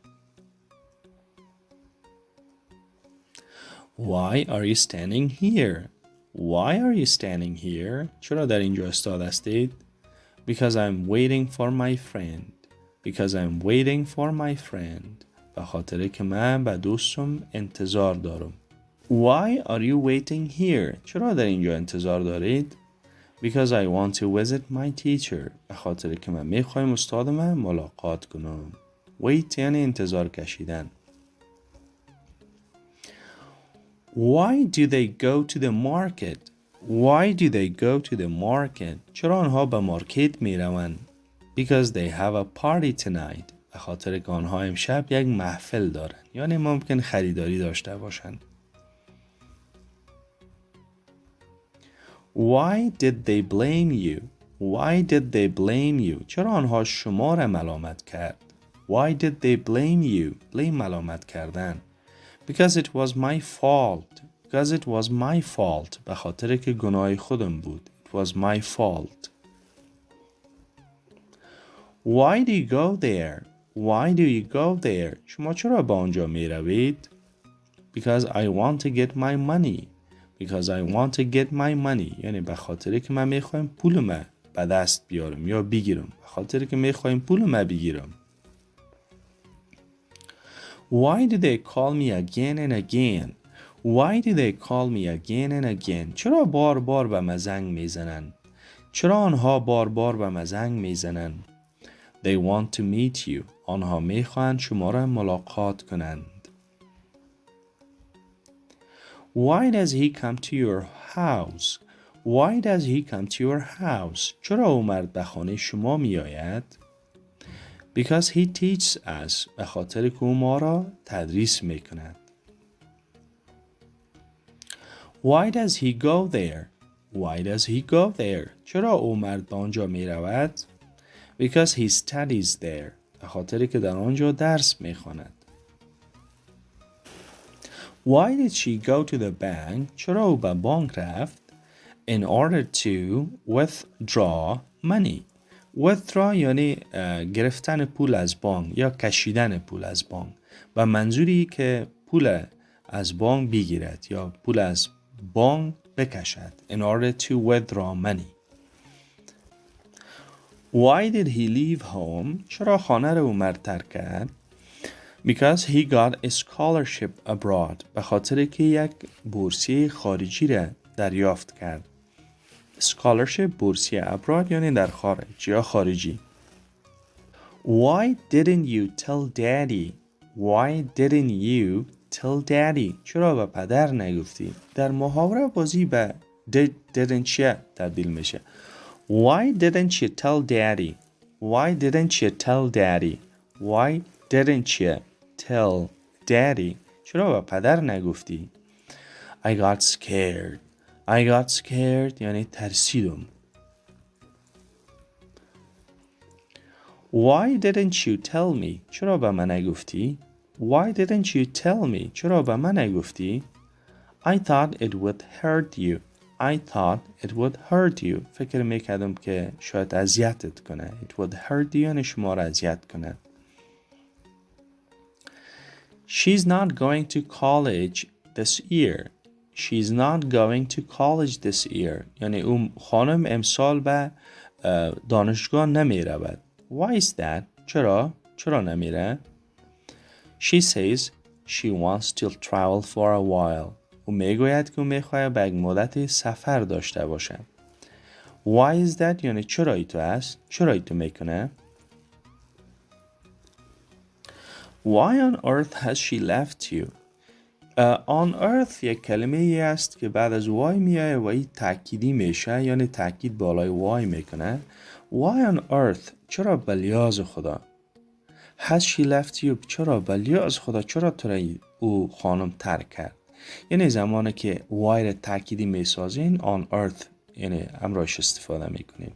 Why are you standing here? Why are you standing here? چرا در اینجا استاد هستید؟ Because I'm waiting for my friend. Because I'm waiting for my friend. به خاطر که من به دوستم انتظار دارم. Why are you waiting here? چرا در اینجا انتظار دارید؟ Because I want to visit my teacher. به خاطر که من میخوایم استاد من ملاقات کنم. Wait یعنی انتظار کشیدن. Why do they go to the market? Why do they go to the market? چرا آنها به مارکت می روند؟ Because they have a party tonight. به خاطر که آنها امشب یک محفل دارند. یعنی ممکن خریداری داشته باشند. Why did they blame you? Why did they blame you? چرا آنها شما را ملامت کرد؟ Why did they blame you? blame ملامت کردن. Because it was my fault. Because it was my fault. به خاطر که گناه خودم بود. It was my fault. Why do you go there? Why do you go there? شما چرا به آنجا می روید؟ Because I want to get my money. Because I want to get my money. یعنی به خاطر که من میخوایم پولم به دست بیارم یا بگیرم. به خاطر که میخوایم پولم بگیرم. Why do they call me again and again? Why do they call me again and again? چرا بار بار به من زنگ میزنن؟ چرا آنها بار بار به من زنگ میزنن؟ They want to meet you. آنها میخواهند شما را ملاقات کنند. Why does he come to your house? Why does he come to your house? چرا او مرد به خانه شما می آید؟ Because he teaches us. به خاطر که او ما را تدریس می کند. Why does he go there? Why does he go there? چرا او مرد به آنجا می رود؟ Because he studies there. به خاطر که در آنجا درس می خواند. Why did she go to the bank? چرا او به بانک رفت؟ In order to withdraw money. withdraw یعنی گرفتن پول از بانک یا کشیدن پول از بانک و منظوری که پول از بانک بگیرد یا پول از بانک بکشد. In order to withdraw money. Why did he leave home? چرا خانه را او مرد ترک کرد؟ Because he got a scholarship abroad. به خاطر که یک بورسیه خارجی را دریافت کرد. Scholarship بورسیه abroad یعنی در خارج یا خارجی. Why didn't you tell daddy? Why didn't you tell daddy? چرا به پدر نگفتی؟ در محاوره بازی به didn't you تبدیل میشه. Why didn't you tell daddy? Why didn't you tell daddy? Why didn't you tell daddy? چرا به پدر نگفتی؟ I got scared. I got scared یعنی ترسیدم. Why didn't you tell me? چرا به من نگفتی؟ Why didn't you tell me? چرا به من نگفتی؟ I thought it would hurt you. I thought it would hurt you. فکر میکردم که شاید اذیتت کنه. It would hurt you یعنی شما را اذیت کنه. She's not going to college this year. She's not going to college this year. یعنی اون خانم امسال به دانشگاه نمی رود. Why is that? چرا نمیره؟ She says she wants to travel for a while. او میگوید که او میخواهد به یک مدت سفر داشته باشه. Why is that? یعنی چرا تو است؟ چرا تو میکنه؟ Why on earth has she left you? On earth یک کلمه ای است که بعد از why میایه و این تأکیدی میشه یعنی تأکید بالای why میکنه. Why on earth چرا بلیاز خدا؟ Has she left you چرا بلیاز خدا چرا تو را او خانم ترک کرد؟ یعنی زمانی که why را تأکیدی میسازین on earth یعنی امرایش استفاده میکنیم.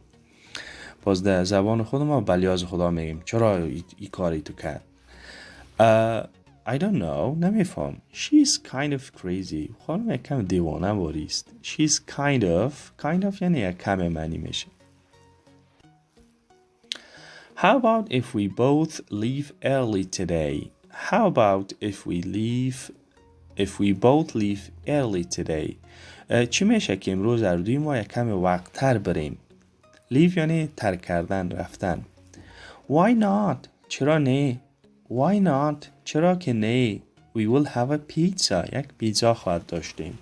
باز در زبان خود ما بلیاز خدا میگیم چرا این کاری تو کرد؟ I don't know. نمیفهم. She's kind of crazy. خانم یکم دیوانه واریست. She's kind of یعنی یک کم معنی میشه. How about if we both leave early today? How about if we both leave early today? چی میشه که امروز زردوی ما یک کم وقت تر بریم؟ Leave یعنی ترک کردن رفتن. Why not? چرا نه؟ Why not? چرا که نه؟ We will have a pizza. یک پیتزا خواهد داشتیم.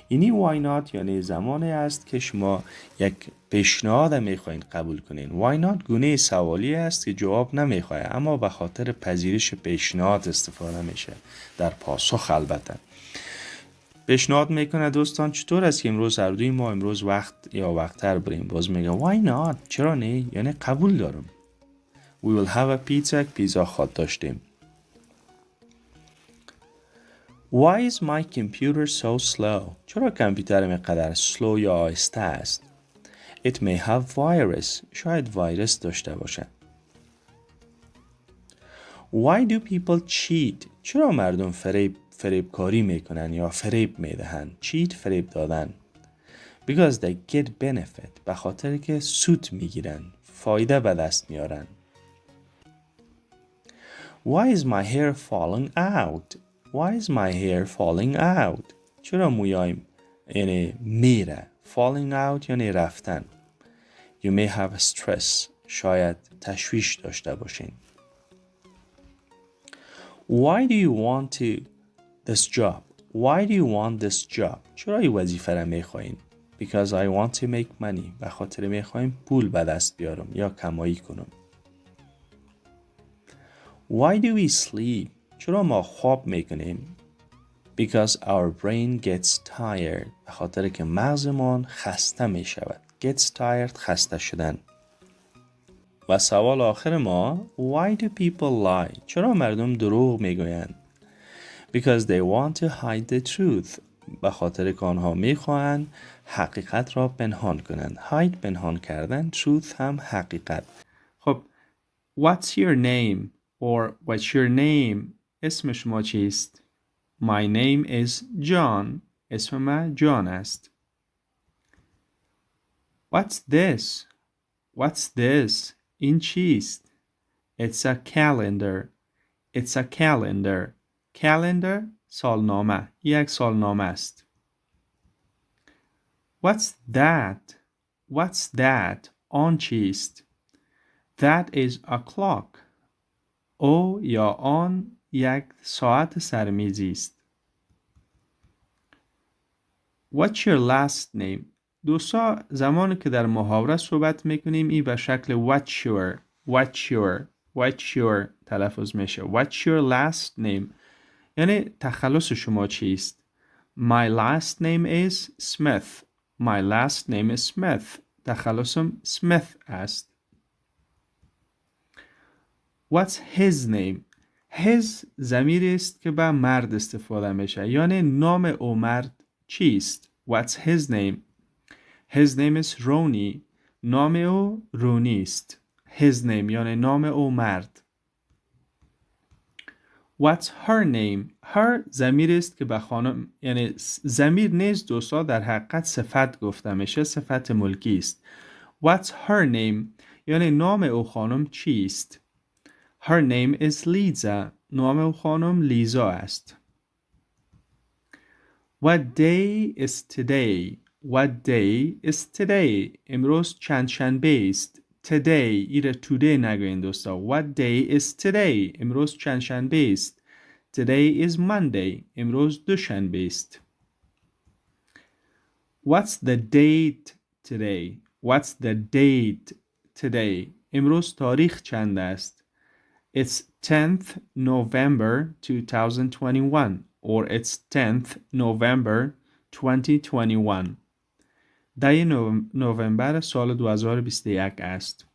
اینی why not یعنی زمانی است که شما یک پیشنهاد میخواین قبول کنین. Why not گونه سوالی است که جواب نمیخواه اما به خاطر پذیرش پیشنهاد استفاده میشه در پاسخ. البته پیشنهاد میکنه دوستان چطور است که امروز هر دوی ما امروز وقت تر بریم. باز میگه why not چرا نه یعنی قبول دارم. We will have a pizza. پیزا خواهد داشتیم. Why is my computer so slow? چرا کامپیوترم اینقدر slow یا آهسته است؟ It may have virus. شاید ویروس داشته باشه. Why do people cheat? چرا مردم فریب کاری میکنن یا فریب میدهن؟ cheat فریب دادن. Because they get benefit. به خاطر که سود میگیرن. فایده به دست میارن. Why is my hair falling out? Why is my hair falling out? چرا مویایم یعنی میره. Falling out یعنی رفتن. You may have stress. شاید تشویش داشته باشین. Why do you want this job? Why do you want this job? چرا این وظیفه را میخواین؟ Because I want to make money. به خاطر میخوایم پول به دست بیارم یا کمایی کنم. Why do we sleep? چرا ما خواب میکنیم؟ Because our brain gets tired. به خاطر که مغزمان خسته میشود. Gets tired خسته شدن. و سوال آخر ما Why do people lie? چرا مردم دروغ میگویند؟ Because they want to hide the truth. به خاطر که آنها میخواهند حقیقت را پنهان کنند. Hide پنهان کردن. Truth هم حقیقت. خب What's your name? Or what's your name? اسم شما چیست؟ My name is John. اسم من جان است. What's this? What's this? این چیست؟ It's a calendar. It's a calendar. Calendar سالنامه. یک سالنامه است. What's that? What's that? آن چیست؟ That is a clock. او یا آن یک ساعت سرمیزی است. What's your last name? دوستا زمانی که در محاوره صحبت میکنیم این به شکل what's your تلفظ میشه. What's your last name؟ یعنی تخلص شما چیست؟ My last name is Smith. My last name is Smith. تخلصم Smith است. What's his name? His ضمیر است که به مرد استفاده میشه. یعنی نام او مرد چیست؟ What's his name? His name is Ronnie. نام او رونی است. His name یعنی نام او مرد. What's her name? Her ضمیر است که به خانم یعنی ضمیر نیست دوستا در حقیقت صفت گفته میشه. صفت ملکی است. What's her name? یعنی نام او خانم چیست؟ Her name is Lisa. نام او خانم لیزا است. What day is today? What day is today? امروز چند شنبه است. Today ایره today نگوین دوستا. What day is today? امروز چند شنبه است. Today is Monday. امروز دوشنبه است. What's the date today? What's the date today? امروز تاریخ چند است. It's 10th November 2021 or it's 10th November 2021. 10 نوامبر سال 2021 است.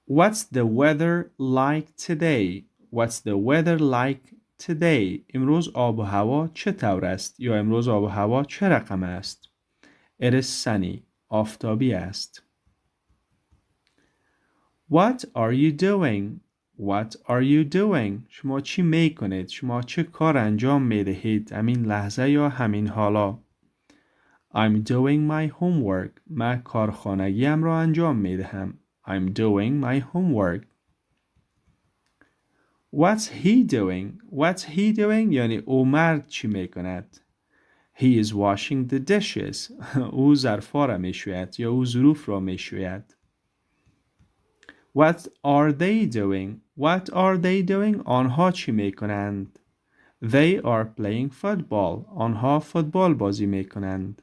What's the weather like today? What's the weather like today? امروز آب و هوا چه طور است؟ یا امروز آب و هوا چه رقم است؟ It is sunny. آفتابی است. What are you doing? What are you doing? شما چی میکنید؟ شما چه کار انجام میدهید؟ همین لحظه یا همین حالا؟ I'm doing my homework. من کارخانگیم را انجام میدهم. I'm doing my homework. What's he doing? What's he doing? یعنی او مرد چی میکند؟ He is washing the dishes. او ظرفا را میشوید یا او ظروف را میشوید. What are they doing? What are they doing? آنها چی میکنند؟ They are playing football. آنها فوتبال بازی میکنند.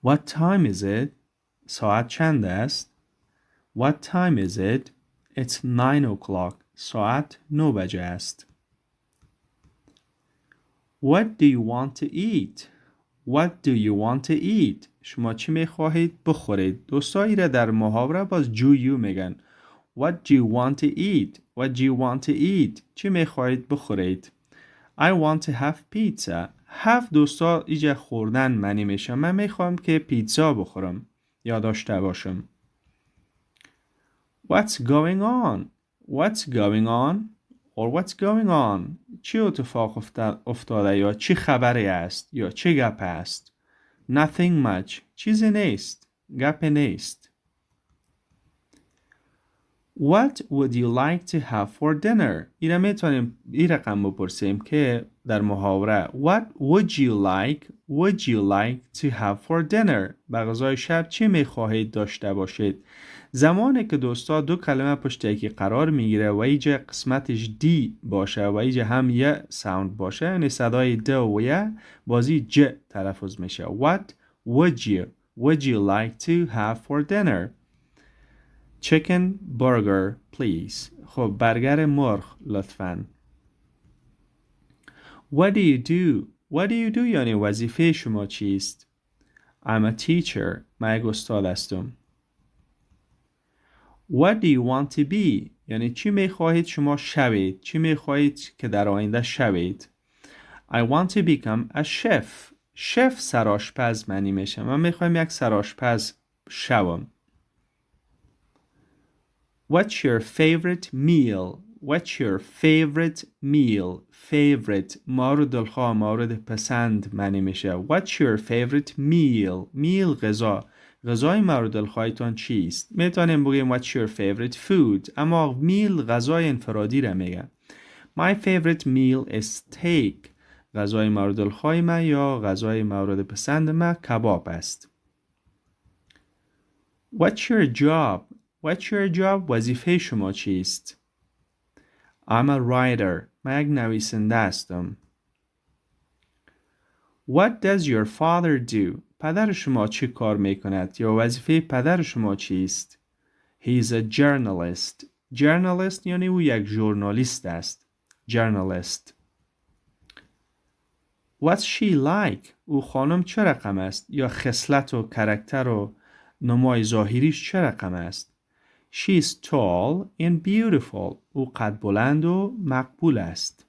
What time is it? ساعت چند است؟ What time is it? It's 9 o'clock. ساعت 9 بجه است. What do you want to eat? What do you want to eat? شما چی میخواهید بخورید؟ دوستایی را در محاوره باز you میگن. What do you want to eat? What do you want to eat? چی میخواهید بخورید؟ I want to have pizza. have دوستا ایجا خوردن معنی میشه. من میخوام که پیتزا بخورم یا داشته باشم. What's going on? What's going on? Or what's going on? چی اتفاق افتاده یا چی خبری است یا چه گپ است؟ Nothing much. چیزی نیست. گپ نیست. What would you like to have for dinner؟ این میتونیم این رقم بپرسیم که در محاوره What would you like to have for dinner؟ به غذای شب چی میخواهید داشته باشید؟ زمانی که دوستا دو کلمه پشت یکی قرار میگیره و اینجا قسمتش دی باشه و اینجا هم یه ساوند باشه، یعنی صدای د و یه بازی ج تلفظ میشه. What would you like to have for dinner؟ Chicken burger please. خب برگر مرغ لطفاً. What do you do یعنی وظیفه شما چیست؟ I'm a teacher. من یک استاد هستم. What do you want to be؟ یعنی چی میخواهید شما شوید؟ چی میخواهید که در آینده شوید؟ I want to become a chef. شف سرآشپز معنی میشه. من میخوایم یک سرآشپز شوم. What's your favorite meal؟ favorite مورد دلخواه، مورد پسند معنی میشه. What's your favorite meal غذای مورد دلخواهتان چیست؟ میتونیم بگیم What's your favorite food؟ اما میل غذای انفرادی را میگه. My favorite meal is steak. غذای مورد دلخواه من یا غذای مورد پسند من کباب است. What's your job؟ وظیفه شما چیست؟ I'm a writer. من یک نویسنده هستم. What does your father do؟ پدر شما چی کار میکند یا وظیفه پدر شما چیست؟ He is a journalist یعنی او یک ژورنالیست است. Journalist. What's she like؟ او خانم چه رقم است یا خصلت و کرکتر و نمای ظاهریش چه رقم است؟ She is tall and beautiful. او قد بلند و مقبول است.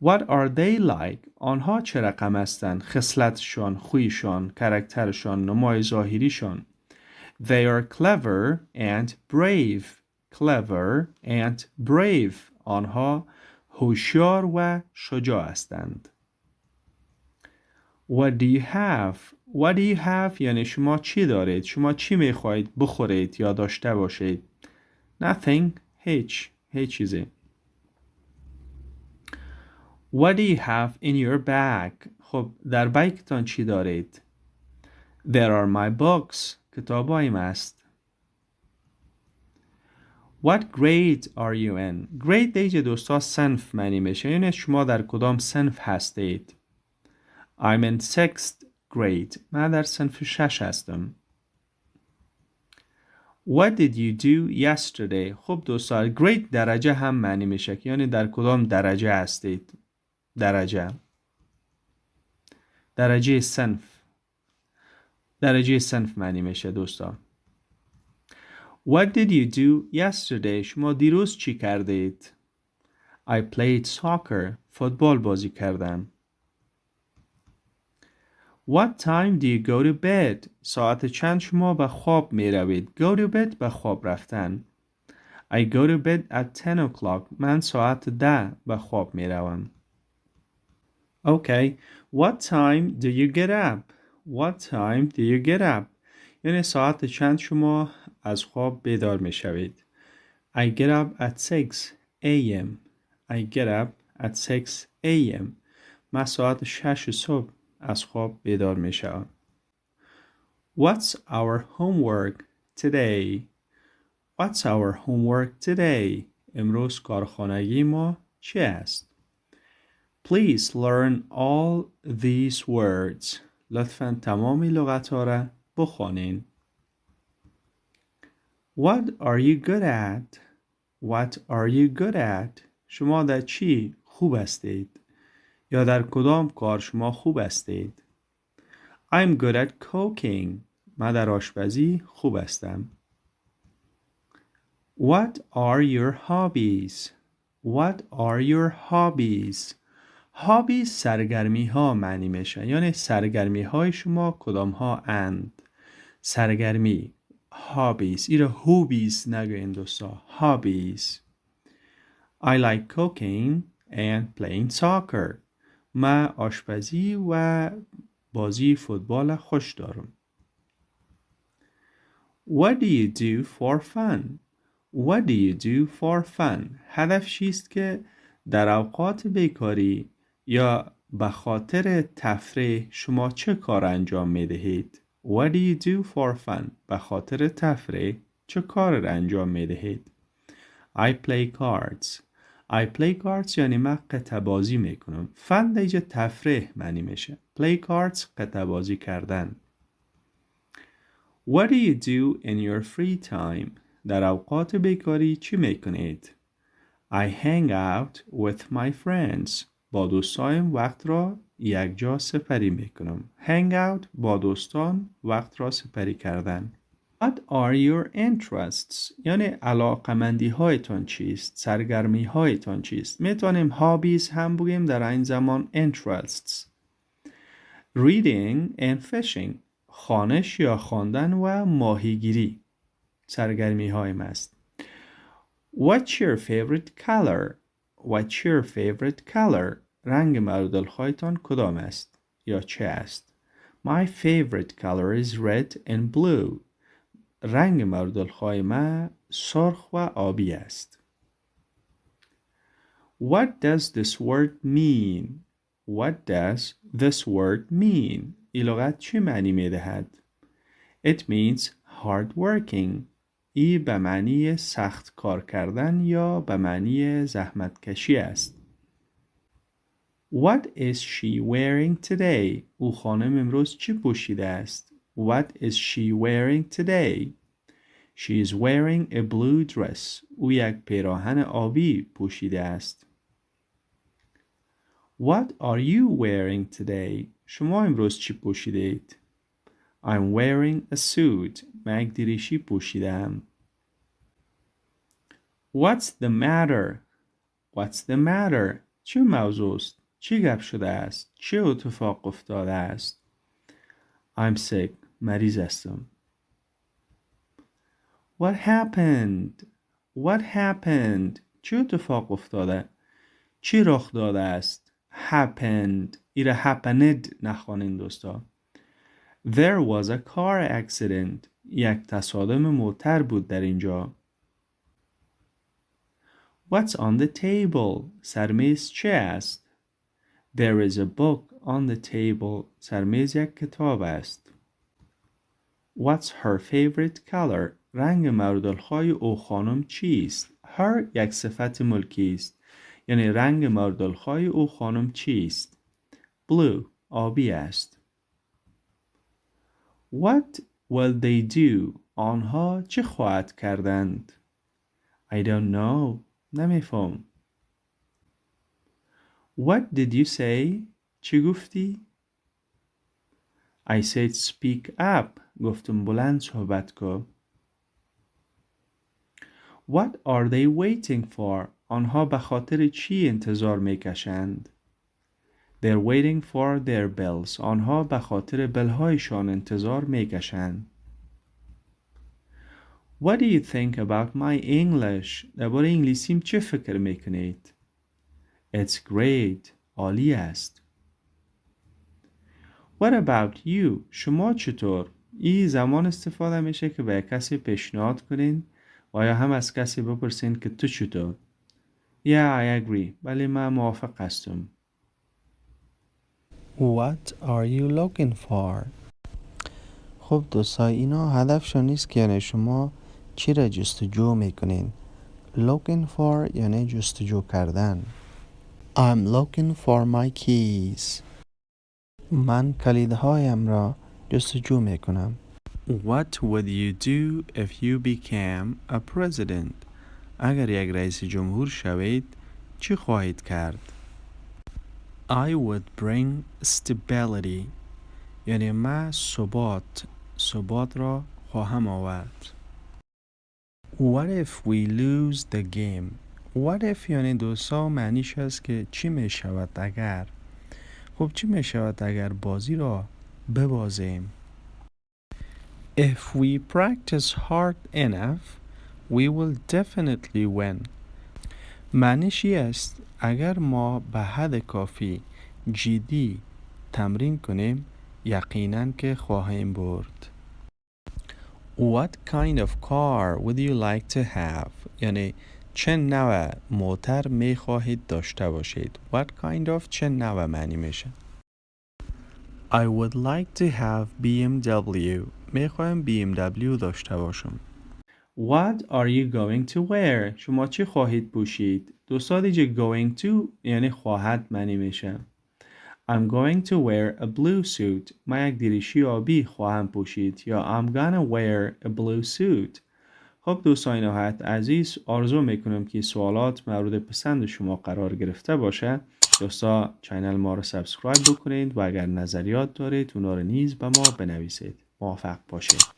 What are they like؟ آنها چه رقم هستند؟ خصلتشان، خویشان، کرکترشان، نمای ظاهریشان. They are clever and brave. آنها هوشیار و شجاع هستند. What do you have یعنی شما چی دارید؟ شما چی میخواهید بخورید یا داشته باشید؟ Nothing. هیچ چیزی. What do you have in your bag؟ خب در بیگتان چی دارید؟ There are my books. کتابایم است. What grade are you in؟ grade دیگه دوستا صنف معنی میشه، یعنی شما در کدام صنف هستید؟ I'm in 6th grade. من در صنف 6 هستم. What did you do yesterday؟ خب دوستا grade درجه هم معنی میشه، یعنی در کدام درجه هستید؟ درجه صنف معنی میشه دوستا. What did you do yesterday؟ شما دیروز چی کردید؟ I played soccer. فوتبال بازی کردم. What time do you go to bed؟ ساعت چند شما به خواب می روید؟ Go to bed به خواب رفتن. I go to bed at 10 o'clock. من ساعت 10 به خواب می روم. Okay. What time do you get up؟ یعنی ساعت چند شما از خواب بیدار می شوید؟ I get up at 6 a.m. من ساعت 6 صبح از خواب بیدار می شوم. What's our homework today؟ امروز کارخانگی ما چی است؟ Please learn all these words. لطفاً تمامی لغت‌ها را بخوانید. What are you good at؟ شما در چی خوب هستید؟ یا در کدام کار شما خوب هستید؟ I'm good at cooking. من در آشپزی خوب هستم. What are your hobbies؟ hobbies سرگرمی ها معنی میشه، یعنی سرگرمی های شما کدام ها اند؟ سرگرمی hobbies. ایره hobbies نگوین دوستا. hobbies. I like cooking and playing soccer. من آشپزی و بازی فوتبال خوش دارم. What do you do for fun? What do you do for fun? هدف چیست که در اوقات بیکاری یا به خاطر تفریح شما چه کار انجام می دهید؟ What do you do for fun? به خاطر تفریح چه کار انجام می دهید؟ I play cards. I play cards یعنی من قطعه بازی می کنم. فن دیگه تفریح معنی میشه. Play cards قطعه بازی کردن. What do you do in your free time? در اوقات بیکاری چی می کنید؟ I hang out with my friends. با دوستایم وقت را یک جا سپری می کنم. Hang out با دوستان وقت را سپری کردن. What are your interests? یعنی علاقمندی هایتان چیست؟ سرگرمی هایتان چیست؟ میتونیم hobbies هم بگیم در این زمان interests. Reading and fishing. خوانش یا خواندن و ماهیگیری سرگرمی هایم است. What's your favorite color? What's your favorite color? رنگ مورد علاقه‌تان کدام است یا چه است؟ My favorite color is red and blue. رنگ مورد علاقه من سرخ و آبی است. What does this word mean? What does this word mean? این لغت چه معنی می دهد؟ It means hard working. ای به معنی سخت کار کردن یا به معنی زحمت کشی است. What is she wearing today? او خانم امروز چی پوشیده است؟ What is she wearing today? She is wearing a blue dress. او یک پیراهن آبی پوشیده است. What are you wearing today? شما امروز چی پوشیده اید؟ I'm wearing a suit. من یک دریشی پوشیدم. What's the matter? What's the matter? چه موضوع است؟ چی گپ شده است؟ چه اتفاق افتاده است؟ I'm sick. مریض هستم. What happened? What happened? چه اتفاق افتاده؟ چی رخ داده است؟ Happened. ایره happened نخوانین دوستا. There was a car accident. یک تصادم موتر بود در اینجا. What's on the table? سرمیز چه است؟ There is a book on the table. سرمیز یک کتاب است. What's her favorite color? رنگ مورد علاقه او خانم چیست؟ Her یک صفت ملکی است. یعنی رنگ مورد علاقه او خانم چیست؟ Blue. آبی است. What will they do? آنها چه خواهد کردند؟ I don't know. نمیفهم. What did you say? چی گفتی؟ I said speak up. گفتم بلند صحبت کن. What are they waiting for? آنها به خاطر چی انتظار میکشند؟ They're waiting for their bills. آنها به خاطر بلهایشان انتظار میکشند. What do you think about my English? درباره انگلیسیم چه فکر میکنید؟ It's great. عالی است. What about you? شما چطور؟ این زمان استفاده میشه که به کسی پیشنهاد کنین و یا هم از کسی بپرسین که تو چطور؟ Yeah, I agree. ولی من موافق هستم. What are you looking for? خب دوستان اینا هدفشون نیست که یعنی شما چی را جستجو میکنین. Looking for یعنی جستجو کردن. I'm looking for my keys. من کلیدهایم را جستجو میکنم. What would you do if you became a president? اگر یک رئیس جمهور شوید چی خواهید کرد؟ I would bring stability. یعنی من ثبات را خواهم آورد. What if we lose the game? What if یعنی دوستا معنیش است که چی می شود اگر؟ خب چی می شود اگر بازی را ببازیم؟ If we practice hard enough, we will definitely win. معنیش است اگر ما به حد کافی جدی تمرین کنیم یقیناً که خواهیم برد. What kind of car would you like to have؟ یعنی چه نوع موتر می خواهید داشته باشید. What kind of چه نوع معنی میشه. I would like to have BMW. می خواهم BMW داشته باشم. What are you going to wear؟ شما چی خواهید پوشید؟ دوستان دیگه going to یعنی خواهد معنی میشه. I'm going to wear a blue suit. من یک دریشی آبی خواهم پوشید یا I'm gonna wear a blue suit. خب دوستان نهایت عزیز، آرزو میکنم که سوالات مورد پسند شما قرار گرفته باشه. دوستا چینل ما رو سابسکرایب بکنید و اگر نظریات دارید اونا رو نیز به ما بنویسید. موفق باشید.